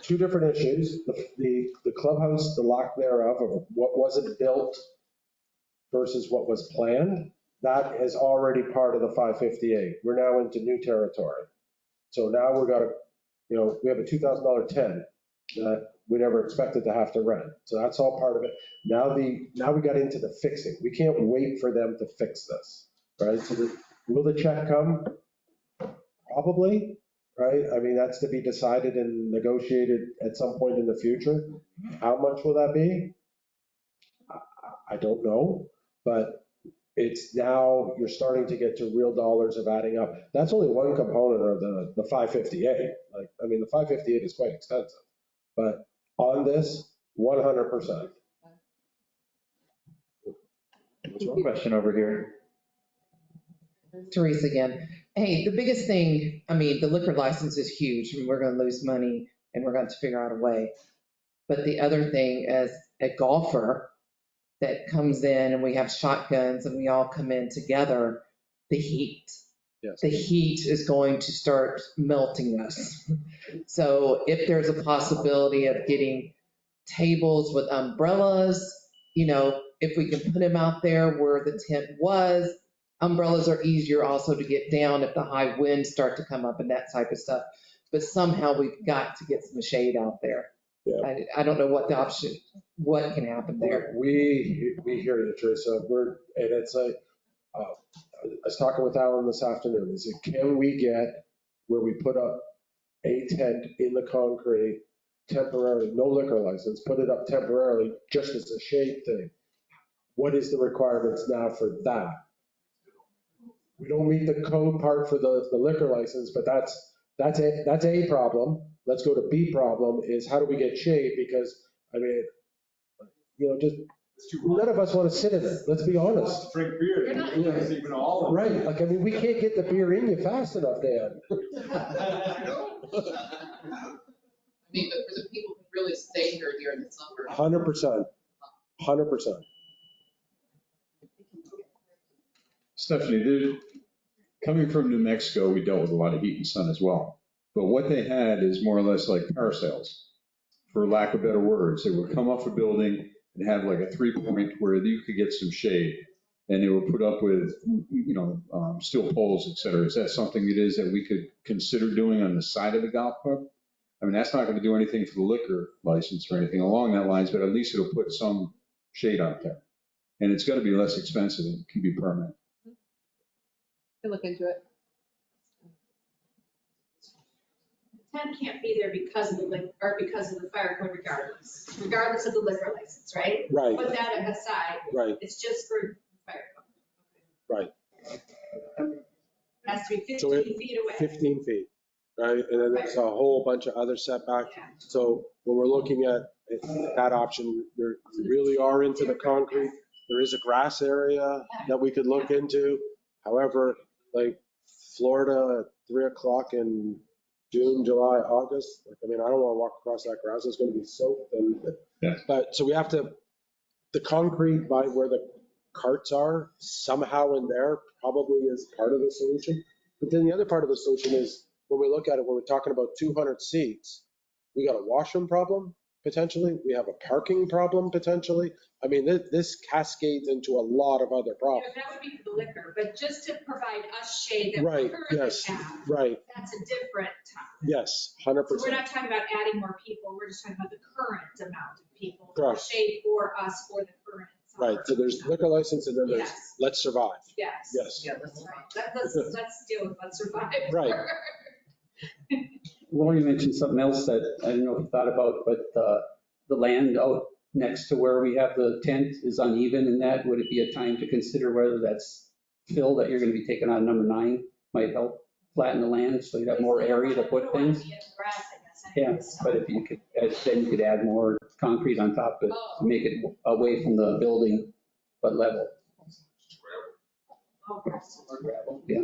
2 different issues. The clubhouse, the lack thereof of what wasn't built versus what was planned, that is already part of the 558. We're now into new territory. So now we have a $2,000 tent that we never expected to have to rent. So that's all part of it. Now we got into the fixing. We can't wait for them to fix this, right? So will the check come? Probably, right? I mean, that's to be decided and negotiated at some point in the future. How much will that be? I don't know, but it's now you're starting to get to real dollars of adding up. That's only one component of the 558. Like, I mean, the 558 is quite expensive, but on this, 100%. Question over here. Teresa again. Hey, the biggest thing, I mean, the liquor license is huge and we're gonna lose money and we're going to figure out a way. But the other thing, as a golfer that comes in and we have shotguns and we all come in together, the heat. Yes. The heat is going to start melting us. So if there's a possibility of getting tables with umbrellas, you know, if we can put them out there where the tent was, umbrellas are easier also to get down if the high winds start to come up and that type of stuff. But somehow we've got to get some shade out there. Yeah. I don't know what the option, what can happen there. We hear you, Teresa. And it's like, I was talking with Alan this afternoon. Is it, can we get where we put up a tent in the concrete temporarily, no liquor license, put it up temporarily just as a shade thing? What is the requirements now for that? We don't meet the code part for the liquor license, but that's a problem. Let's go to B problem is how do we get shade? Because, I mean, you know, just none of us want to sit in it. Let's be honest. Drink beer, it's even all. Right. Like, I mean, we can't get the beer in you fast enough, Dan. I mean, but for the people who really stay here during the summer. 100%. 100%. Stephanie, coming from New Mexico, we dealt with a lot of heat and sun as well. But what they had is more or less like parasails, for lack of better words. They would come off a building and have like a 3-point where you could get some shade. And they were put up with, you know, steel poles, et cetera. Is that something it is that we could consider doing on the side of the golf club? I mean, that's not going to do anything for the liquor license or anything along that lines, but at least it'll put some shade out there. And it's going to be less expensive and it can be permanent. Can look into it. Tent can't be there because of the fire code regardless of the liquor license, right? Right. Put that aside. Right. It's just for fire code. Right. Has to be So 15 feet away. 15 feet, right? And then there's a whole bunch of other setbacks. So when we're looking at that option, we really are into the concrete. There is a grass area that we could look into. However, like Florida at 3 o'clock in June, July, August, like, I mean, I don't want to walk across that grass. It's going to be soaked. But so we have to, the concrete by where the carts are, somehow in there probably is part of the solution. But then the other part of the solution is when we look at it, when we're talking about 200 seats, we got a washroom problem potentially. We have a parking problem potentially. I mean, this cascades into a lot of other problems. That would be for the liquor, but just to provide us shade that we Right, currently yes, have, right, that's a different time. yes, So 100%. we're not talking about adding more people, we're just talking about the current amount of people. Correct. Shade for us for the current summer. Right, so there's liquor license and then there's Yes. let's survive. Yes. Yes. Yeah, that's right. Let's deal with, let's survive. Right. Lori mentioned something else that I don't know if you thought about, but the land out next to where we have the tent is uneven in that. Would it be a time to consider whether that's fill that you're going to be taking on number 9 might help flatten the land so you have more area to put things? Yeah, but if you could, then you could add more concrete on top of it to make it away from the building, but level. Yeah.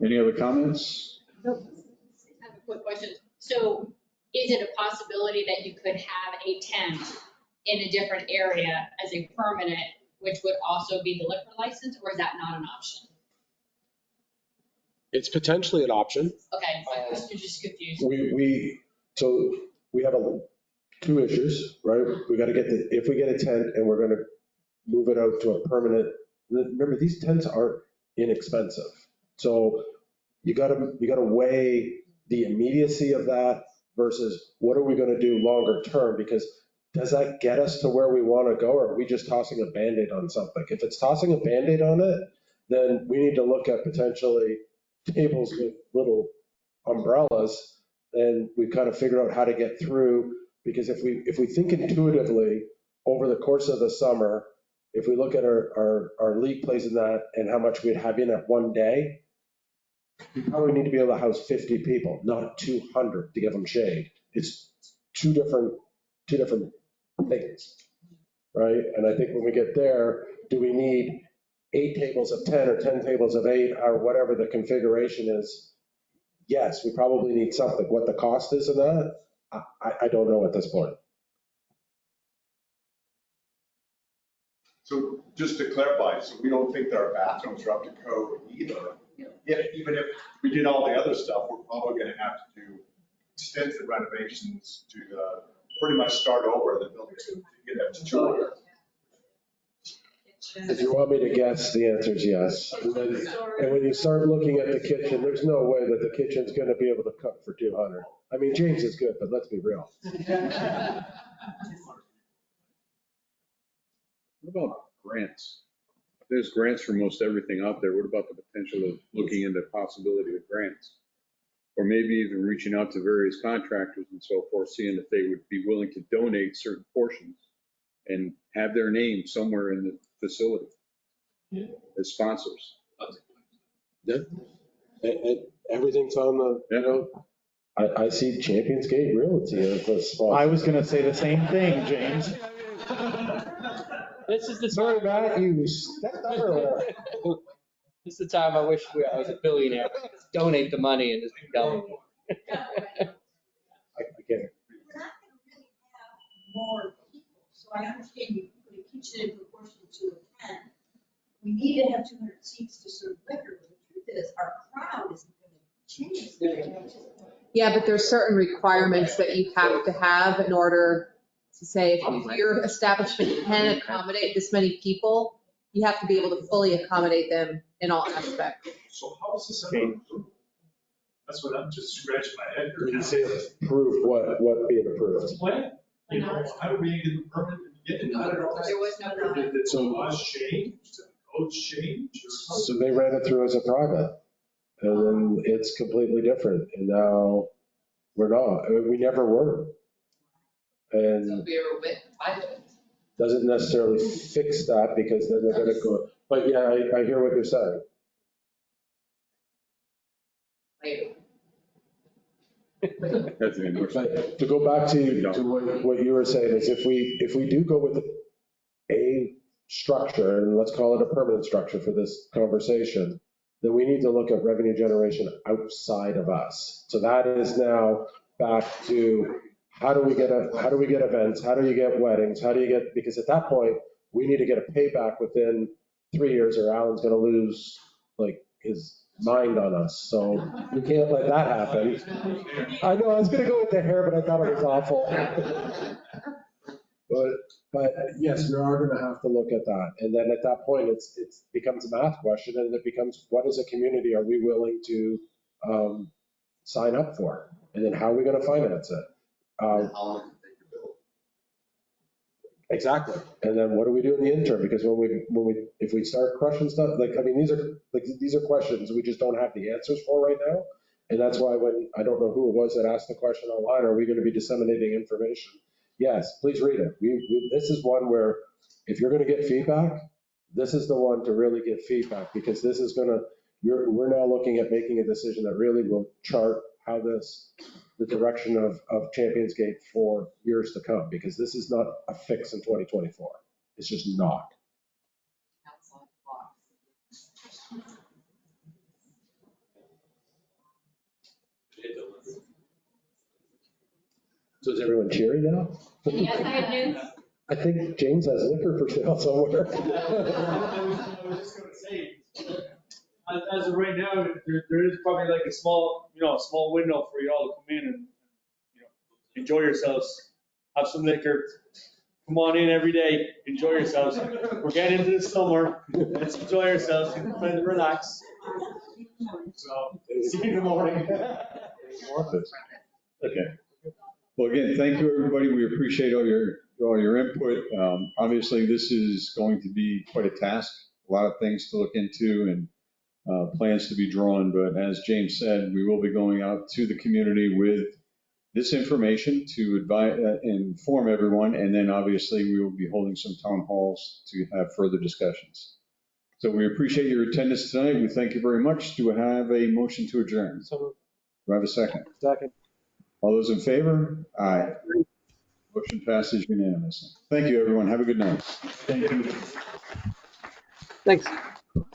Any other comments? I have a quick question. So is it a possibility that you could have a tent in a different area as a permanent, which would also be the liquor license, or is that not an option? It's potentially an option. Okay, my question is just confused. So we have 2 issues, right? We got to get if we get a tent and we're going to move it out to a permanent, remember these tents aren't inexpensive. So you got to weigh the immediacy of that versus what are we going to do longer term? Because does that get us to where we want to go, or are we just tossing a Band-Aid on something? If it's tossing a Band-Aid on it, then we need to look at potentially tables with little umbrellas, and we kind of figure out how to get through. Because if we think intuitively over the course of the summer, if we look at our league plays in that and how much we'd have in it one day, we probably need to be able to house 50 people, not 200 to give them shade. It's two different things, right? And I think when we get there, do we need 8 tables of 10 or 10 tables of 8 or whatever the configuration is? Yes, we probably need something. What the cost is of that, I don't know at this point. So just to clarify, so we don't think that our bathrooms are up to code either. Even if we did all the other stuff, we're probably gonna have to do extensive renovations to pretty much start over the building to get up to 200. If you want me to guess, the answer is yes. And when you start looking at the kitchen, there's no way that the kitchen's gonna be able to cook for 200. I mean, James is good, but let's be real. What about grants? There's grants for most everything out there. What about the potential of looking into the possibility of grants? Or maybe even reaching out to various contractors and so forth, seeing if they would be willing to donate certain portions and have their name somewhere in the facility as sponsors. Yeah. And everything's on the, you know, I see Champions Gate Realty as the sponsor. I was gonna say the same thing, James. This is the Sorry, Matt, you stepped up earlier. This is the time I wish I was a billionaire. Donate the money and just be done. I get it. More people, so I understand you put a kitchen in proportion to a 10. We need to have 200 seats to serve liquor, but the truth is, our crowd isn't going to change. Yeah, but there's certain requirements that you have to have in order to say if your establishment can accommodate this many people, you have to be able to fully accommodate them in all aspects. So how is this ever approved? That's what I'm just scratching my head. When you say approved, what being approved? When? You know, how do we get the permit to get it? I don't know. There was no permit. Did the laws change? Did the codes change or something? So they ran it through as a private, and then it's completely different, and now we're not. I mean, we never were. And We were with private. doesn't necessarily fix that, because then they're gonna go, but yeah, I hear what you're saying. But to go back to what you were saying is if we do go with a structure, and let's call it a permanent structure for this conversation, then we need to look at revenue generation outside of us. So that is now back to how do we get events? How do you get weddings? How do you get, because at that point, we need to get a payback within 3 years or Alan's gonna lose like his mind on us. So we can't let that happen. I know, I was gonna go with the hair, but I thought it was awful. But yes, we are gonna have to look at that. And then at that point, it becomes a math question, and it becomes, what as a community are we willing to sign up for? And then how are we gonna finance it? Exactly. And then what do we do in the interim? Because if we start crushing stuff, like, I mean, these are questions we just don't have the answers for right now. And that's why when, I don't know who it was that asked the question online, are we going to be disseminating information? Yes, please read it. This is one where if you're going to get feedback, this is the one to really get feedback, because this is going to, we're now looking at making a decision that really will chart how the direction of Champions Gate for years to come, because this is not a fix in 2024. It's just not. So is everyone cheering now? Yes, I have news. I think James has liquor for sale somewhere. I was just gonna say, as of right now, there is probably like a small window for you all to come in and, enjoy yourselves, have some liquor, come on in every day, enjoy yourselves. We're getting into the summer, let's enjoy ourselves, and relax. So, see you in the morning. Okay. Well, again, thank you, everybody. We appreciate all your input. Obviously, this is going to be quite a task, a lot of things to look into and plans to be drawn. But as James said, we will be going out to the community with this information to advise, inform everyone, and then obviously we will be holding some town halls to have further discussions. So we appreciate your attendance tonight. We thank you very much. Do I have a motion to adjourn? Do I have a second? Second. All those in favor? Aye. Motion passes unanimously. Thank you, everyone. Have a good night. Thank you. Thanks.